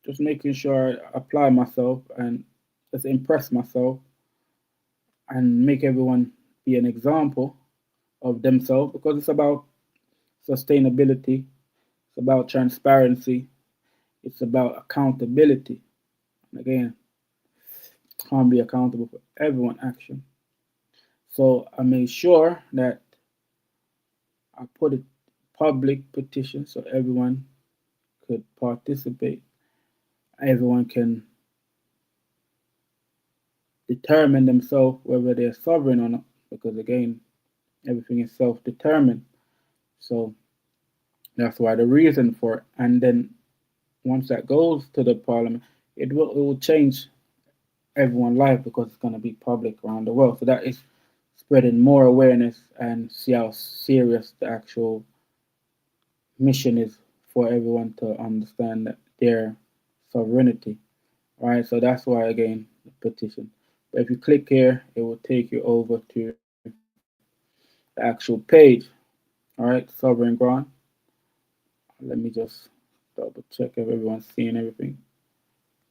just making sure I apply myself and just impress myself and make everyone be an example of themselves because it's about sustainability, it's about transparency, it's about accountability. And again, can't be accountable for everyone's action. So I made sure that I put a public petition so everyone could participate. Everyone can determine themselves whether they're sovereign or not, because again, everything is self-determined. So that's why the reason for it. And then once that goes to the parliament, it will change everyone's life because it's going to be public around the world. So that is spreading more awareness and see how serious the actual mission is for everyone to understand that their sovereignty. Right. So that's why again the petition. But if you click here, it will take you over to the actual page. All right, sovereign grant. Let me just double check if everyone's seeing everything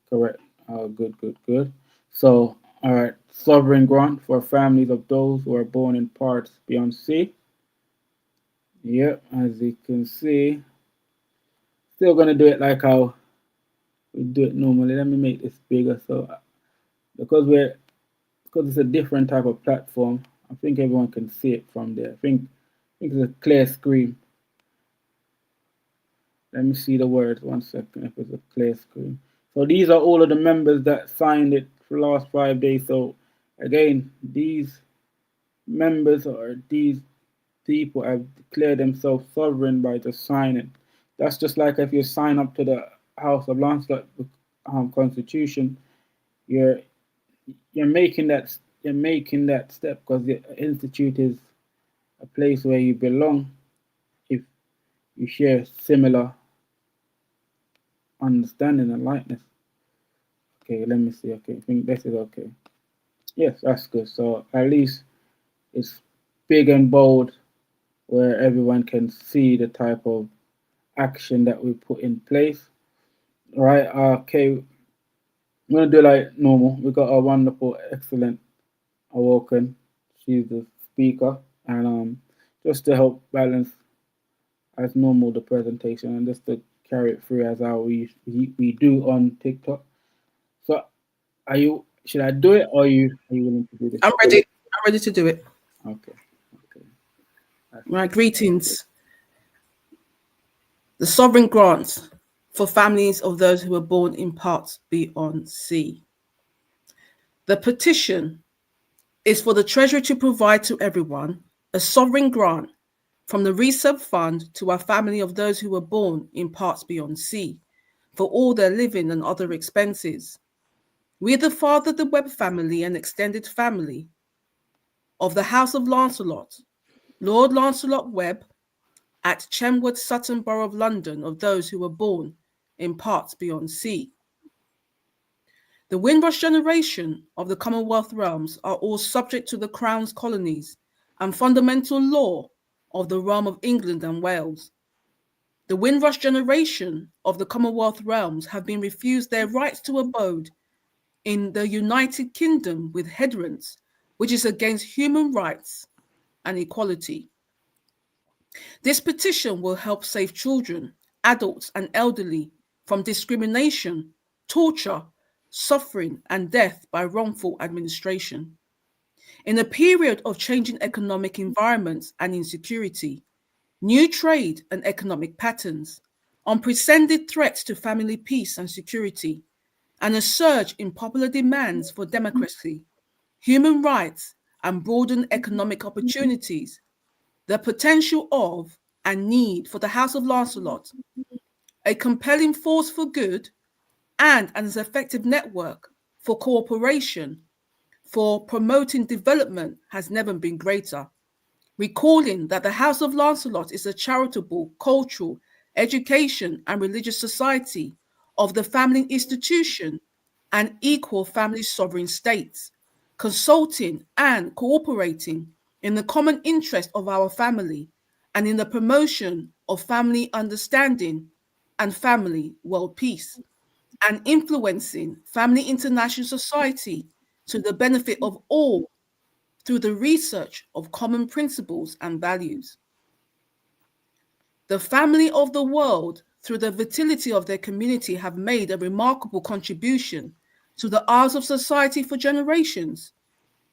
correct. Good, good, good. So All right. Sovereign grant for families of those who are born in parts beyond sea. Yep, as you can see, still gonna do it like how we do it normally. Let me make this bigger so because we're because it's a different type of platform. I think everyone can see it from there. I think it's a clear screen. Let me see the words 1 second if it's a clear screen. So these are all of the members that signed it for the last 5 days. So again, these members or these people have declared themselves sovereign by just signing. That's just like if you sign up to the House of Lancelot Constitution, you're you're making that you're making that step because the institute is a place where you belong if you share similar understanding and likeness. Okay, let me see. Okay, I think this is okay. Yes, that's good. So at least it's big and bold where everyone can see the type of action that we put in place. Right. Okay, I'm gonna do like normal. We got a wonderful, excellent awoken. She's the speaker, and just to help balance as normal the presentation and just to carry it through as how we do on TikTok. So are you? Should I do it or are you willing to do this? I'm ready. I'm ready to do it. Okay. Okay. My greetings. The sovereign grants for families of those who were born in parts beyond sea. The petition is for the Treasury to provide to everyone a sovereign grant from the Reserve Fund to our family of those who were born in parts beyond sea for all their living and other expenses. We, the father, the Webb family and extended family of the House of Lancelot, Lord Lancelot Webb, at Chenwood, Sutton Borough of London, of those who were born in parts beyond sea. The Windrush generation of the Commonwealth realms are all subject to the Crown's colonies and fundamental law of the realm of England and Wales. The Windrush generation of the Commonwealth realms have been refused their rights to abode in the United Kingdom with headrents, which is against human rights and equality. This petition will help save children, adults, and elderly from discrimination, torture, suffering, and death by wrongful administration. In a period of changing economic environments and insecurity, new trade and economic patterns, unprecedented threats to family peace and security, and a surge in popular demands for democracy, human rights, and broadened economic opportunities, the potential of and need for the House of Lancelot, a compelling force for good and an effective network for cooperation, for promoting development has never been greater. Recalling that the House of Lancelot is a charitable, cultural, education, and religious society of the family institution and equal family sovereign states, consulting and cooperating in the common interest of our family and in the promotion of family understanding and family world peace, and influencing family international society to the benefit of all through the research of common principles and values. The family of the world, through the vitality of their community, have made a remarkable contribution to the arts of society for generations.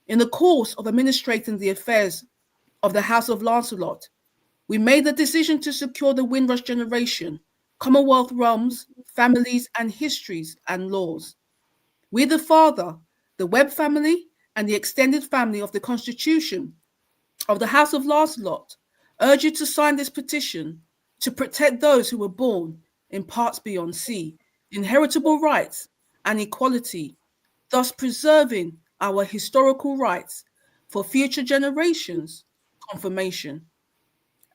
In the course of administrating the affairs of the House of Lancelot, we made the decision to secure the Windrush generation, Commonwealth realms, families, and histories and laws. We, the father, the Webb family, and the extended family of the Constitution of the House of Lancelot, urge you to sign this petition to protect those who were born in parts beyond sea, inheritable rights and equality, thus preserving our historical rights for future generations' confirmation.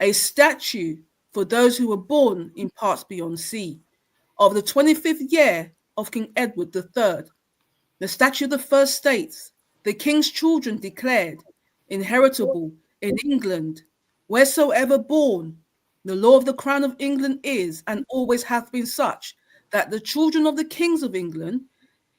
A statue for those who were born in parts beyond sea of the 25th year of King Edward III. The statute of the first states, the king's children declared inheritable in England, wheresoever born. The law of the crown of England is and always hath been such that the children of the kings of England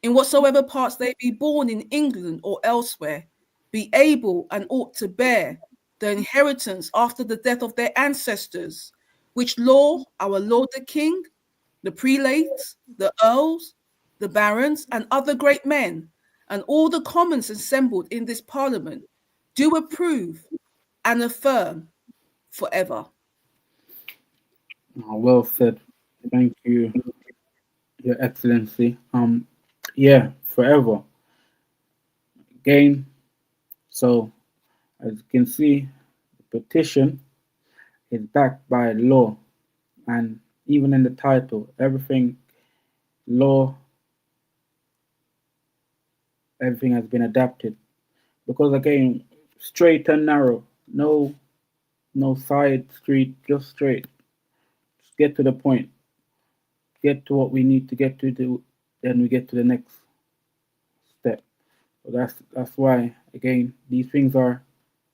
in whatsoever parts they be born in England or elsewhere, be able and ought to bear the inheritance after the death of their ancestors, which law our Lord the King, the prelates, the earls, the barons, and other great men, and all the commons assembled in this parliament, do approve and affirm forever. Well said. Thank you, Your Excellency. Yeah, forever. Again, so as you can see, the petition is backed by law, and even in the title, everything law, everything has been adapted because again, straight and narrow, no side street, just straight. Just get to the point. Get to what we need to get to do, then we get to the next step. So that's why again these things are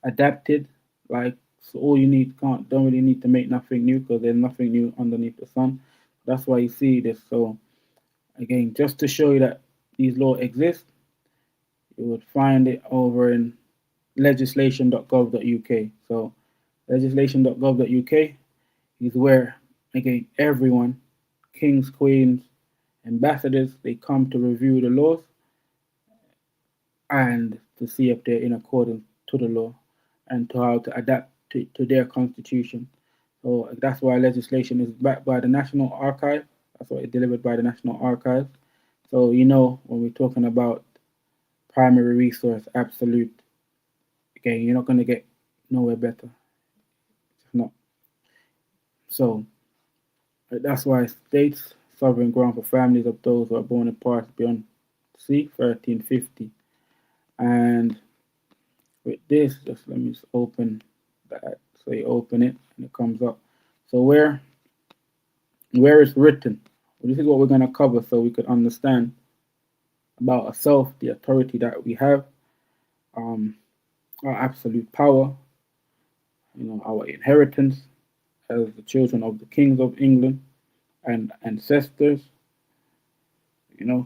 adapted. Like so, all you need don't really need to make nothing new because there's nothing new underneath the sun. That's why you see this. So again, just to show you that these laws exist, you would find it over in legislation.gov.uk. So legislation.gov.uk is where again everyone, kings, queens, ambassadors, they come to review the laws and to see if they're in accordance to the law and to how to adapt to their constitution. So that's why legislation is backed by the National Archive. That's why it's delivered by the National Archive. So you know when we're talking about primary resource, absolute, again, you're not going to get nowhere better. It's not. So that's why states sovereign ground for families of those who are born in parts beyond C 1350. And with this, just let me just open that. So you open it and it comes up. So where it's written, well, this is what we're going to cover so we could understand about ourselves, the authority that we have, um, our absolute power, our inheritance as the children of the kings of England and ancestors,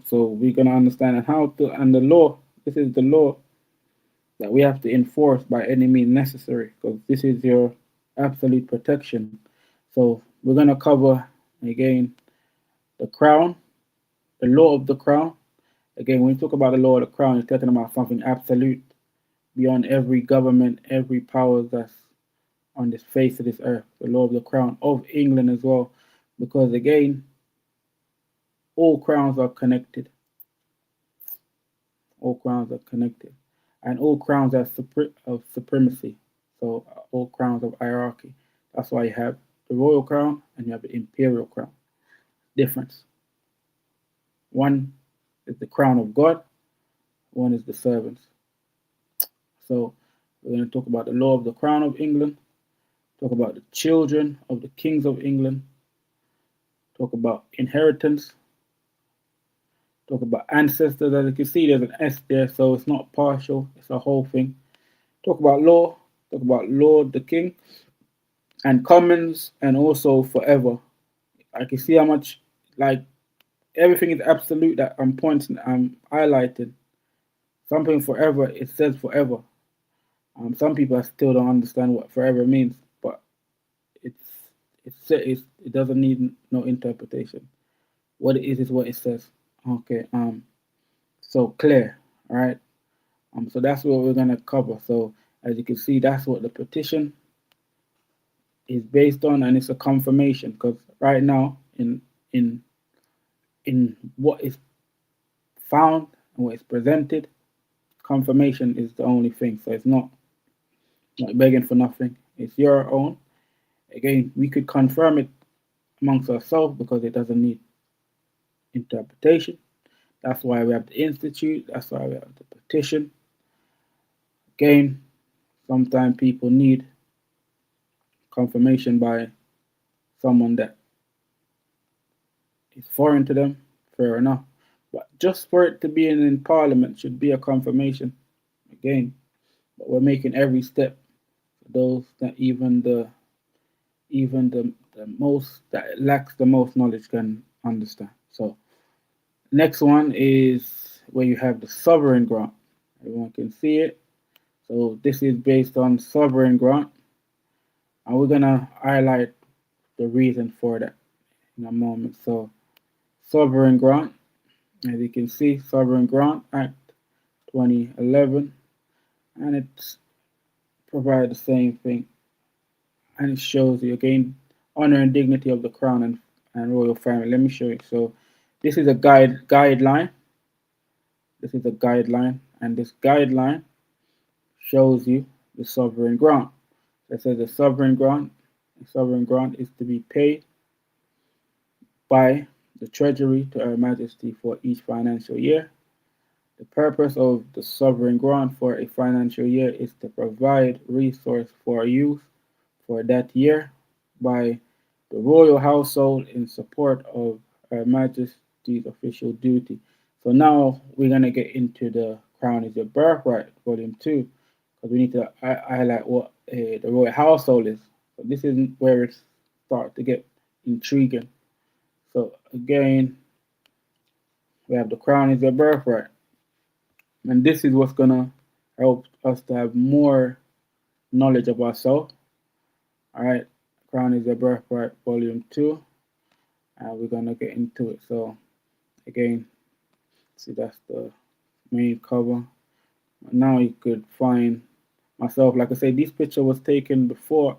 so we're going to understand and the law, this is the law that we have to enforce by any means necessary because this is your absolute protection. So we're going to cover again the crown, the law of the crown. Again, when you talk about the law of the crown, you're talking about something absolute beyond every government, every power that's on this face of this earth. The law of the crown of England as well, because again, all crowns are connected. All crowns are connected, and all crowns are of supremacy. So all crowns of hierarchy. That's why you have the royal crown and you have the imperial crown. Difference. One is the crown of God. One is the servants. So we're going to talk about the law of the crown of England. Talk about the children of the kings of England. Talk about inheritance. Talk about ancestors. As you can see, there's an S there, so it's not partial. It's a whole thing. Talk about law. Talk about Lord the King. And commons and also forever. I can see how much, like, everything is absolute that I'm pointing, I'm highlighting. Something forever, it says forever. Some people still don't understand what forever means, but it doesn't need no interpretation. What it is what it says. Okay. So clear. All right. So that's what we're gonna cover. So as you can see, that's what the petition is based on, and it's a confirmation because right now in what is found and what is presented, confirmation is the only thing. So it's not begging for nothing. It's your own. Again, we could confirm it amongst ourselves because it doesn't need interpretation. That's why we have the institute. That's why we have the petition. Again, sometimes people need confirmation by someone that is foreign to them. Fair enough. But just for it to be in Parliament should be a confirmation. Again, but we're making every step for those that even the most that lacks the most knowledge can understand. So Next one is where you have the sovereign grant. Everyone can see it. So this is based on sovereign grant, and we're gonna highlight the reason for that in a moment. So sovereign grant, as you can see, Sovereign Grant Act 2011, and it provides the same thing, and it shows you again honor and dignity of the crown and royal family. Let me show you. So this is a guideline. This is a guideline, and this guideline shows you the sovereign grant. It says the sovereign grant is to be paid by the Treasury to Her Majesty for each financial year. The purpose of the sovereign grant for a financial year is to provide resource for use for that year by the royal household in support of Her Majesty's official duty. So now we're gonna get into the Crown is Your Birthright, Volume 2, because we need to highlight what the royal household is. So this is where it starts to get intriguing. So again, we have the Crown is Your Birthright. And this is what's gonna help us to have more knowledge of ourselves. All right, Crown is Your Birthright, Volume 2, and we're gonna get into it. So again, see that's the main cover. Now you could find myself. Like I said, this picture was taken before.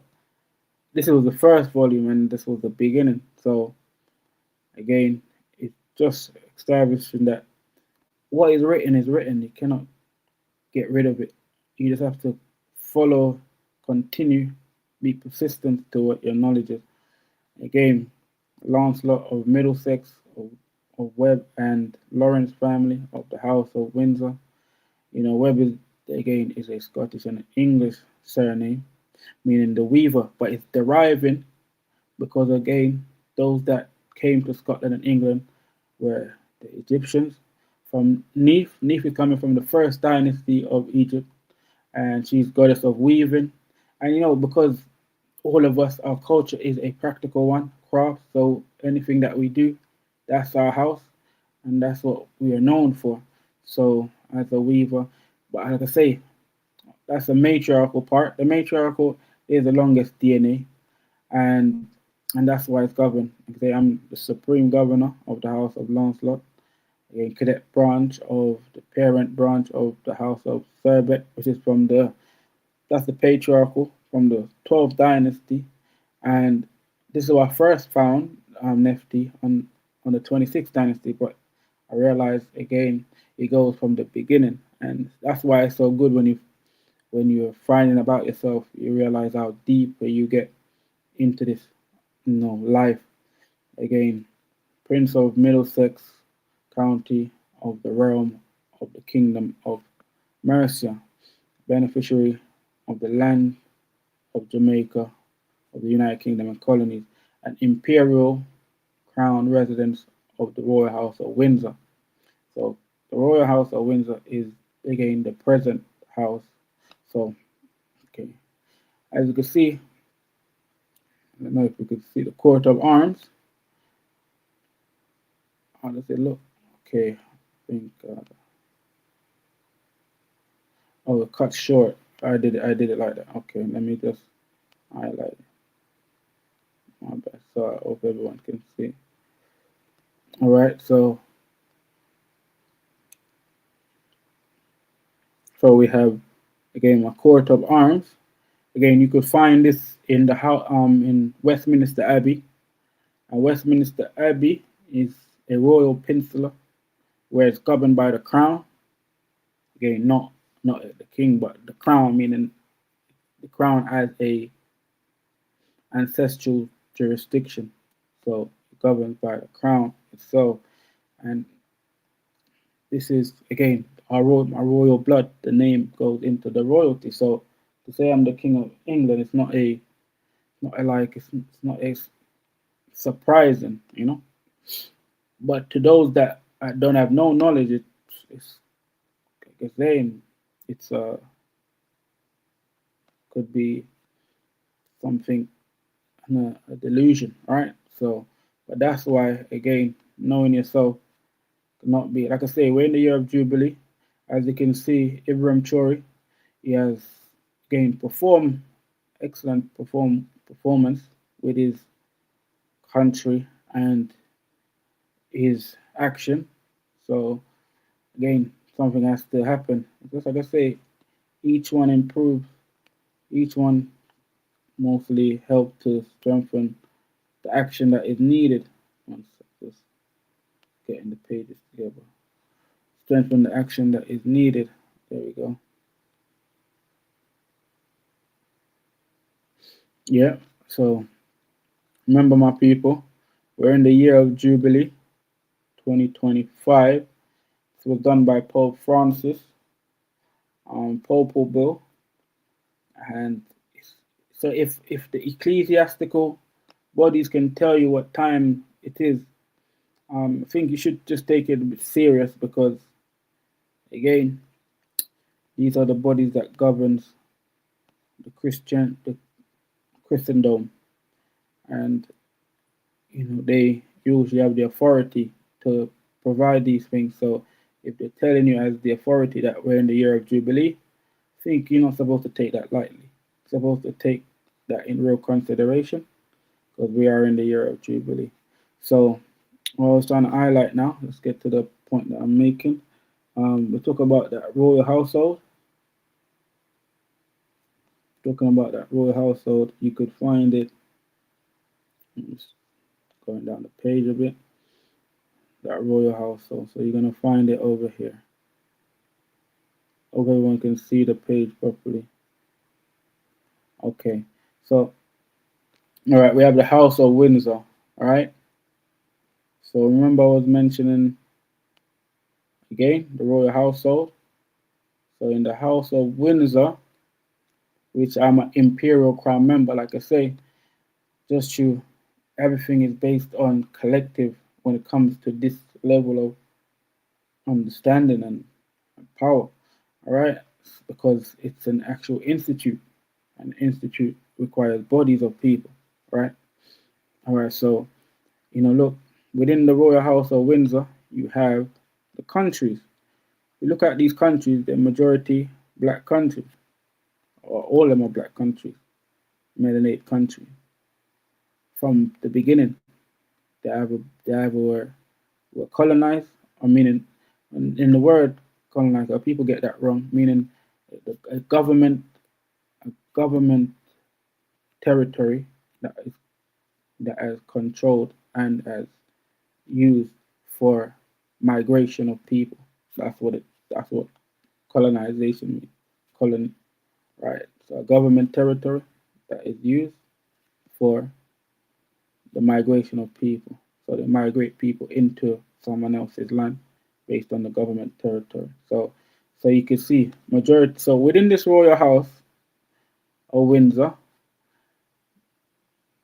This was the first volume, and this was the beginning. So again, it's just establishing that what is written is written. You cannot get rid of it. You just have to follow, continue, be persistent to what your knowledge is. Again, Lancelot of Middlesex, of Webb and Lawrence family of the House of Windsor. Webb is, again, is a Scottish and English surname, meaning the weaver, but it's deriving because, again, those that came to Scotland and England were the Egyptians. From Neith. Neith is coming from the first dynasty of Egypt, and she's goddess of weaving. And because all of us, our culture is a practical one, craft. So anything that we do, that's our house, and that's what we are known for. So as a weaver, but like I say, that's the matriarchal part. The matriarchal is the longest DNA, and and that's why it's governed. Like I say, I'm the supreme governor of the House of Lancelot, a cadet branch of the parent branch of the House of Serbet, which is that's the patriarchal from the 12th dynasty, and this is what I first found Nefti on the 26th dynasty, but I realized again it goes from the beginning, and that's why it's so good when you're finding about yourself, you realize how deep you get into this, life. Again, Prince of Middlesex County of the realm of the Kingdom of Mercia, beneficiary of the land of Jamaica, of the United Kingdom and colonies, an imperial crown residence of the Royal House of Windsor. So the Royal House of Windsor is again the present house. So okay, as you can see, I don't know if you could see the coat of arms. How does it look? Okay, I think it cut short. I did it like that. Okay, let me just highlight it. My bad. So I hope everyone can see. All right, so we have again my coat of arms. Again, you could find this in the house in Westminster Abbey. And Westminster Abbey is a royal peninsula where it's governed by the crown. Again, not the king, but the crown, meaning the crown as a ancestral jurisdiction. So governed by the crown itself. And this is again my royal blood. The name goes into the royalty. So to say I'm the king of England, it's not a like it's not a surprising. But to those that don't have no knowledge, it's like I say, it's could be something a delusion, right? So, but that's why again knowing yourself, not be. Like I say, we're in the year of Jubilee. As you can see, Ibrahim Chori, he has again performed excellent performance with his country and his action. So again, something has to happen. Just like I say, each one improves, each one mostly help to strengthen the action that is needed. Once just getting the pages together. Strengthen the action that is needed. There we go. Yeah. So remember, my people, we're in the year of Jubilee 2025. It was done by Pope Francis, Popal Bill, and so if the ecclesiastical bodies can tell you what time it is, I think you should just take it a bit serious because again, these are the bodies that governs the Christendom, and they usually have the authority to provide these things. So if they're telling you as the authority that we're in the year of Jubilee, I think you're not supposed to take that lightly. You're supposed to take that in real consideration because we are in the year of Jubilee. So what I was trying to highlight now, let's get to the point that I'm making. We talk about that royal household. Talking about that royal household, you could find it. Just going down the page a bit. That royal household. So you're gonna find it over here. Hope everyone can see the page properly. Okay. So all right, we have the House of Windsor. All right. So remember I was mentioning again the royal household. So in the House of Windsor, which I'm an imperial crown member, like I say, just you, everything is based on collective when it comes to this level of understanding and power. All right, because it's an actual institute. An institute requires bodies of people. Right. All right. So look, within the Royal House of Windsor, you have the countries. You look at these countries, they're majority black countries, or all of them are black countries, melanated countries. From the beginning, they were colonized, or meaning, in the word colonized, people get that wrong, meaning a government territory that is that is controlled and as used for migration of people. That's what colonization means. Colon right. So a government territory that is used for the migration of people. So they migrate people into someone else's land based on the government territory. So you can see majority. So within this royal house of Windsor,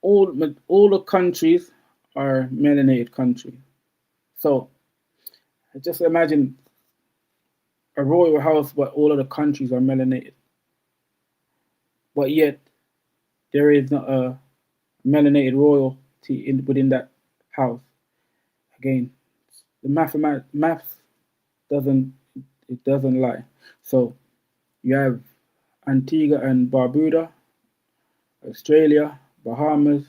all the countries are melanated countries. So just imagine a royal house, but all of the countries are melanated. But yet there is not a melanated royalty within that house. Again, the maths doesn't doesn't lie. So you have Antigua and Barbuda, Australia, Bahamas,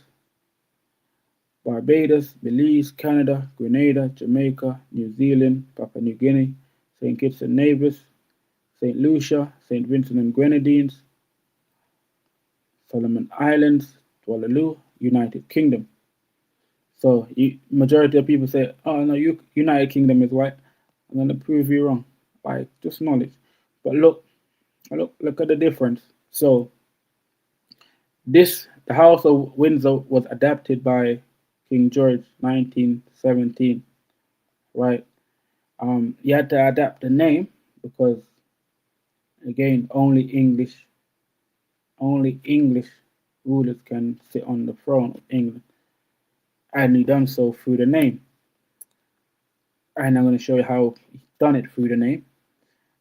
Barbados, Belize, Canada, Grenada, Jamaica, New Zealand, Papua New Guinea, St. Kitts and Nevis, St. Lucia, St. Vincent and Grenadines, Solomon Islands, Tuvalu, United Kingdom. So majority of people say, "Oh no, United Kingdom is white." I'm gonna prove you wrong. Like just knowledge. But look at the difference. So the House of Windsor was adapted by King George 1917. Right. You had to adapt the name because again only English rulers can sit on the throne of England, and he done so through the name. And I'm going to show you how he done it through the name.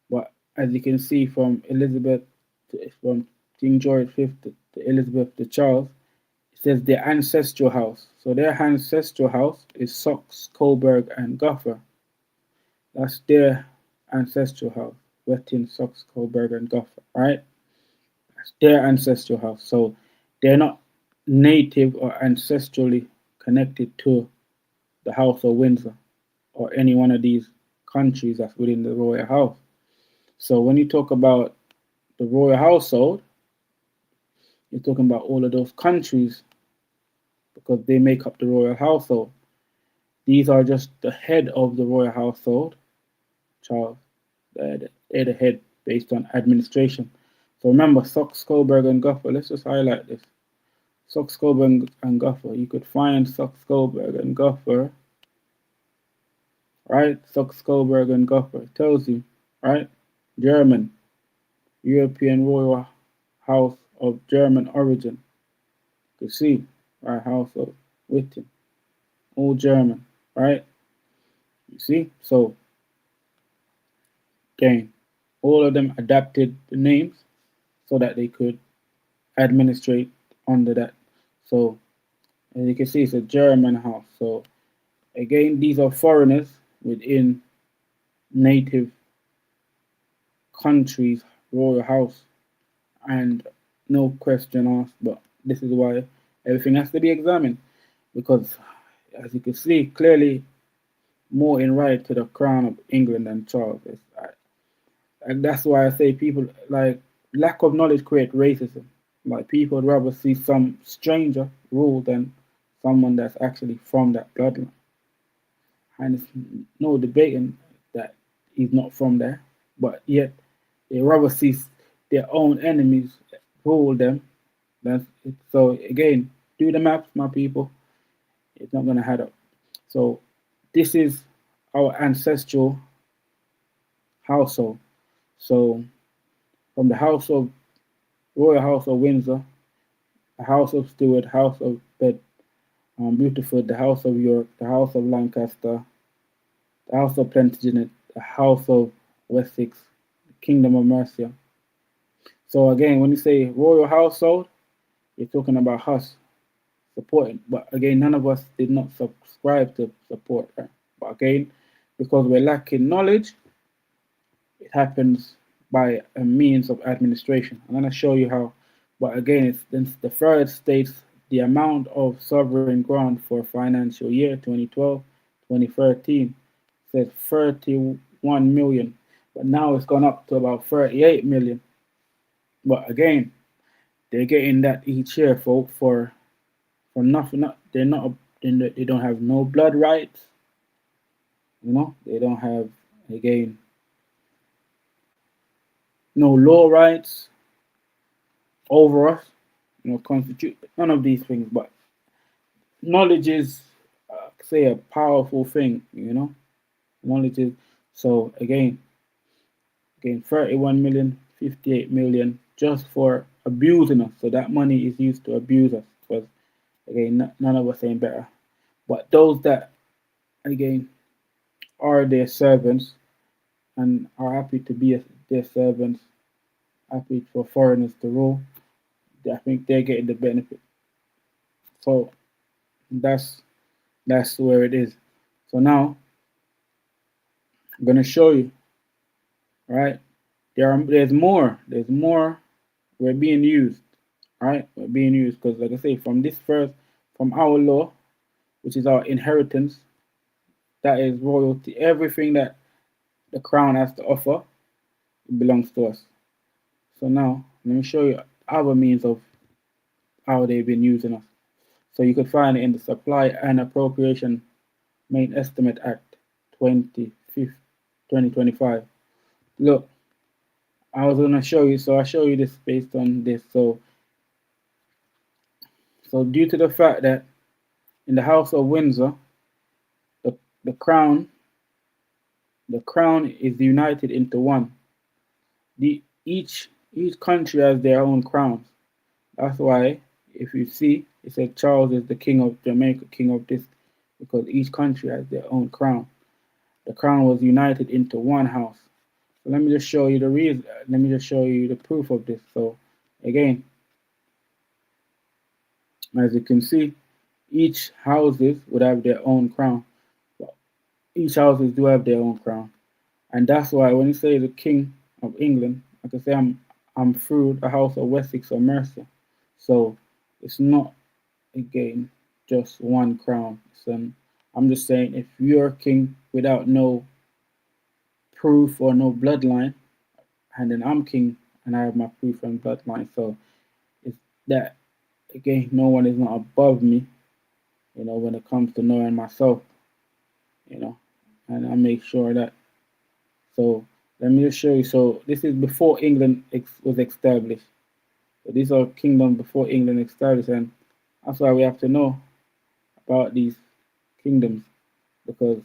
But as you can see from King George V to Elizabeth to Charles, it says their ancestral house. So their ancestral house is Sox, Coburg, and Gotha. That's their ancestral house. Wettin, Sox, Coburg, and Gopher, right? That's their ancestral house. So they're not native or ancestrally connected to the House of Windsor or any one of these countries that's within the royal house. So when you talk about the royal household, you're talking about all of those countries because they make up the royal household. These are just the head of the royal household, Charles. They're the head based on administration. So remember, Sox, Coburg, and Guffer. Let's just highlight this. Sox, Coburg, and Guffer. You could find Sox, Coburg, and Guffer, right? Sox, Coburg, and Guffer. It tells you, right? German, European royal house of German origin. You can see, right? House of Witten, all German, right? You see? So, again, all of them adapted the names so that they could administrate under that. So, as you can see, it's a German house. So, again, these are foreigners within native countries' royal house, and no question asked. But this is why everything has to be examined because, as you can see, clearly more in right to the crown of England than Charles. And that's why I say people like lack of knowledge create racism. Like people would rather see some stranger rule than someone that's actually from that bloodline. And it's no debating that he's not from there, but yet they rather see their own enemies rule them. That's it. So again, do the maths, my people. It's not gonna add up. So this is our ancestral household. So from the house of Royal House of Windsor, the House of Stuart, House of Bed, Beautiful, the House of York, the House of Lancaster, the House of Plantagenet, the House of Wessex, the Kingdom of Mercia. So again, when you say royal household, you're talking about us supporting. But again, none of us did not subscribe to support her. But again, because we're lacking knowledge, it happens by a means of administration. I'm going to show you how. But again, it's the third states the amount of sovereign grant for financial year 2012-2013 says 31 million, but now it's gone up to about 38 million. But again, they're getting that each year for nothing. They're not. They don't have no blood rights. You know, they don't have again no law rights over us. You know, constitute none of these things. But knowledge is, say, a powerful thing. You know, knowledge is. So again, 31 million, 58 million just for abusing us. So that money is used to abuse us. Because again, none of us ain't better. But those that again are their servants and are happy to be their servants, happy for foreigners to rule, I think they're getting the benefit. So that's that's where it is. So now I'm gonna show you, right? There's more. We're being used, right? We're being used because, like I say, from our law, which is our inheritance, that is royalty. Everything that the crown has to offer, it belongs to us. So now let me show you other means of how they've been using us. So you could find it in the Supply and Appropriation Main Estimate Act 2025. Look, I was gonna show you, so I show you this based on this. So due to the fact that in the House of Windsor, the, the crown the crown is united into one. Each country has their own crowns. That's why if you see it says Charles is the king of Jamaica, king of this, because each country has their own crown. The crown was united into one house. So let me just show you the reason. Let me just show you the proof of this. So again, as you can see, each houses would have their own crown. Each houses do have their own crown. And that's why when you say the King of England, I can say I'm through the House of Wessex or Mercia. So it's not again just one crown. I'm just saying if you're king without no proof or no bloodline, and then I'm king and I have my proof and bloodline. So it's that again, no one is not above me, when it comes to knowing myself, you know, and I make sure that. So let me just show you. So this is before England was established. So these are kingdoms before England established, and that's why we have to know about these kingdoms because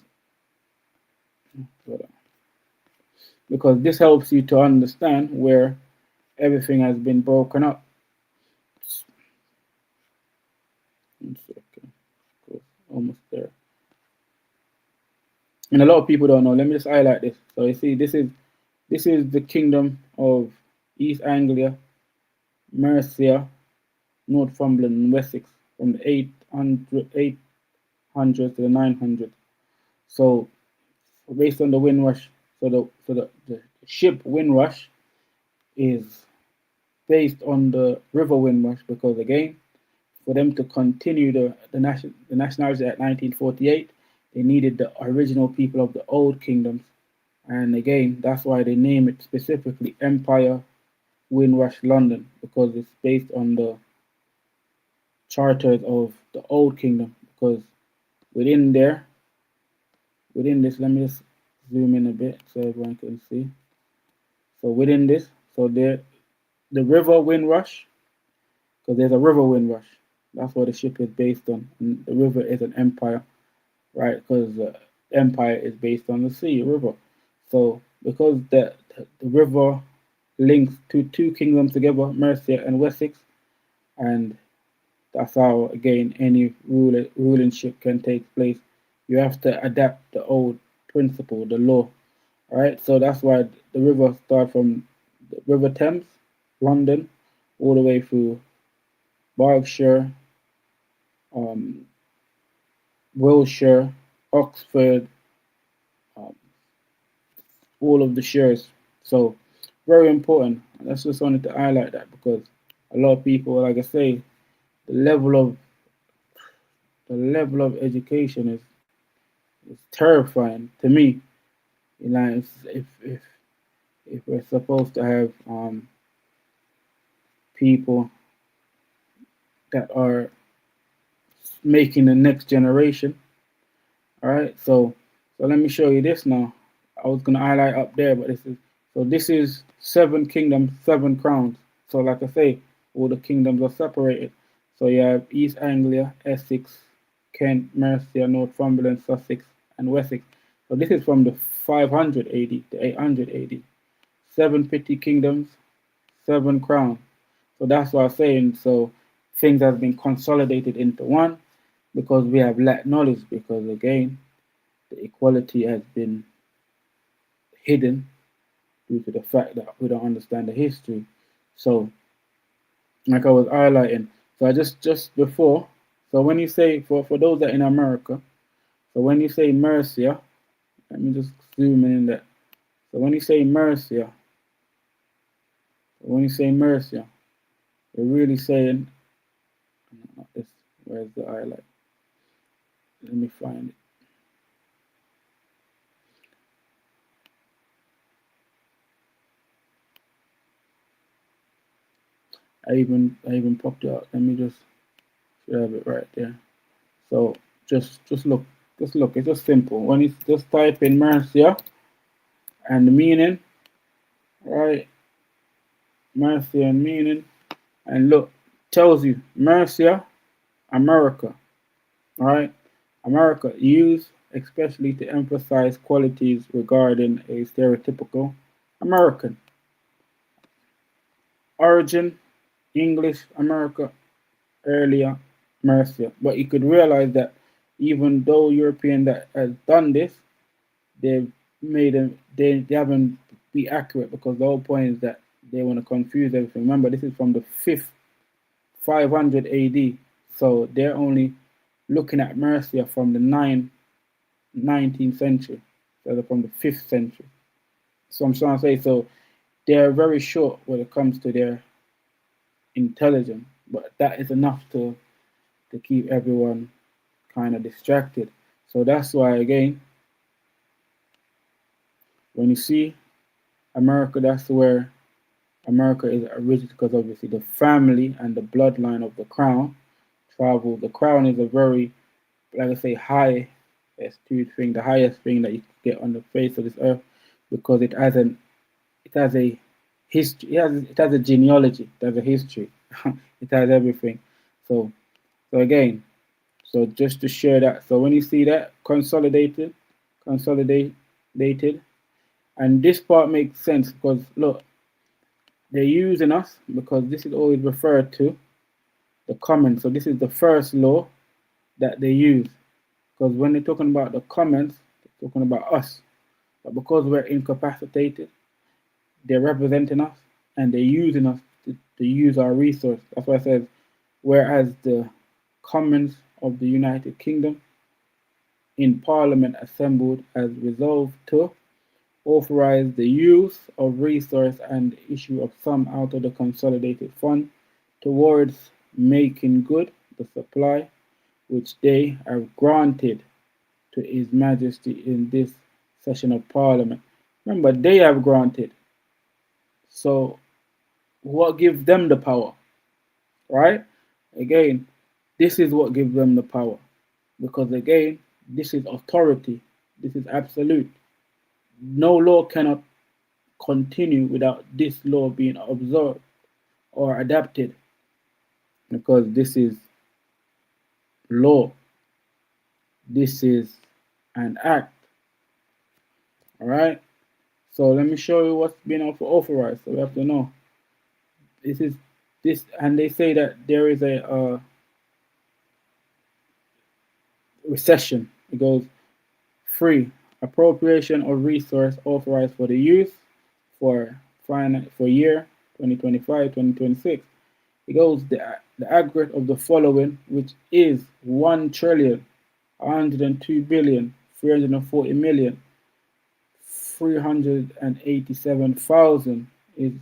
this helps you to understand where everything has been broken up. Okay, cool. Almost there. And a lot of people don't know. Let me just highlight this. So you see, this is the kingdom of East Anglia, Mercia, Northumberland, and Wessex from the 800 to the 900. So based on the Windrush, the ship Windrush is based on the river Windrush because again, for them to continue the nationality at 1948, they needed the original people of the old kingdoms, and again, that's why they name it specifically Empire Windrush London because it's based on the charters of the old kingdom. Because within this, let me just zoom in a bit so everyone can see. So within this, so the river Windrush, because there's a river Windrush. That's what the ship is based on. And the river is an empire, right? Because empire is based on the sea, river. So because the river links two kingdoms together, Mercia and Wessex, and that's how again any ruling ship can take place. You have to adapt the old principle, the law, right? So that's why the river starts from the River Thames, London, all the way through Berkshire, um, Wiltshire, Oxford, um, all of the shires. So very important. And I just wanted to highlight that because a lot of people, like I say, the level of education is terrifying to me. If we're supposed to have people that are making the next generation, all right. So let me show you this now. I was gonna highlight up there, but this is 7 kingdoms, 7 crowns. So like I say, all the kingdoms are separated. So you have East Anglia, Essex, Kent, Mercia, Northumberland, Sussex, and Wessex. So this is from the 500 AD to 800 AD. 7 petty kingdoms, 7 crowns. So that's what I'm saying. So things have been consolidated into one because we have lacked knowledge. Because again, the equality has been hidden due to the fact that we don't understand the history. So, like I was highlighting, so I just before, so when you say for those that are in America, so when you say Mercia, let me just zoom in that. So when you say Mercia, you're really saying, not this. Where's the highlight? Let me find it. I even popped it out. Let me just have it right there. So just look. Just look. It's just simple. When you just type in Mercia and the meaning, right? Mercia and meaning, and look, tells you Mercia, America, right? America used especially to emphasize qualities regarding a stereotypical American. Origin, English, America, earlier, Mercia. But you could realize that even though European that has done this, they've made them they haven't be accurate because the whole point is that they want to confuse everything. Remember, this is from the 500 AD, so they're only looking at Mercia from the 19th century, so they're from the 5th century. So I'm trying to say, so they're very short when it comes to their intelligence, but that is enough to keep everyone kind of distracted. So that's why again, when you see America, that's where America is original, because obviously the family and the bloodline of the crown travel. The crown is a very, like I say, high esteemed thing, the highest thing that you can get on the face of this earth, because it has a history, it has a genealogy, it has a history, it has everything. So so again, so just to share that. So when you see that consolidated, and this part makes sense because look, they're using us because this is always referred to the common. So this is the first law that they use. Because when they're talking about the comments, they're talking about us. But because we're incapacitated, they're representing us and they're using us to use our resource. That's why I said, whereas the Commons of the United Kingdom in Parliament assembled as resolved to authorize the use of resource and issue of sum out of the consolidated fund towards making good the supply which they have granted to His Majesty in this session of Parliament. Remember, they have granted. So, what gives them the power? Right? Again, this is what gives them the power. Because again, this is authority. This is absolute. No law cannot continue without this law being observed or adapted, because this is law. This is an act. All right. So let me show you what's been authorized. So we have to know this is this, and they say that there is a recession. It goes free appropriation of resource authorized for the use for for year 2025-2026. It goes the aggregate of the following, which is 1,102,340,387,000 is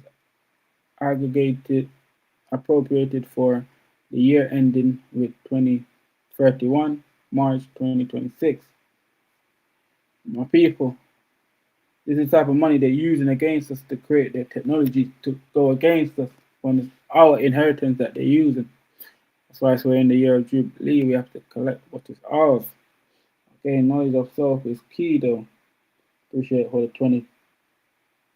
aggregated appropriated for the year ending with 2031 March 2026. My people, this is the type of money they're using against us to create their technology to go against us when it's our inheritance that they're using. That's why we're in the year of Jubilee. We have to collect what is ours. Okay, knowledge of self is key though. Appreciate all the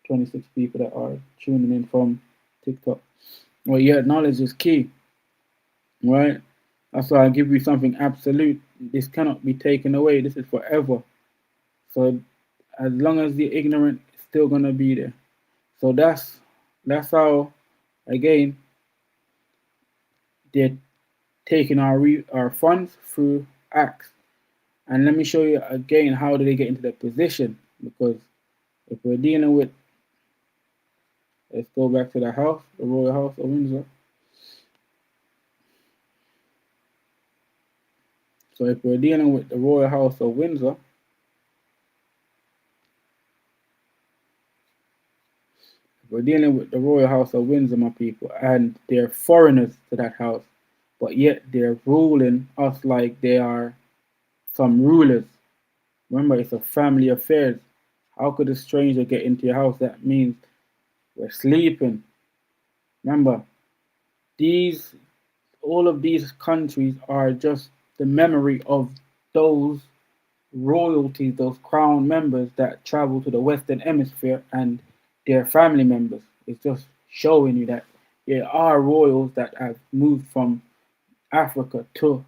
26 people that are tuning in from TikTok. Well, yeah, knowledge is key, right? That's why I give you something absolute. This cannot be taken away. This is forever. So as long as the ignorant, it's still gonna be there. So that's how again they're taking our funds through acts. And let me show you again how do they get into that position, because if we're dealing with, let's go back to the house, the Royal House of Windsor. So if we're dealing with the Royal House of Windsor, we're dealing with the Royal House of Windsor, my people, and they're foreigners to that house, but yet they're ruling us like they are some rulers. Remember, it's a family affair. How could a stranger get into your house? That means we're sleeping. Remember, these all of these countries are just the memory of those royalties, those crown members that travel to the Western Hemisphere and their family members. It's just showing you that there are royals that have moved from Africa to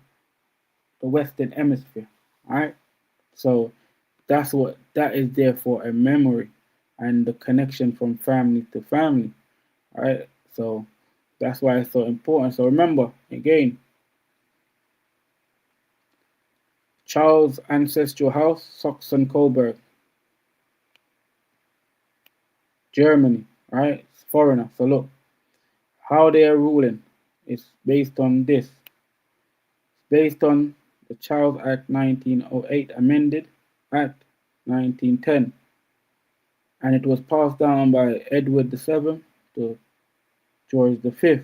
the Western Hemisphere. All right. So that's what that is there for, a memory and the connection from family to family. All right. So that's why it's so important. So remember, again, Charles' ancestral house, Saxon-Coburg, Germany, right? It's foreigner. So look, how they are ruling is based on this. It's based on the Child Act 1908 amended Act 1910. and it was passed down by Edward VII to George V.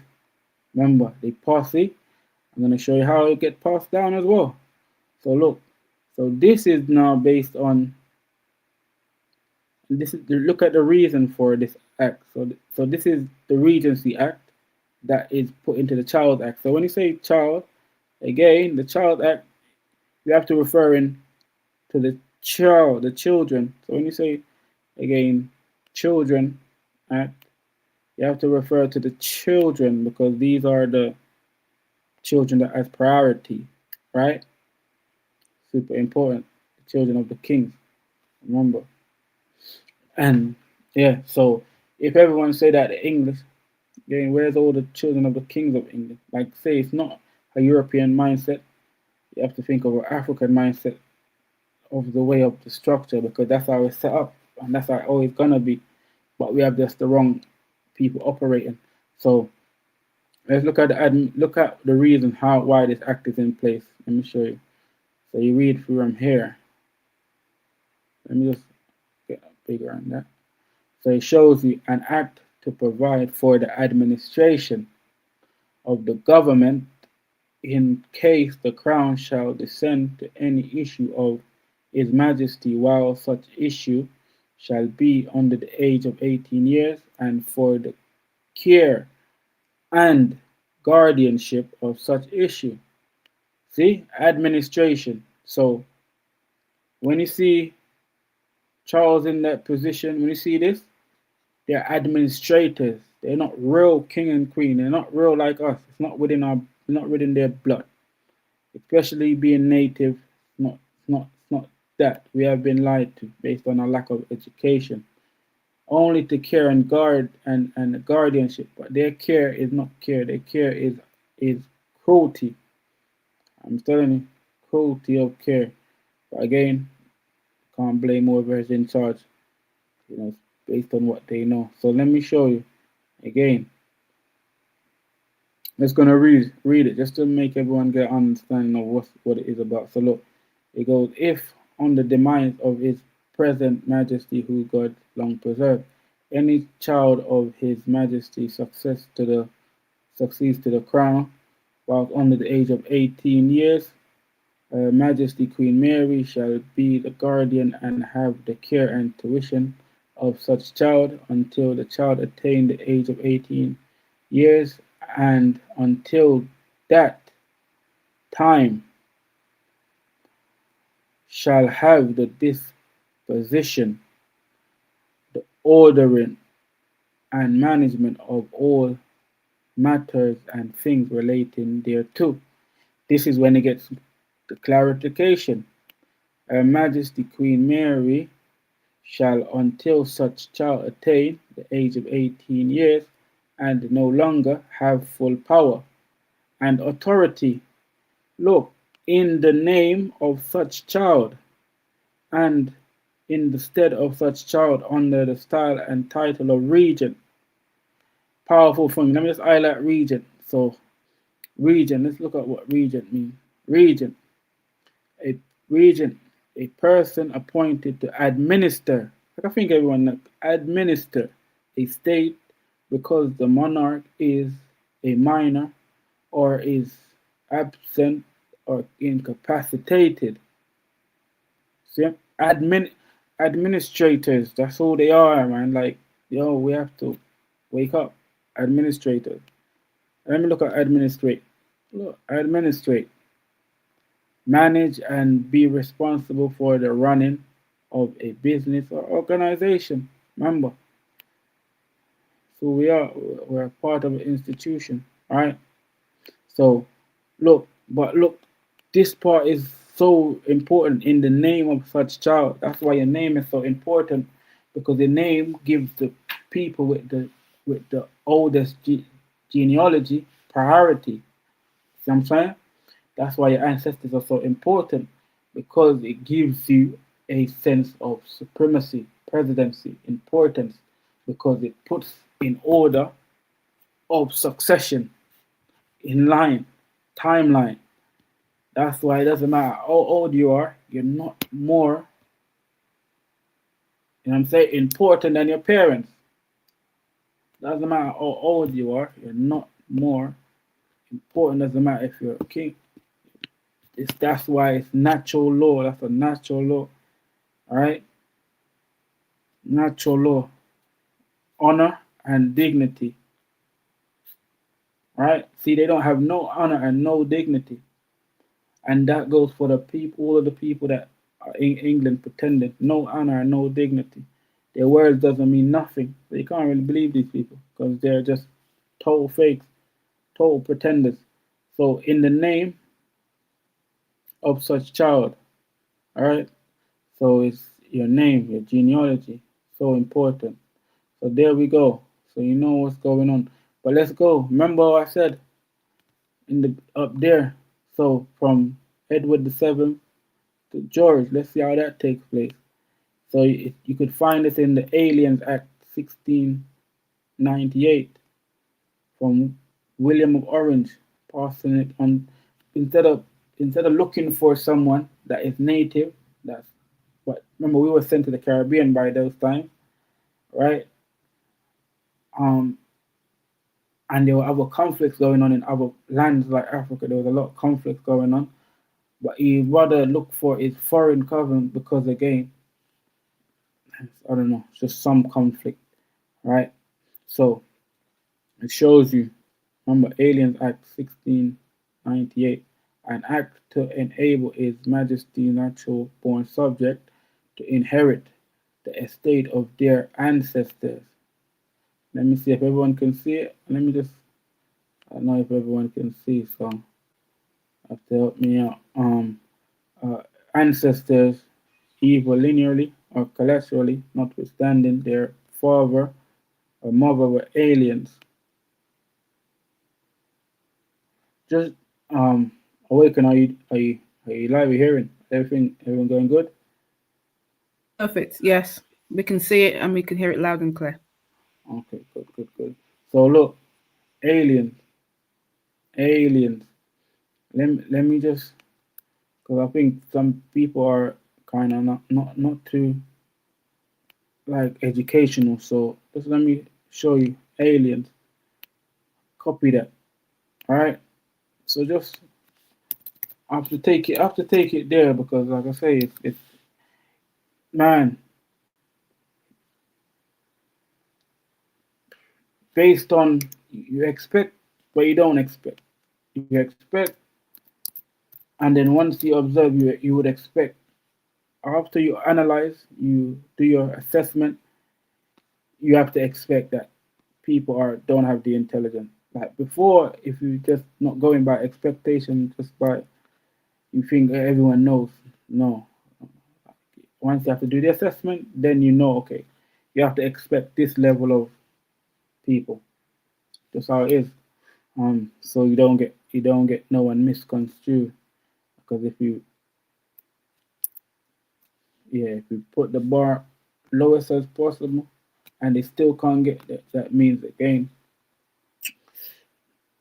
Remember, they pass it. I'm going to show you how it get passed down as well. So look, so this is now based on this. Is look at the reason for this act. So this is the Regency Act that is put into the Child Act. So when you say child, again, the Child Act, you have to refer in to the child, the children. So when you say again, Children Act, you have to refer to the children because these are the children that has priority, right? Super important. The children of the kings, remember. And yeah, so if everyone say that in English, then where's all the children of the kings of England? Like say it's not a European mindset. You have to think of an African mindset of the way of the structure because that's how it's set up and that's how it's always gonna be. But we have just the wrong people operating. So let's look at the reason how why this act is in place. Let me show you. So you read from here. Let me just get bigger on that. So it shows you an act to provide for the administration of the government in case the crown shall descend to any issue of His Majesty while such issue shall be under the age of 18 years, and for the care and guardianship of such issue. See, administration. So when you see Charles in that position, when you see this, they're administrators. They're not real king and queen. They're not real like us. It's not within their blood. Especially being native, it's not that. We have been lied to based on a lack of education. Only to care and guard and guardianship. But their care is not care. Their care is cruelty. I'm telling you, cruelty of care. But again, can't blame whoever is in charge, you know, based on what they know. So let me show you again. Let's gonna read it just to make everyone get an understanding of what it is about. So look, it goes, if on the demise of his present majesty who God long preserve, any child of his majesty succeeds to the crown whilst under the age of 18 years, Her Majesty Queen Mary shall be the guardian and have the care and tuition of such child until the child attain the age of 18 years, and until that time shall have the disposition, the ordering, and management of all matters and things relating thereto. This is when it gets the clarification. Her Majesty Queen Mary shall until such child attain the age of 18 years and no longer have full power and authority. Look, in the name of such child and in the stead of such child under the style and title of regent. Powerful thing. Let me just highlight regent. So regent, let's look at what regent means. Regent, a regent, a person appointed to administer. I think everyone knows, administer a state because the monarch is a minor or is absent or incapacitated. See, administrators, that's who they are, man. Like, yo, we have to wake up. Administrators. Let me look at administrate. Look, administrate. Manage and be responsible for the running of a business or organization. Remember, so we're part of an institution, right? So look, this part is so important in the name of such child. That's why your name is so important, because the name gives the people with the oldest genealogy priority. See what I'm saying? That's why your ancestors are so important, because it gives you a sense of supremacy, presidency, importance, because it puts in order of succession, in line, timeline. That's why it doesn't matter how old you are, you're not more You know what I'm saying? Important than your parents. Doesn't matter how old you are, you're not more important. Doesn't matter if you're a king. That's why it's natural law. That's a natural law. All right? Natural law. Honor and dignity. Right? See, they don't have no honor and no dignity. And that goes for the people, all of the people that are in England pretending. No honor and no dignity. Their words doesn't mean nothing. But you can't really believe these people because they're just total fakes, total pretenders. So in the name of such child, all right? So it's your name, your genealogy, so important. So there we go. So you know what's going on. But let's go. Remember what I said in the up there. So from Edward the Seventh to George, let's see how that takes place. So you could find it in the Aliens Act 1698 from William of Orange, passing it on instead of instead of looking for someone that is native. That's what remember we were sent to the Caribbean by those times, right? Um, and there were other conflicts going on in other lands like Africa. There was a lot of conflicts going on, but he rather look for his foreign covenant because again, I don't know, just some conflict, right? So it shows you. Remember, Aliens Act 1698, an act to enable His Majesty's natural born subject to inherit the estate of their ancestors. Let me see if everyone can see it. Let me just, I don't know if everyone can see, so you have to help me out. Uh, Ancestors, either linearly or collaterally, notwithstanding their father or mother were aliens. Just awaken. Are you live? Are you hearing everything going good? Perfect. Yes, we can see it and we can hear it loud and clear. Okay, good. So look, aliens, aliens. Let me just because I think some people are kind of not too like educational. So just let me show you aliens. Copy that. All right. So just I have to take it there because like I say, it's man based on you expect but you don't expect. You expect and then once you observe you would expect. After you analyze, you do your assessment, you have to expect that people are don't have the intelligence. Like before, if you just not going by expectation, just by you think everyone knows. No. Once you have to do the assessment, then you know okay, you have to expect this level of people. That's how it is. So you don't get no one misconstrued because if you put the bar lowest as possible and they still can't get that means again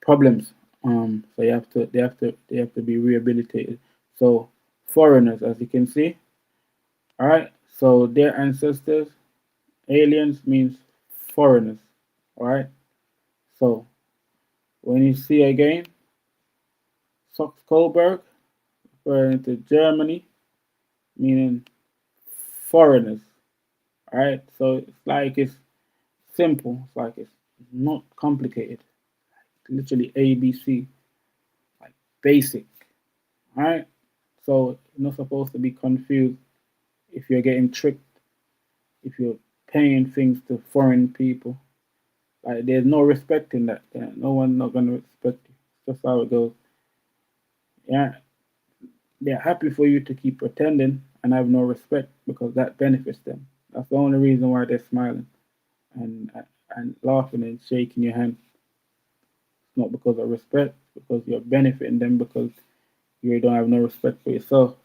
problems. So they have to be rehabilitated. So foreigners, as you can see, all right. So their ancestors, aliens means foreigners, all right. So when you see again, Saxe Coburg referring to Germany, meaning foreigners, all right. So it's like it's simple. It's like it's not complicated. Literally ABC, like basic. All right. So you're not supposed to be confused if you're getting tricked, if you're paying things to foreign people. Like there's no respect in that. Yeah, no one not gonna respect you. That's how it goes. Yeah, they're happy for you to keep pretending and have no respect because that benefits them. That's the only reason why they're smiling and and laughing and shaking your hand. It's not because of respect, because you're benefiting them because you don't have no respect for yourself.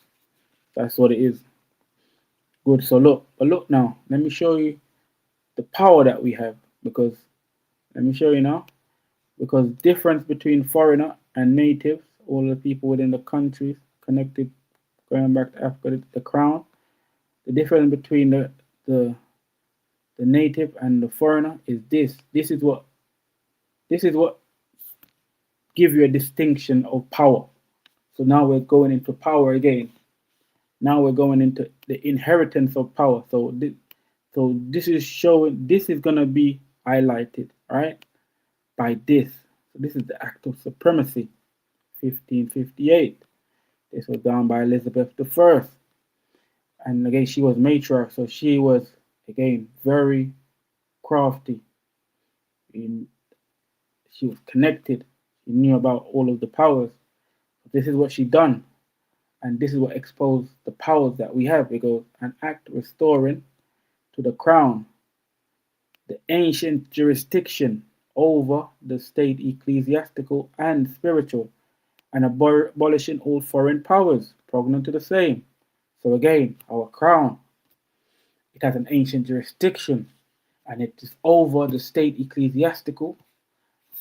That's what it is. Good. So look now. Let me show you the power that we have because let me show you now because difference between foreigner and natives, all the people within the countries connected, going back to Africa, the crown, the difference between the the native and the foreigner is this. This is what give you a distinction of power. So now we're going into power again. Now we're going into the inheritance of power. So this is showing. This is gonna be highlighted, right? By this. So this is the act of supremacy, 1558. This was done by Elizabeth I. And again, she was matriarch, so she was again very crafty. In, she was connected. She knew about all of the powers. This is what she done, and this is what exposed the powers that we have. It goes an act restoring to the crown the ancient jurisdiction over the state ecclesiastical and spiritual, and abolishing all foreign powers pregnant to the same. So again, our crown, it has an ancient jurisdiction, and it is over the state ecclesiastical,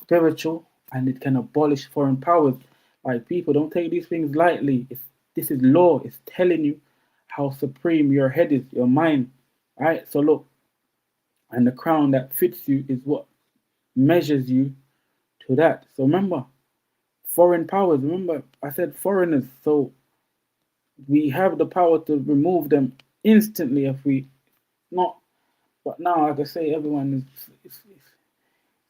spiritual, and it can abolish foreign powers. Like people don't take these things lightly. This is law. It's telling you how supreme your head is, your mind. Right? So look, and the crown that fits you is what measures you to that. So remember, foreign powers. Remember, I said foreigners. So we have the power to remove them instantly if we not. But now, like I say, everyone is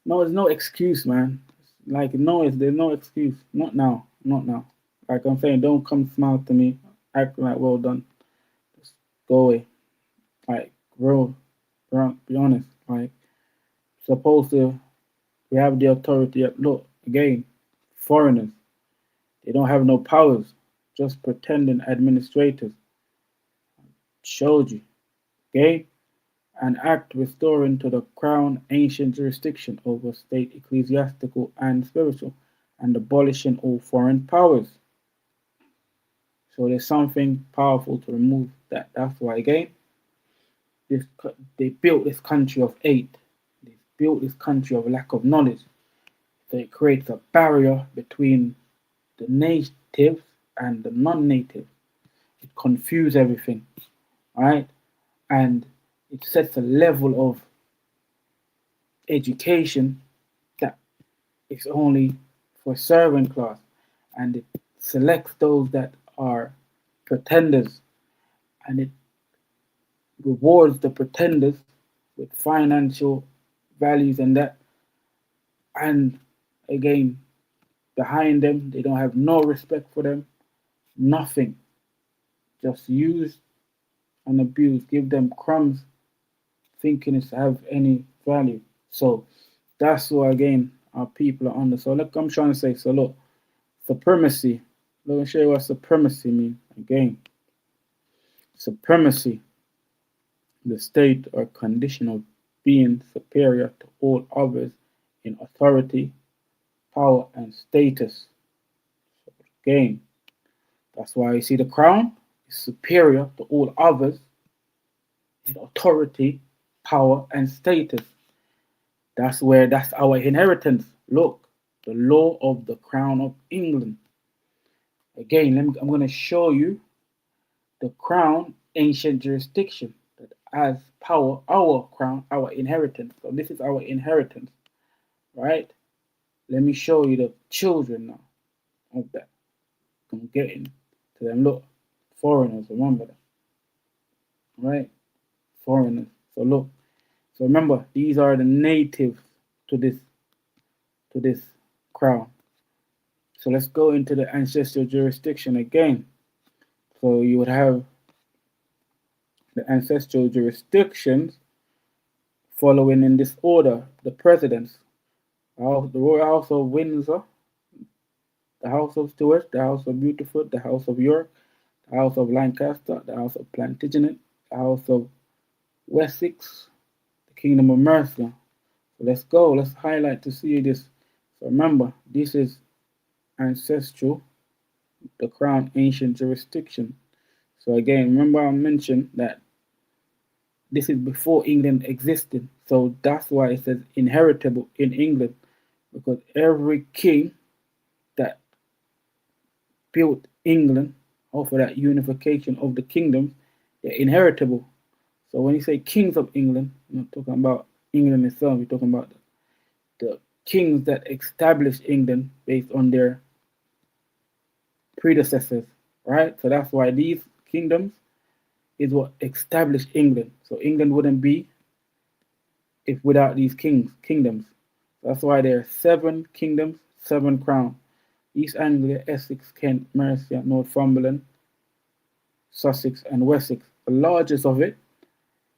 no. There's no excuse, man. Like no, there's no excuse. Not now. Not now. Like I'm saying, don't come smile to me, acting like well done. Just go away. Like real, be honest. Like supposed to, we have the authority. Look again, foreigners. They don't have no powers. Just pretending administrators. Showed you. Okay? An act restoring to the crown ancient jurisdiction over state ecclesiastical and spiritual, and abolishing all foreign powers. So there's something powerful to remove that. That's why again, this they built this country of hate. They built this country of lack of knowledge. So it creates a barrier between the natives and the non-native. It confuses everything, right? And it sets a level of education that is only for servant class, and it selects those that are pretenders, and it rewards the pretenders with financial values and that. And again, behind them, they don't have no respect for them, nothing. Just use and abuse, give them crumbs, thinking it's have any value. So that's why again our people are under. So look, I'm trying to say. So look, supremacy. Let me show you what supremacy means. Again, supremacy, the state or condition of being superior to all others in authority, power, and status. So again, that's why you see the crown is superior to all others in authority, power, and status. That's our inheritance. Look, the law of the crown of England. Again, I'm going to show you the crown ancient jurisdiction that has power, our crown, our inheritance. So this is our inheritance, right? Let me show you the children now of that. I'm getting to them. Look, foreigners, remember that, right? Foreigners. So look, so remember, these are the natives to this crown. So let's go into the ancestral jurisdiction again. So you would have the ancestral jurisdictions following in this order: the presidents, the Royal House of Windsor, the House of Stuart, the House of Beaufort, the House of York, the House of Lancaster, the House of Plantagenet, the House of Wessex, the Kingdom of Mercia. So let's go. Let's highlight to see this. So remember, this is ancestral, the crown ancient jurisdiction. So again, remember I mentioned that this is before England existed. So that's why it says inheritable in England, because every king that built England, or for that unification of the kingdom, they're inheritable. So when you say kings of England, you're not talking about England itself. You're talking about the kings that established England based on their predecessors, right? So that's why these kingdoms is what established England. So England wouldn't be if without these kingdoms. That's why there are 7 kingdoms, 7 crowns. East Anglia, Essex, Kent, Mercia, Northumberland, Sussex, and Wessex. The largest of it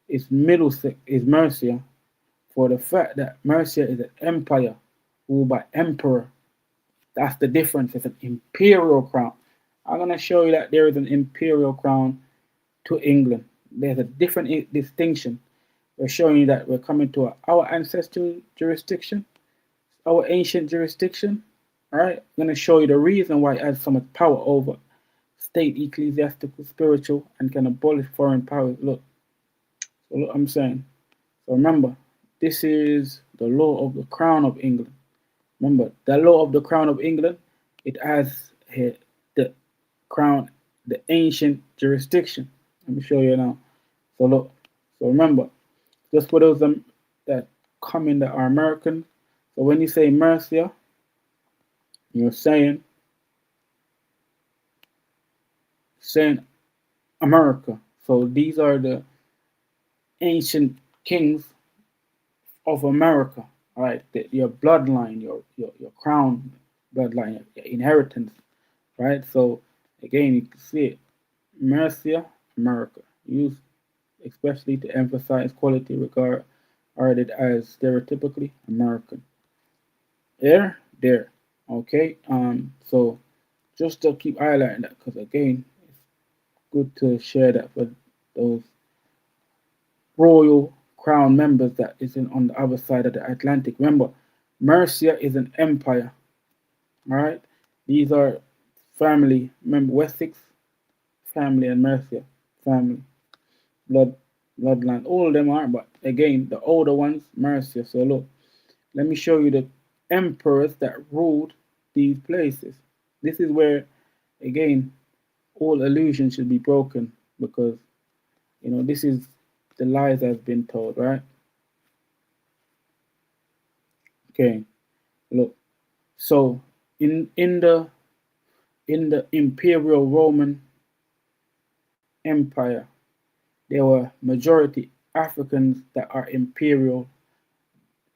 is Middlesex, is Mercia, for the fact that Mercia is an empire ruled by emperor. That's the difference. It's an imperial crown. I'm going to show you that there is an imperial crown to England. There's a different distinction. We're showing you that we're coming to our ancestral jurisdiction, our ancient jurisdiction. All right, I'm going to show you the reason why it has so much power over state, ecclesiastical, spiritual, and can abolish foreign powers. Look, I'm saying. So remember, this is the law of the Crown of England. Remember, the law of the Crown of England, it has the crown, the ancient jurisdiction. Let me show you now. So look, so remember, just for those that come in that are American. So when you say Mercia, you're saying America. So these are the ancient kings of America. All right, your bloodline, your crown bloodline, your inheritance. Right. So again, you can see it. Mercia, America. Used especially to emphasize quality regarded as stereotypically American. There. Okay. So just to keep highlighting that, because again, it's good to share that for those royal crown members that isn't on the other side of the Atlantic. Remember, Mercia is an empire. All right. These are family. Remember, Wessex family and Mercia family. Bloodline. All of them are, but again, the older ones, Mercia. So look, let me show you the emperors that ruled these places. This is where, again, all illusion should be broken, because this is the lies that have been told, right? Okay, look. So in the Imperial Roman Empire, there were majority Africans that are imperial.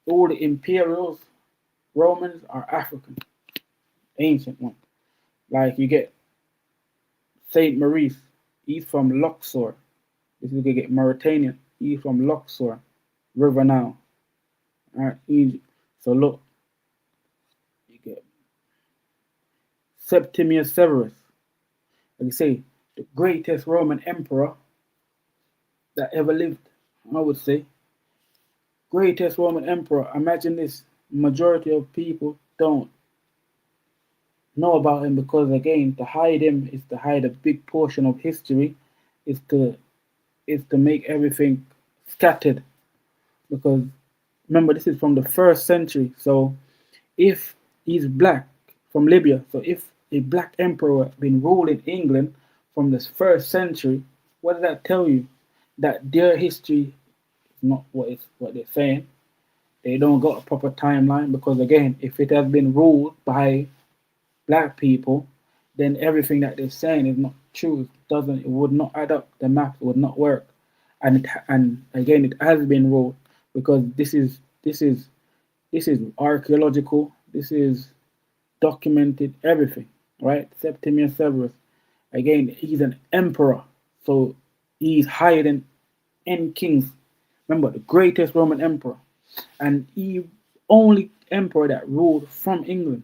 All the imperials, Romans, are African, ancient ones. Like you get Saint Maurice, he's from Luxor. This is gonna get Mauritanian, he's from Luxor, River Nile. All right, Egypt. So look, you get Septimius Severus, like you say, the greatest Roman emperor that ever lived. I would say, greatest Roman emperor. Imagine this: majority of people don't know about him, because again, to hide him is to hide a big portion of history. Is to make everything scattered. Because remember, this is from the 1st century. So if he's black from Libya, so if a black emperor had been ruling England from this 1st century, what does that tell you? That their history is not what they're saying. They don't got a proper timeline, because again, if it has been ruled by black people, then everything that they're saying is not true. It would not add up. The math would not work. And again, it has been ruled, because this is archaeological. This is documented, everything, right? Septimius Severus. Again, he's an emperor, so he's higher than any kings. Remember, the greatest Roman emperor, and he only emperor that ruled from England.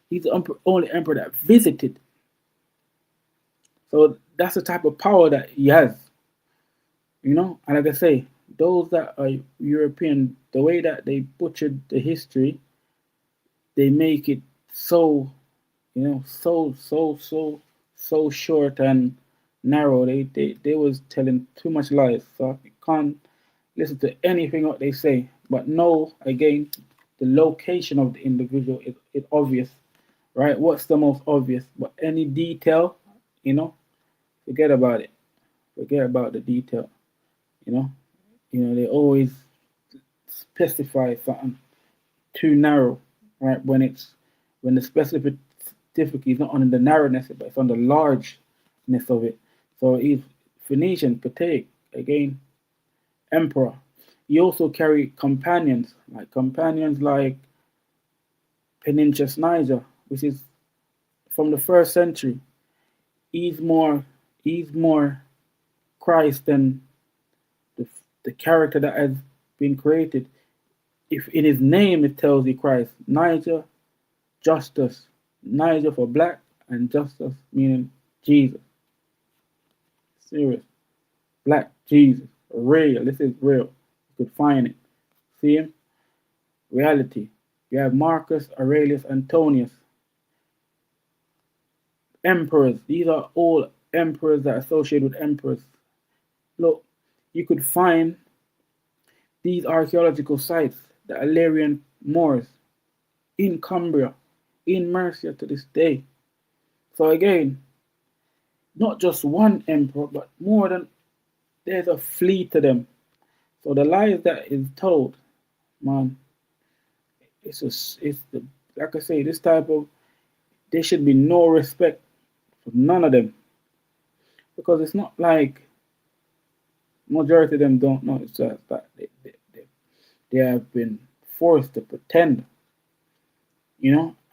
He's the only emperor that visited. So that's the type of power that he has. And like I say, those that are European, the way that they butchered the history, they make it so, so short and narrow. They was telling too much lies. So you can't listen to anything what they say. But know, again, the location of the individual is obvious, right? What's the most obvious? But any detail, forget about it. forget about the detail. You know, they always specify something too narrow, right? When the specificity is not on the narrowness, but it's on the largeness of it. So if Phoenician, Patek, again, emperor. He also carried companions like Peninsula Niger, which is from the first century. He's more Christ than the, the character that has been created. If in his name it tells you Christ, Niger, justice, Niger for black, and justice meaning Jesus. Serious. Black Jesus. Real. This is real. You could find it. See him? Reality. You have Marcus Aurelius Antonius. Emperors. These are all emperors that are associated with emperors. Look, you could find these archaeological sites, the Illyrian Moors, in Cumbria, in Mercia to this day. So again, not just one emperor, but more than there's a fleet of them. So the lies that is told, man, it's the like I say, this type of there should be no respect for none of them because it's not like majority of them don't know. It's just that they have been forced to pretend,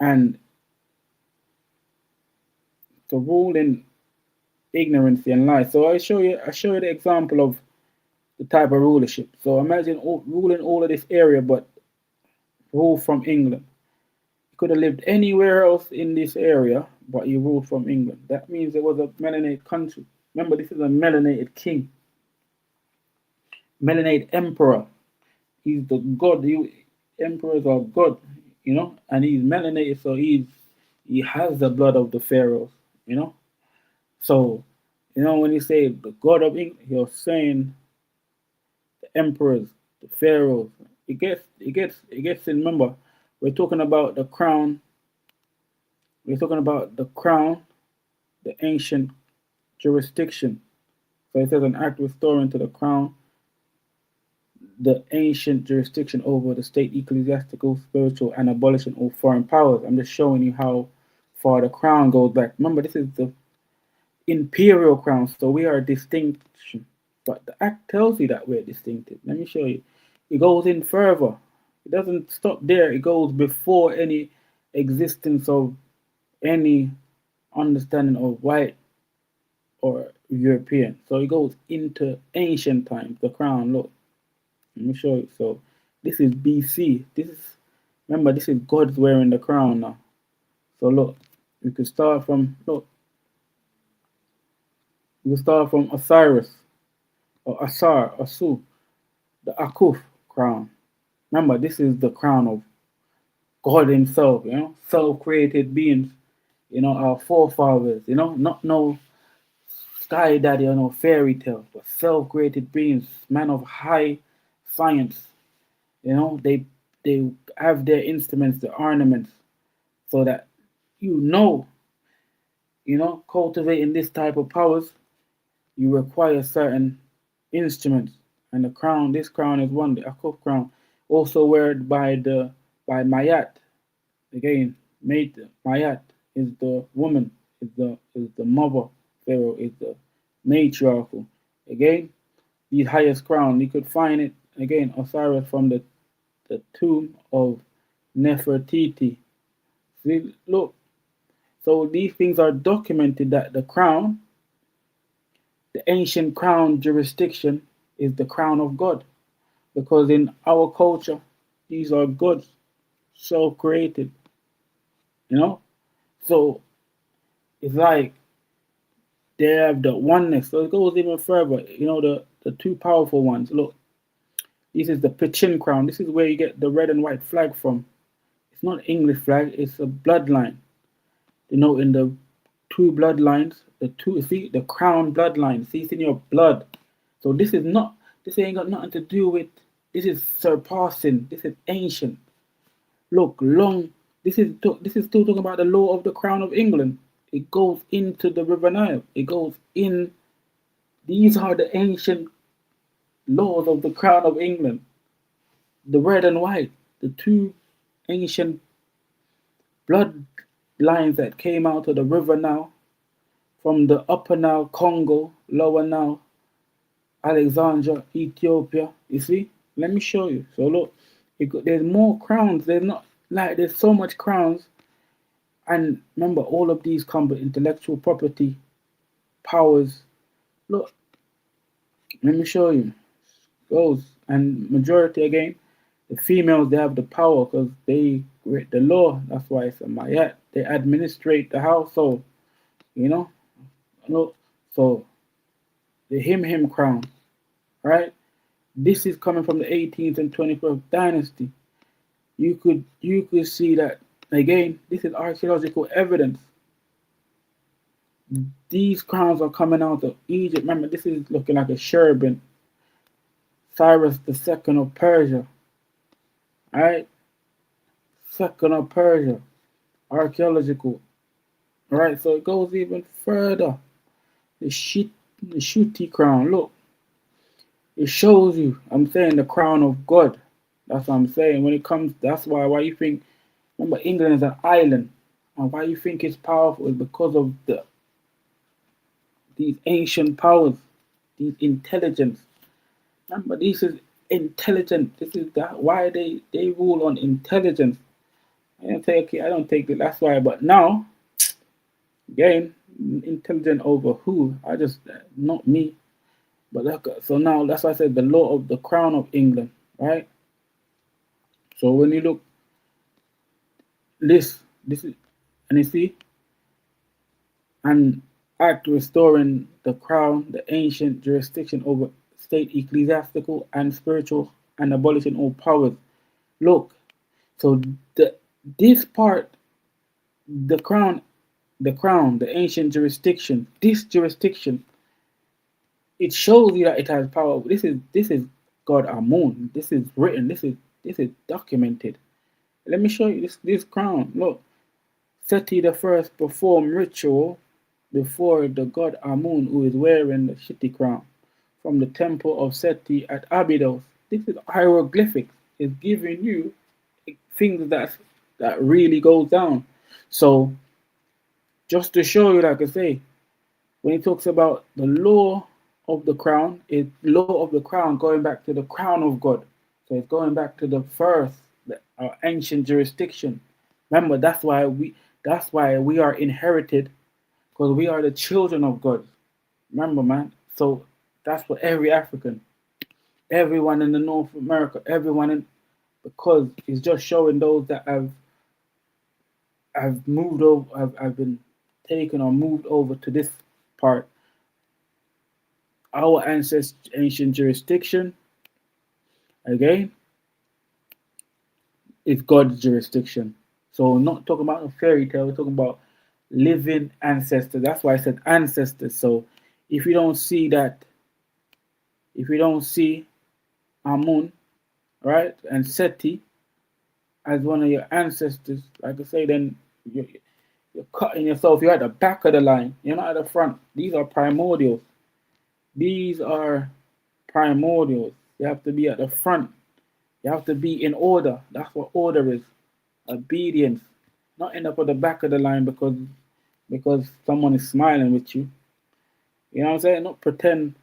and to rule in ignorance and lies. So I show you the example of the type of rulership. So imagine ruling all of this area, but rule from England. You could have lived anywhere else in this area, but you ruled from England. That means it was a melanated country. Remember, this is a melanated king, melanated emperor. He's the god. Emperors are god, and he's melanated, so he has the blood of the pharaohs. So, when you say the god of England, you're saying the emperors, the pharaohs. It gets. Remember, we're talking about the crown. We're talking about the crown, the ancient jurisdiction. So it says an act restoring to the crown the ancient jurisdiction over the state, ecclesiastical, spiritual, and abolishing all foreign powers. I'm just showing you how far the crown goes back. Remember, this is the imperial crown, so we are a distinction. But the act tells you that we're distinctive. Let me show you. It goes in further. It doesn't stop there. It goes before any existence of any understanding of white or European. So it goes into ancient times. The crown, look. Let me show you. So this is BC. Remember, this is God's wearing the crown now. So look, we could start from Osiris or Asar, Asu, the Akuf crown. Remember, this is the crown of God Himself, self-created beings, our forefathers, not no sky daddy or no fairy tale, but self-created beings, men of high science. They have their instruments, their ornaments, so that cultivating this type of powers, you require certain instruments. And this crown is one, the Akuf crown, also weared by Mayat. Again, Mayat is the woman, is the mother pharaoh, is the matriarchal. Again, the highest crown, you could find it again, Osiris from the tomb of Nefertiti. See, look, so these things are documented that the crown, the ancient crown jurisdiction, is the crown of God, because in our culture, these are gods, self-created. So it's like they have the oneness. So it goes even further. The two powerful ones. Look, this is the Pichin crown. This is where you get the red and white flag from. It's not English flag. It's a bloodline. In the two bloodlines, the crown bloodline. See, it's in your blood. So this ain't got nothing to do with. This is surpassing. This is ancient. Look, This is still talking about the law of the crown of England. It goes into the River Nile. It goes in These are the ancient laws of the Crown of England, the red and white, the two ancient bloodlines that came out of the river now, from the upper Nile, Congo, lower Nile, Alexandria, Ethiopia. You see? Let me show you. So look, there's more crowns. There's not like there's so much crowns. And remember, all of these come with intellectual property powers. Look, let me show you. Goes and majority again, the females they have the power because they create the law. That's why it's a mayat. They administrate the household. You know, look. So the him crown, right? This is coming from the 18th and 21st dynasty. You could see that again. This is archaeological evidence. These crowns are coming out of Egypt. Remember, this is looking like a cherubim. Cyrus the second of Persia. Alright? Second of Persia. Archaeological. Alright, so it goes even further. The Shuti crown. Look. It shows you, I'm saying, the crown of God. That's what I'm saying. When it comes, that's why you think, remember, England is an island. And why you think it's powerful is because of these ancient powers, these intelligence. Remember, this is intelligent. This is why they rule on intelligence. I don't take it. That's why. But now, again, intelligent over who? Not me. But so now that's why I said the law of the crown of England, right? So when you look, this is, and you see, an act restoring the crown, the ancient jurisdiction over state, ecclesiastical and spiritual, and abolishing all powers. Look, so this part, the crown, the ancient jurisdiction, this jurisdiction, it shows you that it has power. This is God Amun. This is written. This is documented. Let me show you this crown. Look, Seti the first performed ritual before the god Amun, who is wearing the Shiti crown, from the temple of Seti at Abydos. This is hieroglyphics. It's giving you things that really goes down. So just to show you, like I say, when he talks about the law of the crown, it's law of the crown going back to the crown of God. So it's going back to the first, our ancient jurisdiction. Remember, that's why we are inherited, because we are the children of God. Remember, man. So that's for every African, everyone in the North America, because it's just showing those that have moved over, have been taken or moved over to this part. Our ancient jurisdiction, again, is God's jurisdiction. So not talking about a fairy tale, we're talking about living ancestors. That's why I said ancestors. So if you don't see Amun, right, and Seti as one of your ancestors, like I say, then you're cutting yourself. You're at the back of the line. You're not at the front. These are primordials. These are primordials. You have to be at the front. You have to be in order. That's what order is. Obedience. Not end up at the back of the line because someone is smiling with you. You know what I'm saying? Not pretend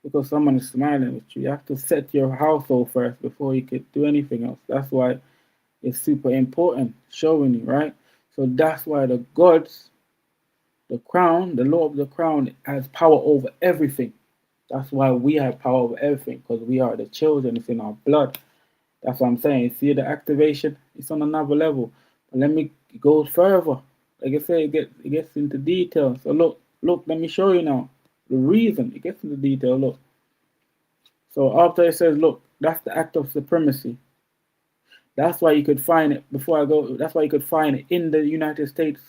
because someone is smiling with you. You have to set your household first before you could do anything else. That's why it's super important, showing you, right? So that's why the gods, the crown, the law of the crown has power over everything. That's why we have power over everything, because we are the children. It's in our blood. That's what I'm saying. See the activation? It's on another level. But let me go further. Like I say, it gets into detail. So look, let me show you now. The reason it gets into detail, look. So after it says, look, that's the act of supremacy. That's why you could find it, before I go, that's why you could find it in the United States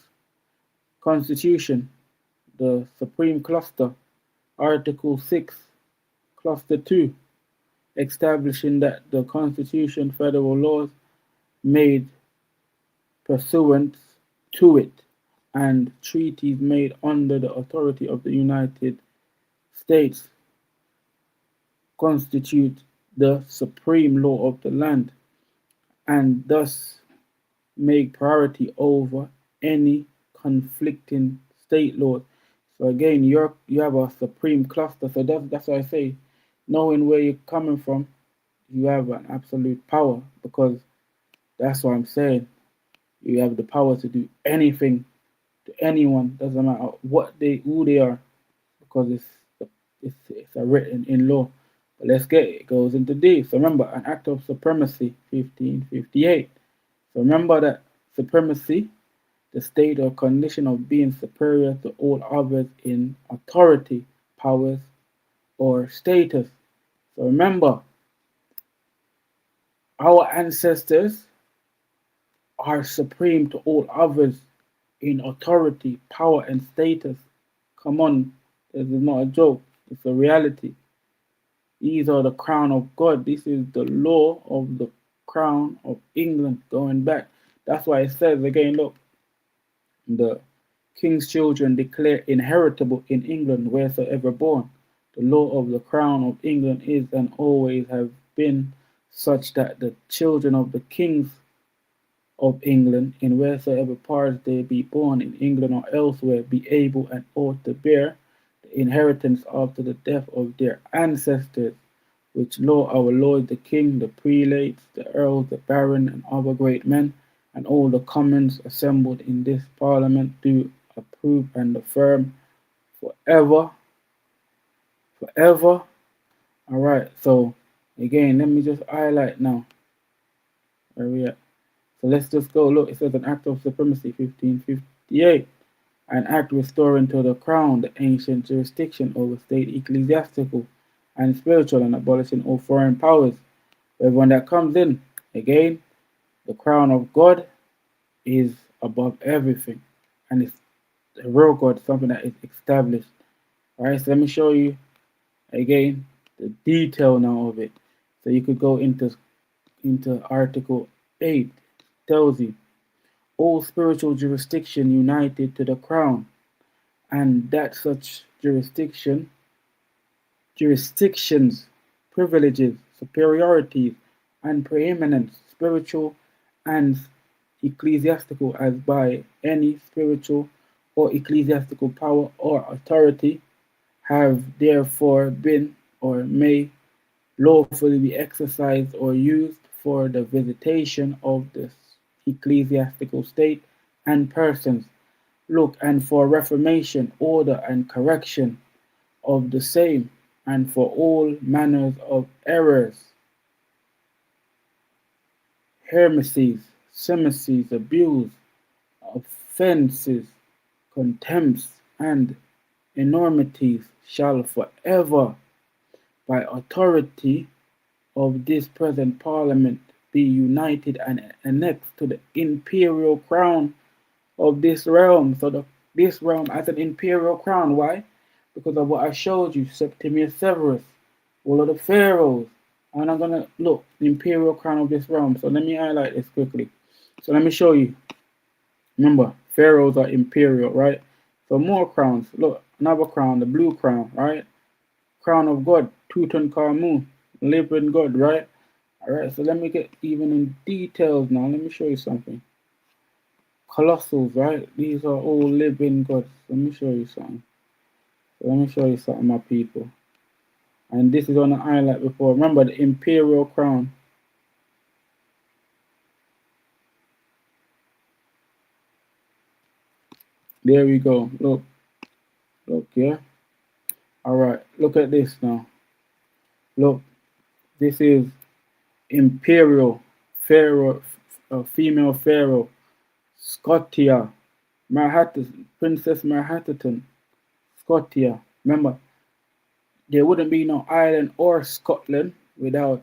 Constitution, the Supreme Cluster, Article 6, Cluster 2, establishing that the Constitution, federal laws made pursuant to it, and treaties made under the authority of the United States constitute the supreme law of the land and thus make priority over any conflicting state laws. So again, you have a supreme cluster. So that's why I say, knowing where you're coming from, you have an absolute power because that's what I'm saying. You have the power to do anything to anyone. Doesn't matter who they are, because it's a written in law. But let's get it. It goes into D. So remember, an act of supremacy, 1558. So remember that supremacy, the state or condition of being superior to all others in authority, powers, or status. So remember, our ancestors are supreme to all others in authority, power, and status. Come on, this is not a joke, it's a reality. These are the crown of God. This is the law of the crown of England going back. That's why it says again, look, the king's children declare inheritable in England wheresoever born. The law of the crown of England is and always have been such that the children of the kings of England, in wheresoever parts they be born, in England or elsewhere, be able and ought to bear the inheritance after the death of their ancestors, which law our Lord the King, the prelates, the earls, the baron, and other great men, and all the commons assembled in this parliament do approve and affirm forever, forever. All right, so again, let me just highlight now where we at. So let's just go look. It says an act of supremacy, 1558. An act restoring to the crown the ancient jurisdiction over state ecclesiastical and spiritual and abolishing all foreign powers. Everyone that comes in, again, the crown of God is above everything. And it's the real God, something that is established. Alright, so let me show you again the detail now of it. So you could go into Article 8, tells you all spiritual jurisdiction united to the crown, and that such jurisdictions, privileges, superiorities, and preeminence, spiritual and ecclesiastical, as by any spiritual or ecclesiastical power or authority, have therefore been or may lawfully be exercised or used for the visitation of the ecclesiastical state and persons. Look, and for reformation, order, and correction of the same, and for all manners of errors, heresies, simicies, abuse, offences, contempts, and enormities, shall forever, by authority of this present parliament, be united and annexed to the imperial crown of this realm. So this realm has an imperial crown. Why? Because of what I showed you, Septimius Severus, all of the pharaohs. And I'm gonna look the imperial crown of this realm. So let me highlight this quickly. So let me show you. Remember, pharaohs are imperial, right? So more crowns. Look, another crown, the blue crown, right? Crown of God, Tutankhamun, living God, right? All right. So let me get even in details now. Let me show you something. Colossals, right? These are all living gods. Let me show you something. Let me show you something, my people. And this is on the highlight before. Remember the imperial crown. There we go. Look, yeah. All right. Look at this now. Look, this is imperial pharaoh, female pharaoh, Scotia, Princess Manhattan, Scotia. Remember, there wouldn't be no Ireland or Scotland without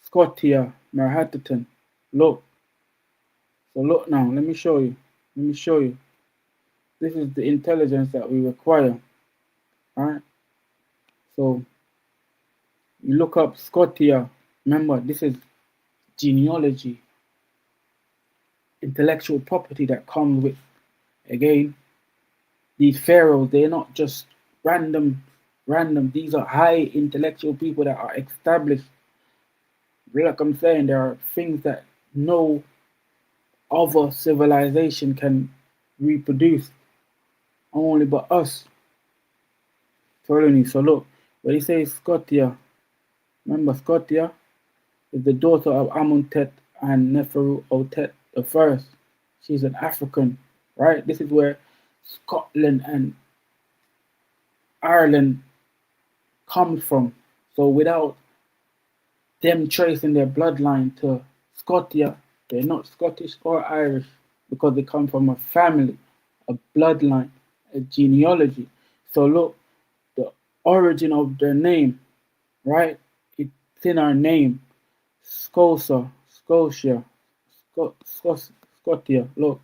Scotia, Manhattan. Look. So look now, let me show you. Let me show you. This is the intelligence that we require. Alright? So you look up Scotia. Remember, this is genealogy, intellectual property that comes with, again, these pharaohs. They're not just random random. These are high intellectual people that are established. Like I'm saying, there are things that no other civilization can reproduce, only but us. Following. So look, when he says Scotia, remember Scotia is the daughter of Amuntet and Neferu Otet the first. She's an African, right? This is where Scotland and Ireland comes from. So without them tracing their bloodline to Scotia, they're not Scottish or Irish because they come from a family, a bloodline, a genealogy. So look, the origin of their name, right? It's in our name. Scotia, Scotia. Look,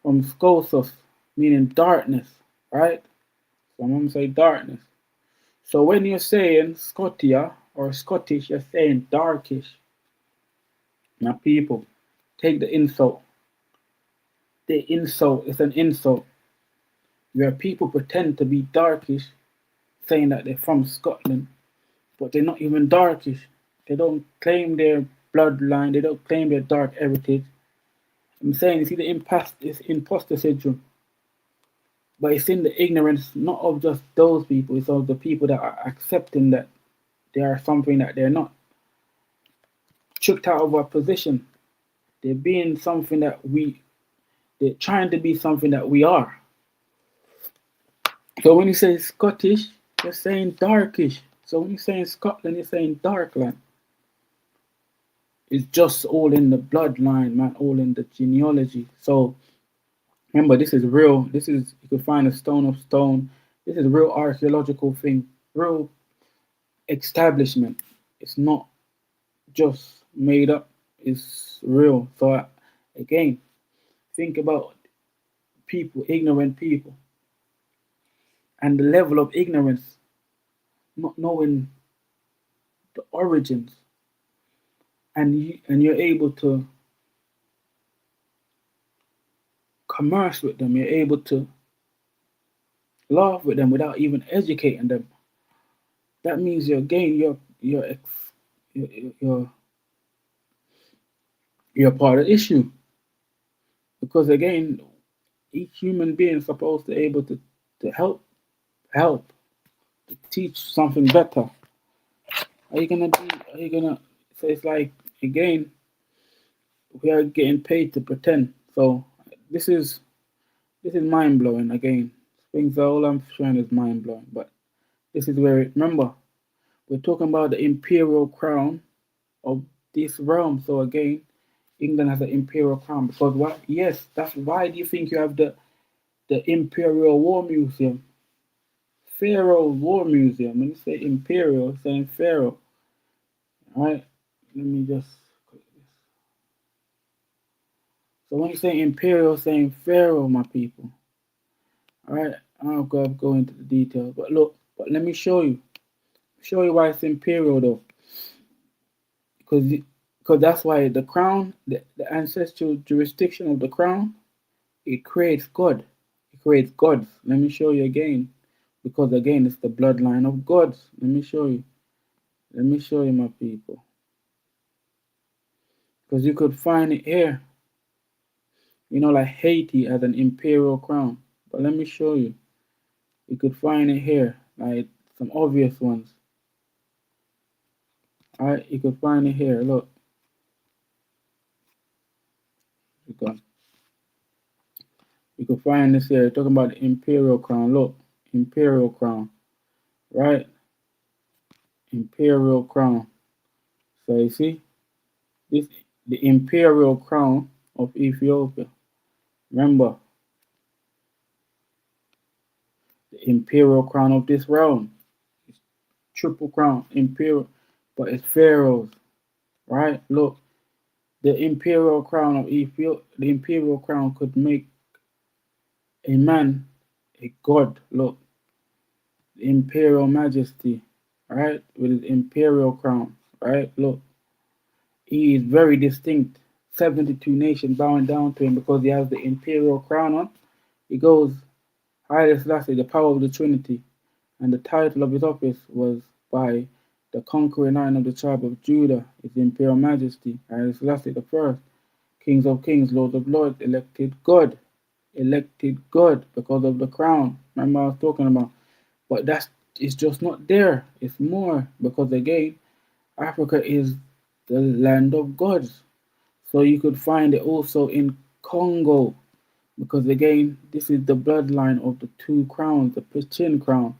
from Scotus, meaning darkness, right? So I'm gonna say darkness. So when you're saying Scotia or Scottish, you're saying darkish. Now, people, take the insult. The insult is an insult. Where people pretend to be darkish, saying that they're from Scotland, but they're not even darkish. They don't claim their bloodline. They don't claim their dark heritage. I'm saying, you see, the imposter syndrome. But it's in the ignorance, not of just those people, it's of the people that are accepting that they are something that they're not. Tricked out of our position. They're being something they're trying to be something that we are. So when you say Scottish, you're saying darkish. So when you're saying Scotland, you're saying darkland. It's just all in the bloodline, man, all in the genealogy. So remember, this is real. This is, you can find a stone of stone. This is a real archaeological thing, real establishment. It's not just made up, it's real. So again, think about people, ignorant people, and the level of ignorance, not knowing the origins, and you're able to commerce with them. You're able to laugh with them without even educating them. That means you're you're part of the issue, because again, each human being is supposed to be able to help to teach something better. Are you gonna so it's like, again, we are getting paid to pretend. So this is mind blowing. Again, things all I'm showing is mind blowing. But this is where, remember, we're talking about the imperial crown of this realm. So again, England has an imperial crown because why? Yes, that's why do you think you have the Imperial War Museum, Pharaoh War Museum? When you say imperial, it's saying Pharaoh. All right, let me just. So when you say imperial, saying Pharaoh, my people. All right, I'll go into the details. But look, let me show you why it's imperial though. Because that's why the crown, the ancestral jurisdiction of the crown, it creates God. It creates gods. Let me show you again. Because again, it's the bloodline of gods. Let me show you. Let me show you, my people. Because you could find it here. You know, like Haiti has an imperial crown. But let me show you. You could find it here. Like some obvious ones. Alright, you could find it here. Look. You could find this here. Talking about the imperial crown. Look. Imperial crown. Right? Imperial crown. So you see? This the imperial crown of Ethiopia. Remember, the imperial crown of this realm. It's triple crown, imperial, but it's pharaohs, right? Look, the imperial crown of Ethiopia, the imperial crown could make a man a god. Look, the imperial majesty, right? With his imperial crown, right? Look, he is very distinct. 72 nations bowing down to him because he has the imperial crown on. He goes, Haile Selassie, the power of the Trinity. and the title of his office was by the conquering lion of the tribe of Judah, His Imperial Majesty, Haile Selassie the First, Kings of Kings, Lords of Lords, elected God because of the crown. Remember I was talking about, but that's it's just not there. It's more because again, Africa is the land of gods. So you could find it also in Congo, because again, this is the bloodline of the two crowns, the Pichin crown,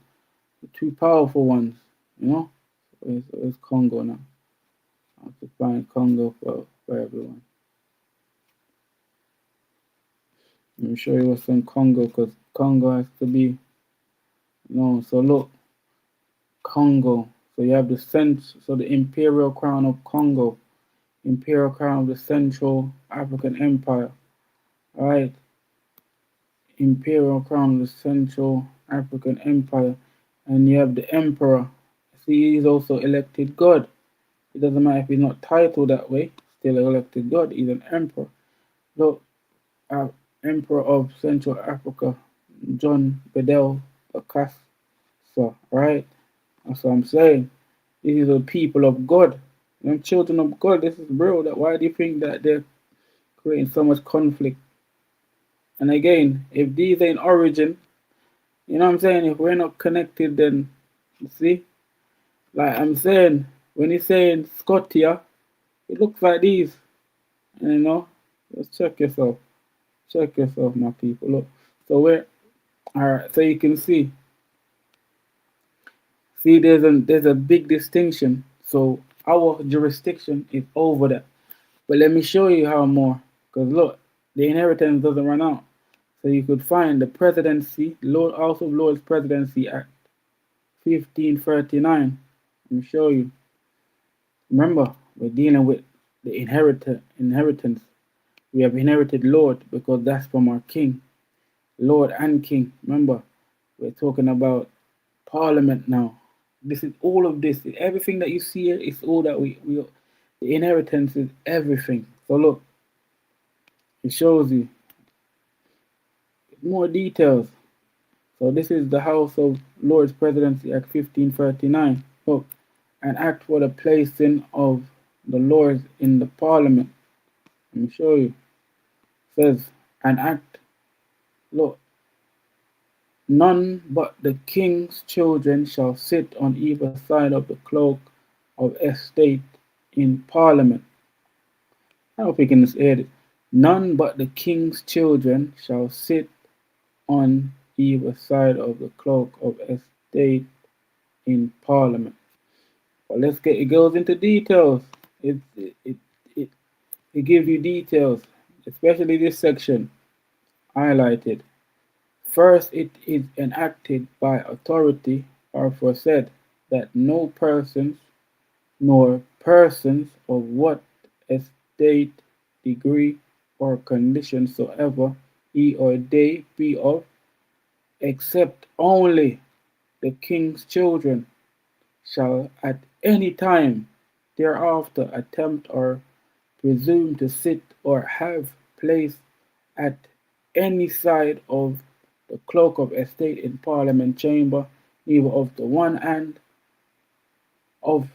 the two powerful ones. You know, it's Congo now. I have to find Congo for everyone. Let me show you what's in Congo, because Congo has to be known. So look, Congo. So you have the so the imperial crown of Congo, imperial crown of the Central African Empire. All right, imperial crown of the Central African Empire, and you have the emperor. See, he's also elected God. It doesn't matter if he's not titled that way, still elected God. He's an emperor. Look, uh, emperor of Central Africa, John Bedell Bokassa. Right? That's what I'm saying. These are the people of God. Them children of God. This is real. That why do you think that they're creating so much conflict? And again, if these ain't origin, you know what I'm saying? If we're not connected, then you see, like I'm saying, when he's saying Scotia, it looks like these. And you know, just check yourself. Check yourself, my people. Look. So we're all right. So you can see. See, there's a big distinction. So our jurisdiction is over that. But let me show you how more. Because look, the inheritance doesn't run out. So you could find the presidency, Lord House of Lords Presidency Act 1539. Let me show you. Remember, we're dealing with the inheritance. We have inherited Lord because that's from our king. Lord and king. Remember, we're talking about parliament now. This is all of this. Everything that you see here is all that we the inheritance is everything. So look, it shows you more details. So this is the House of Lords Presidency Act 1539. Look, an act for the placing of the Lords in the Parliament. Let me show you. It says an act. Look, none but the king's children shall sit on either side of the cloak of estate in Parliament. I hope you can hear it. None but the king's children shall sit on either side of the cloak of estate in Parliament. But let's get it goes into details. It, it gives you details, especially this section highlighted. First, it is enacted by authority or foresaid that no persons nor persons of what estate, degree, or condition soever he or they be of, except only the king's children, shall at any time thereafter attempt or presume to sit or have place at any side of the cloak of estate in Parliament chamber, neither of the one and of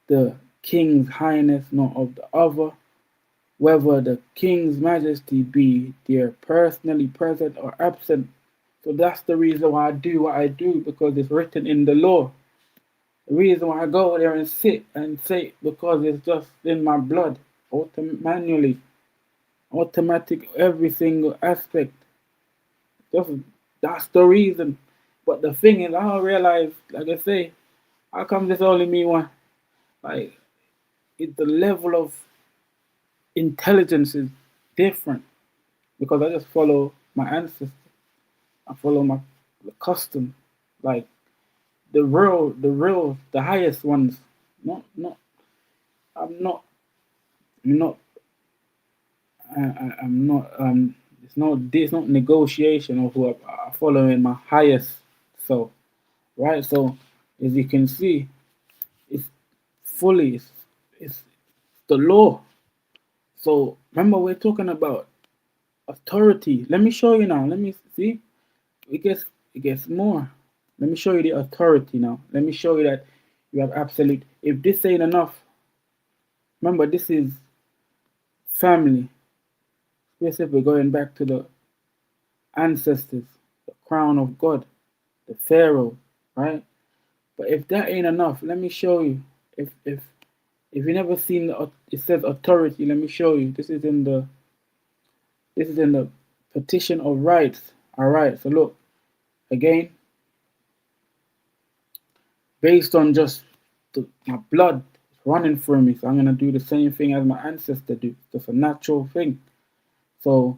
the King's Highness nor of the other, whether the King's Majesty be there personally present or absent. So that's the reason why I do what I do, because it's written in the law. The reason why I go there and sit and say, because it's just in my blood, manually, automatic, every single aspect. Just, that's the reason. But the thing is, I don't realize, like I say, how come this only me one? Like, the level of intelligence is different because I just follow my ancestors. I follow my the custom, like the highest ones. Not. I'm not. I'm not. I'm not. It's not. It's not negotiation of who I'm following my highest. So, right. So, as you can see, it's fully. It's the law. So remember, we're talking about authority. Let me show you now. Let me see. It gets more. Let me show you the authority now. Let me show you that you have absolute. If this ain't enough, remember this is family. Especially if we're going back to the ancestors, the crown of God, the Pharaoh, right? But if that ain't enough, let me show you. If you never seen it says authority, let me show you. This is in the petition of rights. All right. So look again, based on just my blood running through me, so I'm gonna do the same thing as my ancestor do. Just a natural thing. So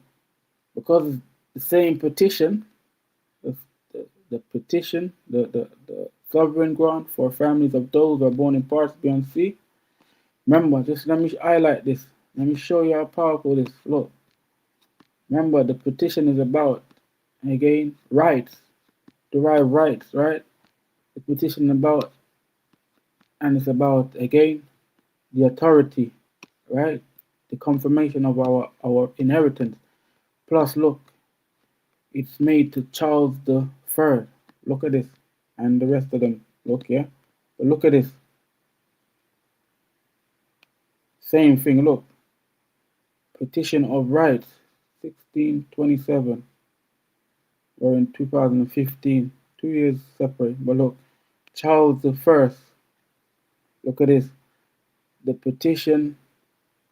because the same petition, the, the petition, the sovereign grant for families of those who are born in parts beyond sea. Remember, just let me highlight this. Let me show you how powerful this. Look, remember the petition is about, again, rights, derived rights, right? The petition about, and it's about, again, the authority, right? The confirmation of our inheritance. Plus, look, it's made to Charles the Third. Look at this, and the rest of them. Look, yeah, but look at this. Same thing. Look, petition of rights, 1627, or in 2015. 2 years separate. But look, Charles the First. Look at this. The petition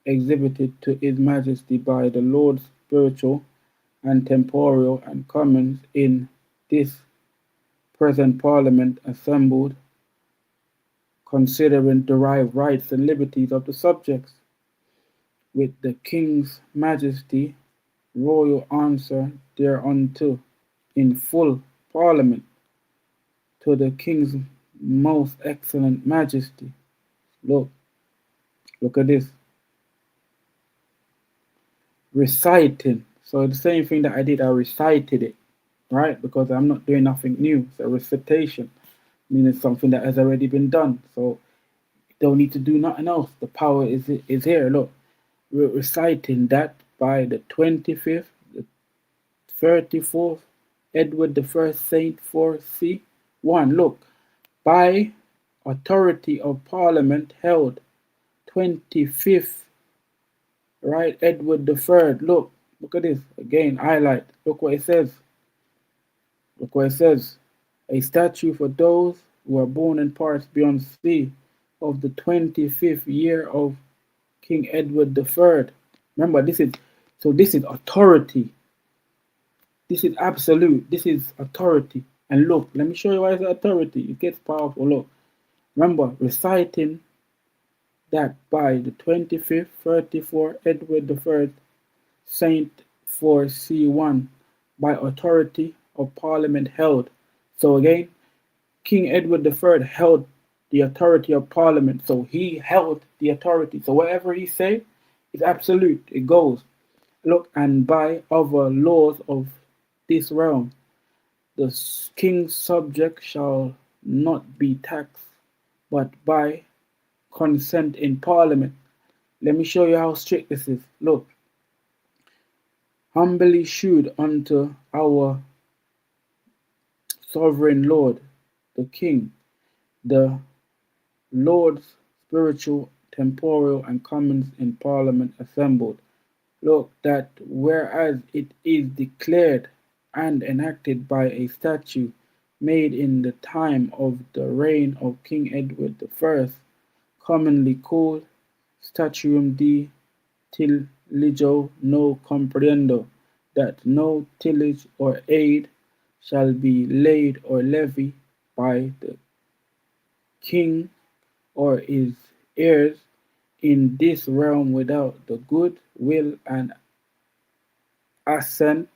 exhibited to His Majesty by the Lords Spiritual and Temporal and Commons in this present Parliament assembled, considering derived rights and liberties of the subjects, with the King's Majesty royal answer thereunto in full Parliament, to the King's most excellent Majesty. Look at this. Reciting. So the same thing that I did, I recited it, right? Because I'm not doing nothing new. It's a recitation, meaning something that has already been done. So you don't need to do nothing else. The power is here. Look, we're reciting that by the 25th, the 34th, Edward the First Saint 4C 1. Look, by authority of Parliament held 25th, right, Edward the Third. Look at this again. Highlight. Look what it says. Look what it says. A statue for those who are born in parts beyond sea of the 25th year of King Edward the Third. Remember, this is authority. This is absolute. This is authority. And look, let me show you why it's authority. It gets powerful. Look, remember, reciting that by the 25th, 34 Edward the First Saint 4C1 by authority of Parliament held. So again, King Edward the Third held the authority of Parliament. So he held the authority. So whatever he said is absolute. It goes. Look, and by other laws of this realm, the king's subject shall not be taxed, but by consent in Parliament. Let me show you how strict this is. Look, humbly shewed unto our sovereign Lord, the King, the Lords spiritual, temporal, and commons in Parliament assembled. Look, that whereas it is declared and enacted by a statute made in the time of the reign of King Edward the First, commonly called Statutum de Tillagio no comprehendo, that no tillage or aid shall be laid or levied by the king or his heirs in this realm without the good will and assent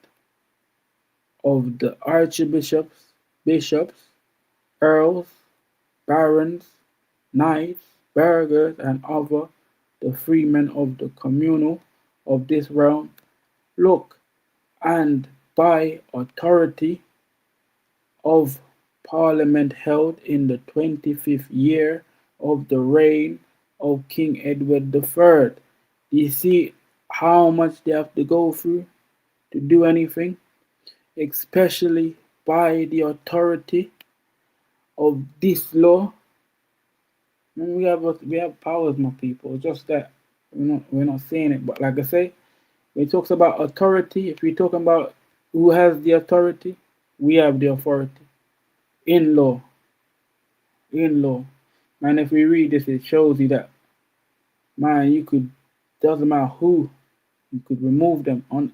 of the archbishops, bishops, earls, barons, knights, burghers, and other the freemen of the communal of this realm. Look, and by authority of Parliament held in the 25th year of the reign of King Edward the Third. You see how much they have to go through to do anything, especially by the authority of this law, we have powers, my people. It's just that we're not seeing it. But like I say, when it talks about authority, if we're talking about who has the authority, we have the authority in law, in law. Man, if we read this, it shows you that man, you could doesn't matter who, you could remove them on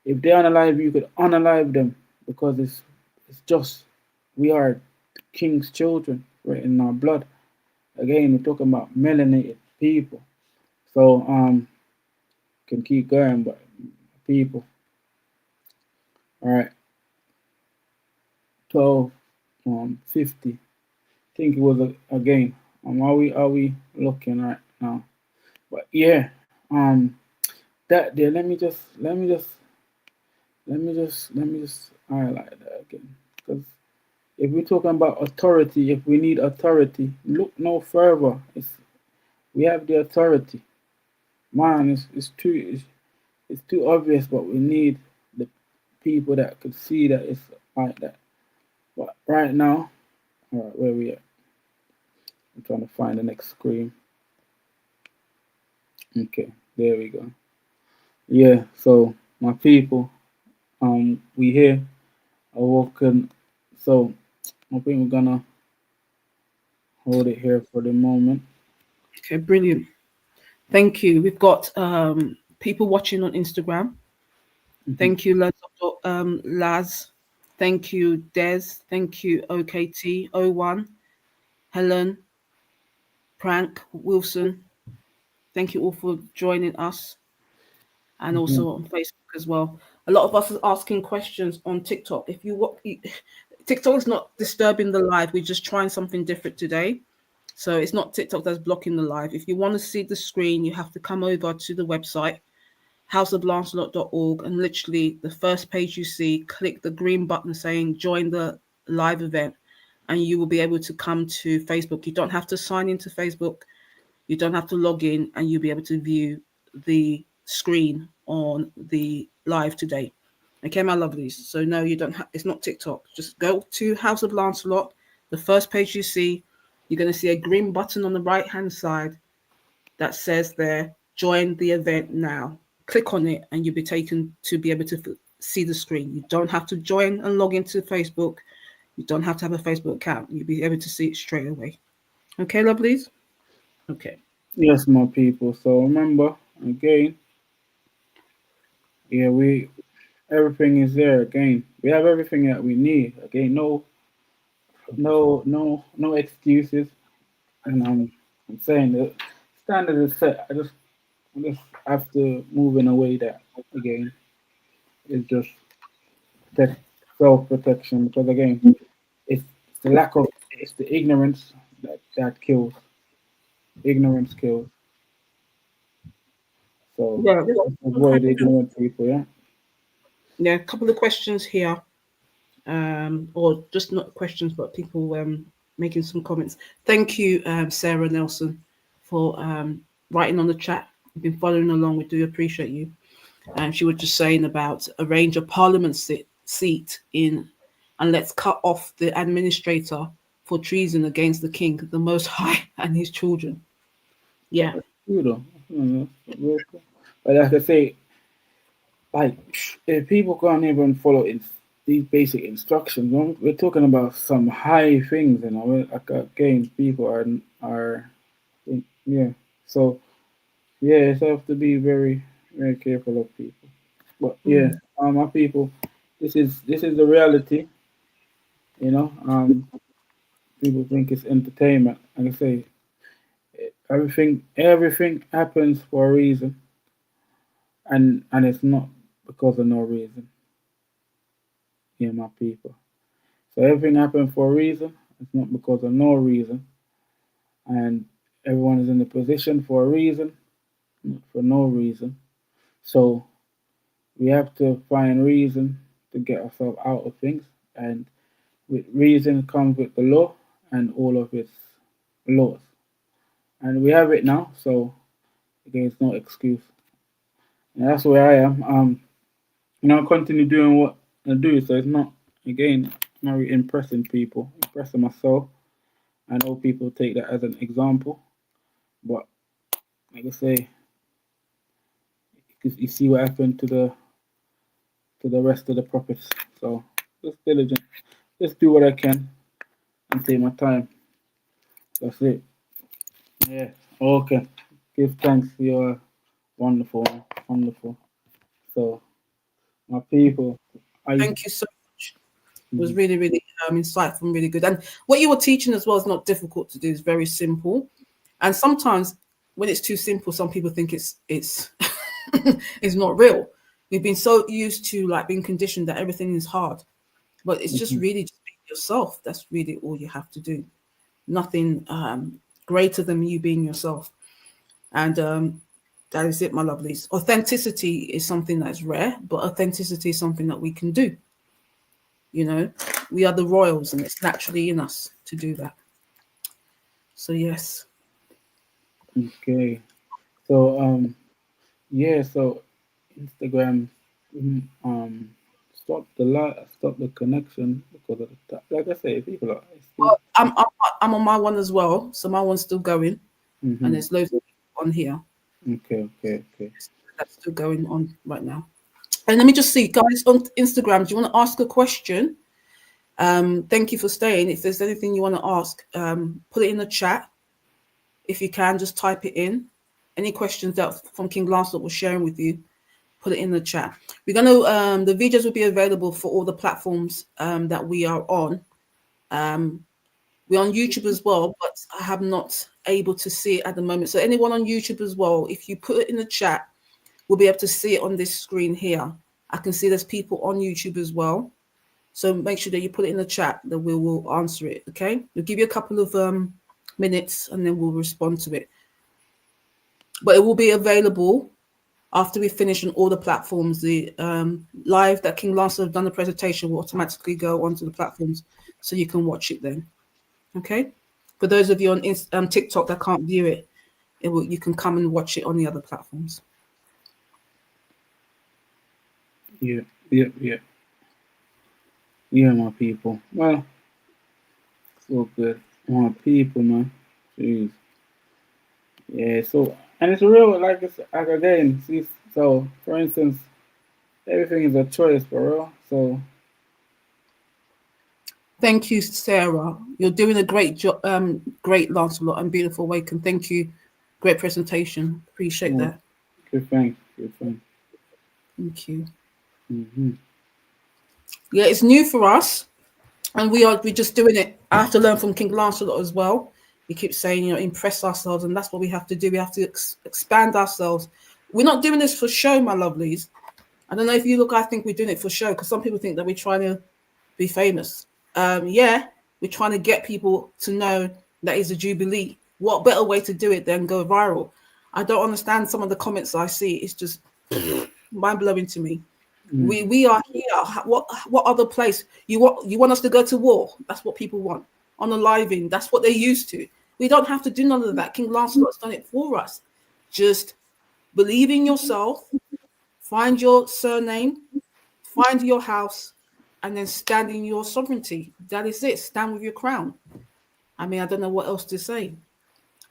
if they're unalive, you could unalive them because it's just we are the king's children, right in our blood. Again, we're talking about melanated people. So can keep going, but people. All right, 12, 50. I think it was again. Are we looking right now? But yeah, that there. Let me just highlight that again. Because if we're talking about authority, if we need authority, look no further. We have the authority. Man, it's too obvious, but we need the people that could see that it's like that. But right now, all right, where we at? I'm trying to find the next screen. Okay, there we go. Yeah, so my people, we here awoken. So I think we're gonna hold it here for the moment. Okay, brilliant. Thank you. We've got people watching on Instagram. Mhm. Thank you, Laz. Thank you, Des. Thank you, OKT01, Helen, Prank, Wilson. Thank you all for joining us and Mhm. also on Facebook as well. A lot of us are asking questions on TikTok. If you what TikTok is not disturbing the live, we're just trying something different today. So it's not TikTok that's blocking the live. If you want to see the screen, you have to come over to the website houseoflancelot.org, and literally the first page you see, click the green button saying join the live event, and you will be able to come to Facebook. You don't have to sign into Facebook, you don't have to log in, and you'll be able to view the screen on the live today. Okay, my lovelies. So no, you don't have, it's not TikTok. Just go to House of Lancelot. The first page you see, you're going to see a green button on the right hand side that says there, join the event now. Click on it and you'll be taken to be able to see the screen. You don't have to join and log into Facebook. You don't have to have a Facebook account. You'll be able to see it straight away. Okay, lovelies? Okay. Yes, my people. So remember again, yeah, we everything is there again. We have everything that we need. Again, no excuses. And I'm saying the standard is set. I just have to move in a way that again is just protect self protection because again it's the lack of it's the ignorance that kills. Ignorance kills. So Yeah, we've got let's some avoid questions. ignorant people. Yeah. Yeah, a couple of questions here. Or just not questions, but people making some comments. Thank you, Sarah Nelson, for writing on the chat. You've been following along. We do appreciate you. And she was just saying about arrange a parliament seat in, and let's cut off the administrator for treason against the king, the Most High, and his children. Yeah. You know, real cool. But like I say, like if people can't even follow these basic instructions, we're talking about some high things. Like again, people are yeah. So yeah, so have to be very very careful of people. But yeah, Mm. my people, this is the reality. You know, people think it's entertainment. Like I say, everything happens for a reason, and it's not because of no reason. Yeah, my people. So everything happens for a reason. It's not because of no reason, and everyone is in the position for a reason, not for no reason. So we have to find reason to get ourselves out of things, and with reason comes with the law and all of its laws, and we have it now. So again, it's no excuse, and that's where I am. Continue doing what I do. So it's not again not really impressing people, impressing myself. I know people take that as an example, but like I say, because you see what happened to the rest of the prophets. So just diligent, just do what I can and take my time. That's it. Yeah. Okay. Give thanks for your wonderful, wonderful. So my people, I Thank you so much. It was really, really insightful and really good. And what you were teaching as well is not difficult to do. It's very simple. And sometimes when it's too simple, some people think it's it's not real. We've been so used to like being conditioned that everything is hard. But it's just mhm, really just being yourself. That's really all you have to do. Nothing greater than you being yourself. And that is it, my lovelies. Authenticity is something that's rare, but authenticity is something that we can do. You know, we are the royals, and it's naturally in us to do that. So yes, okay. So yeah. So Instagram stop the connection because of the like I say, people are still. well, I'm on my one as well. So my one's still going, and Mm-hmm. there's loads of people on here Okay, okay, okay. that's still going on right now. And let me just see, guys, on Instagram. Do you want to ask a question? Thank you for staying. If there's anything you want to ask, put it in the chat. If you can, just type it in. Any questions that from King Lancelot was sharing with you, put it in the chat. We're gonna the videos will be available for all the platforms that we are on. Um, we're on YouTube as well, but I have not able to see it at the moment. So anyone on YouTube as well, if you put it in the chat, we'll be able to see it on this screen here. I can see there's people on YouTube as well. So make sure that you put it in the chat that we will answer it. Okay. We'll give you a couple of minutes and then we'll respond to it. But it will be available after we finish on all the platforms. The live that King Lancelot have done the presentation will automatically go onto the platforms so you can watch it then. Okay. For those of you on TikTok that can't view it, you can come and watch it on the other platforms. Yeah, yeah, yeah, yeah, my people. Well, so good, my people, man. Jeez. Yeah. So and it's real, like it's like again. See, so for instance, everything is a choice, for real. So Thank you, Sarah. You're doing a great job, great Lancelot and beautiful Waken. Thank you. Great presentation. Appreciate yeah, that. good thing, good thing. Thank you. Mm-hmm. Yeah, it's new for us, and we're just doing it. I have to learn from King Lancelot as well. He keeps saying, impress ourselves, and that's what we have to do. We have to expand ourselves. We're not doing this for show, my lovelies. I don't know if you look. I think we're doing it for show because some people think that we're trying to be famous. Yeah, we're trying to get people to know that it's a jubilee. What better way to do it than go viral? I don't understand some of the comments I see. It's just mind blowing to me. Mm. We are here. What other place you want us to go to war? That's what people want on a live in. That's what they're used to. We don't have to do none of that. King Lancelot's done it for us. Just believe in yourself. Find your surname. Find your house, and then stand in your sovereignty. That is it. Stand with your crown. I mean, I don't know what else to say.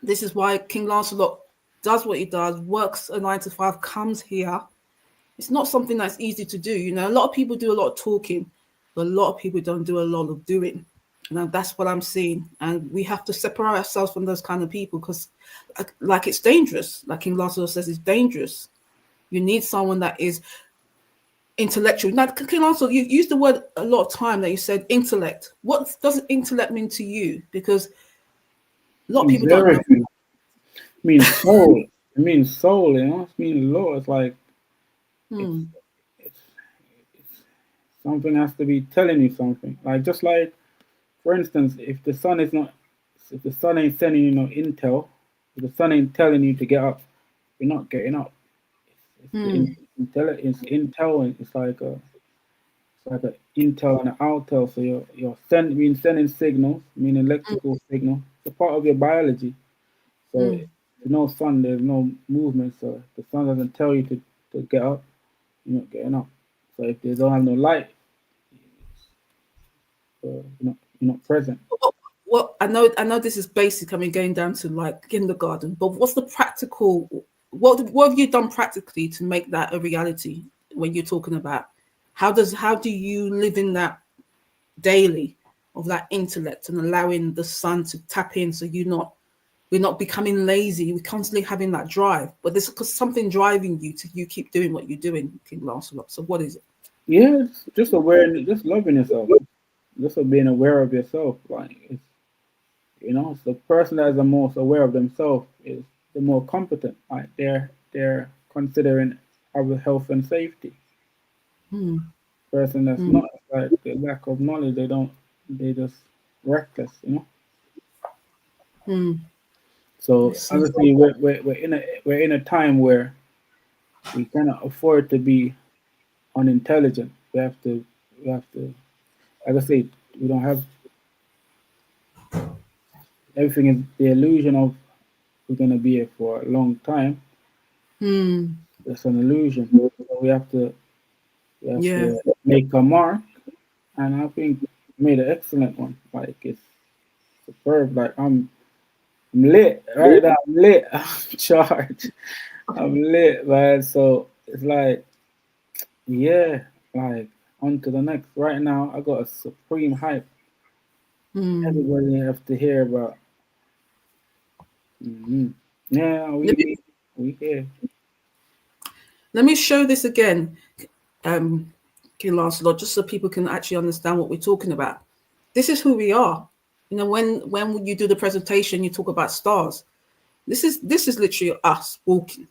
This is why King Lancelot does what he does, works a 9 to 5, comes here. It's not something that's easy to do. A lot of people do a lot of talking, but a lot of people don't do a lot of doing. And that's what I'm seeing. And we have to separate ourselves from those kind of people because, like, it's dangerous. Like King Lancelot says, it's dangerous. You need someone that is intellectual. Now, King Lancelot, you used the word a lot of time that you said intellect. What does intellect mean to you? Because a lot of Means people don't know. everything. It means soul. It means soul. It means law. It's like it's Hmm. it's something has to be telling you something. Like just like for instance, if the sun ain't sending you no intel, if the sun ain't telling you to get up, you're not getting up. It's the Hmm. it's intel, and it's like a intel and an outel. So being sending signals, mean electrical signal. It's a part of your biology. So Hmm. if there's no sun, there's no movement. So if the sun doesn't tell you to get up, you're not getting up. So if they don't have no light, you're not present. What, Well, I know this is basic. I mean, going down to like kindergarten, but what's the practical? What have you done practically to make that a reality? When you're talking about how do you live in that daily of that intellect and allowing the sun to tap in, so we're not becoming lazy. We're constantly having that drive, but there's something driving you to you keep doing what you're doing, King Lancelot. So what is it? Yeah, it's just awareness, just loving yourself, just being aware of yourself. Like it's, it's the person that is the most aware of themselves is the more competent. Like they're considering our health and safety. Hmm. Person that's Hmm. not, like the lack of knowledge, they just reckless. Hmm. I So see. obviously we're in a time where we cannot afford to be unintelligent. We have to like I say, we don't have everything is the illusion of we're gonna be here for a long time. Hmm. It's an illusion. So we have to Yeah. make a mark, and I think made an excellent one. Like it's superb. Like I'm lit right now. I'm lit. I'm charged. I'm lit, man. So it's like, yeah, like on to the next. Right now, I got a supreme hype. Hmm. Everybody have to hear about. hmm Yeah, Let me, we here. let me show this again, King Lancelot, just so people can actually understand what we're talking about. This is who we are. When you do the presentation, you talk about stars. This is literally us walking.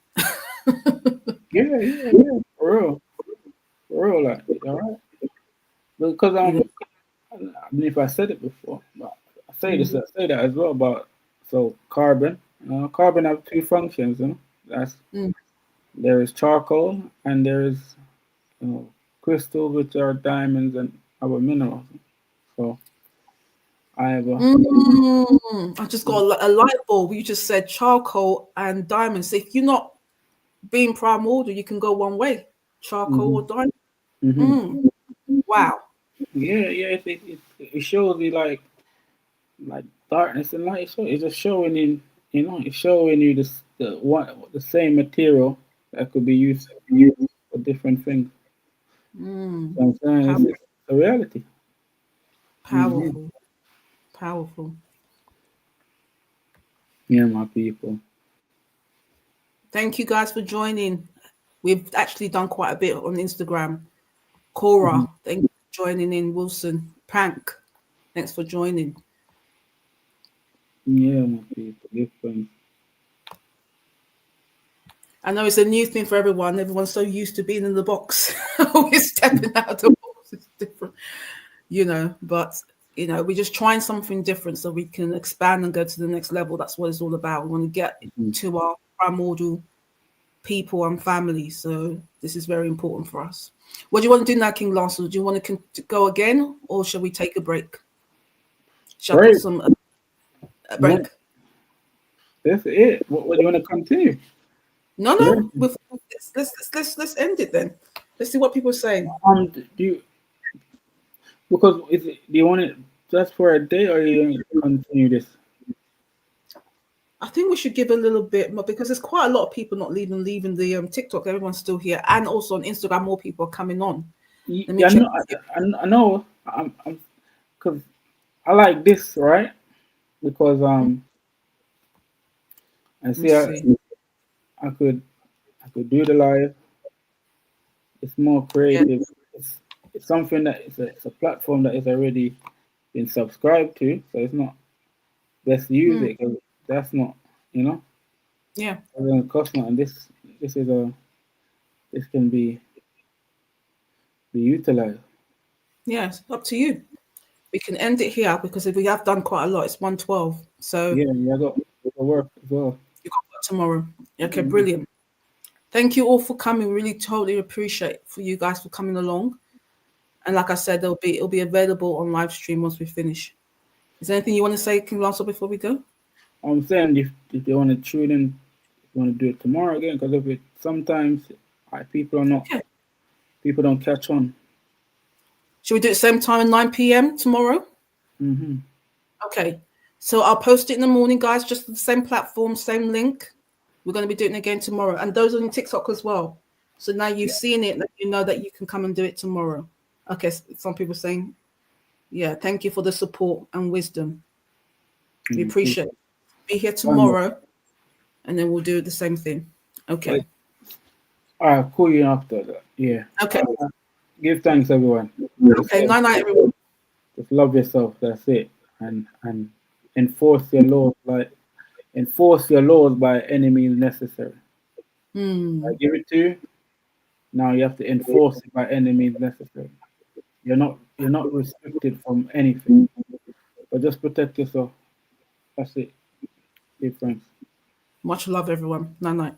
Yeah, yeah, yeah. For real, like, all right. Because You know. I don't know if I said it before, but I say this, Mm, I say that as well about so carbon. Carbon have two functions. That's mm, there is charcoal and there is crystal, which are diamonds and other minerals. So I have a I just got a light bulb. You just said charcoal and diamonds. So if you're not being primordial, you can go one way, charcoal or hmm diamond. hmm Mm, wow. yeah, yeah. It shows you like darkness and light. So it's just showing it's showing you the same material that could be used for different things. Mm, So I'm saying pow- it's a reality. hmm powerful, powerful. Yeah, my people. Thank you guys for joining. We've actually done quite a bit on Instagram. Cora, Mhm. thank you for joining in. Wilson, Prank, thanks for joining. Yeah, my people. Different. I know it's a new thing for everyone. Everyone's so used to being in the box. We're stepping out of the box. It's different, but we're just trying something different so we can expand and go to the next level. That's what it's all about. We want to get Mhm. to our primordial people and families. So this is very important for us. What do you want to do now, King Lancelot? Do you want to go again, or shall we take a break? Shall I put Great. some a Yeah, break? that's it. What do you want to continue? No, no. Yeah. Let's end it then. Let's see what people are saying. Do you because do you want it just for a day or you want to continue this? I think we should give a little bit more because there's quite a lot of people not leaving the TikTok. Everyone's still here, and also on Instagram, more people are coming on. Let me Yeah, check. no, I know. I'm because I like this, right? Because I Let me see see. I could I could do the live. It's more Yeah. creative. It's something that it's a platform that is already been subscribed to, so it's not let's use Hmm. it 'cause that's not you know Yeah. it's gonna cost nothing. This is a this can be utilized. Yeah. It's up to you. We can end it here because if we have done quite a lot, it's 1:12. So Yeah, yeah, I got work as well. you got that tomorrow. Okay, Mhm. brilliant. Thank you all for coming. Really totally appreciate for you guys for coming along. And like I said, it'll be available on live stream once we finish. Is there anything you want to say, King Lancelot, before we go? I'm saying if they want to tune in, want to do it tomorrow again, because if it sometimes Okay. people don't catch on. Should we do it same time at 9 p.m. tomorrow? hmm Okay. So I'll post it in the morning, guys, just the same platform, same link. We're going to be doing it again tomorrow. And those on TikTok as well. So now you've seen it, you know that you can come and do it tomorrow. Okay, some people saying, yeah, thank you for the support and wisdom. We appreciate it. Be here tomorrow, and then we'll do the same thing. Okay. I'll call you after that. Yeah. Okay. Give thanks, everyone. Okay. Night, everyone. Just love yourself. That's it. And enforce your laws by any means necessary. I give it to you. Now you have to enforce it by any means necessary. You're not restricted from anything. But just protect yourself. That's it. Be friends. Much love, everyone. Night.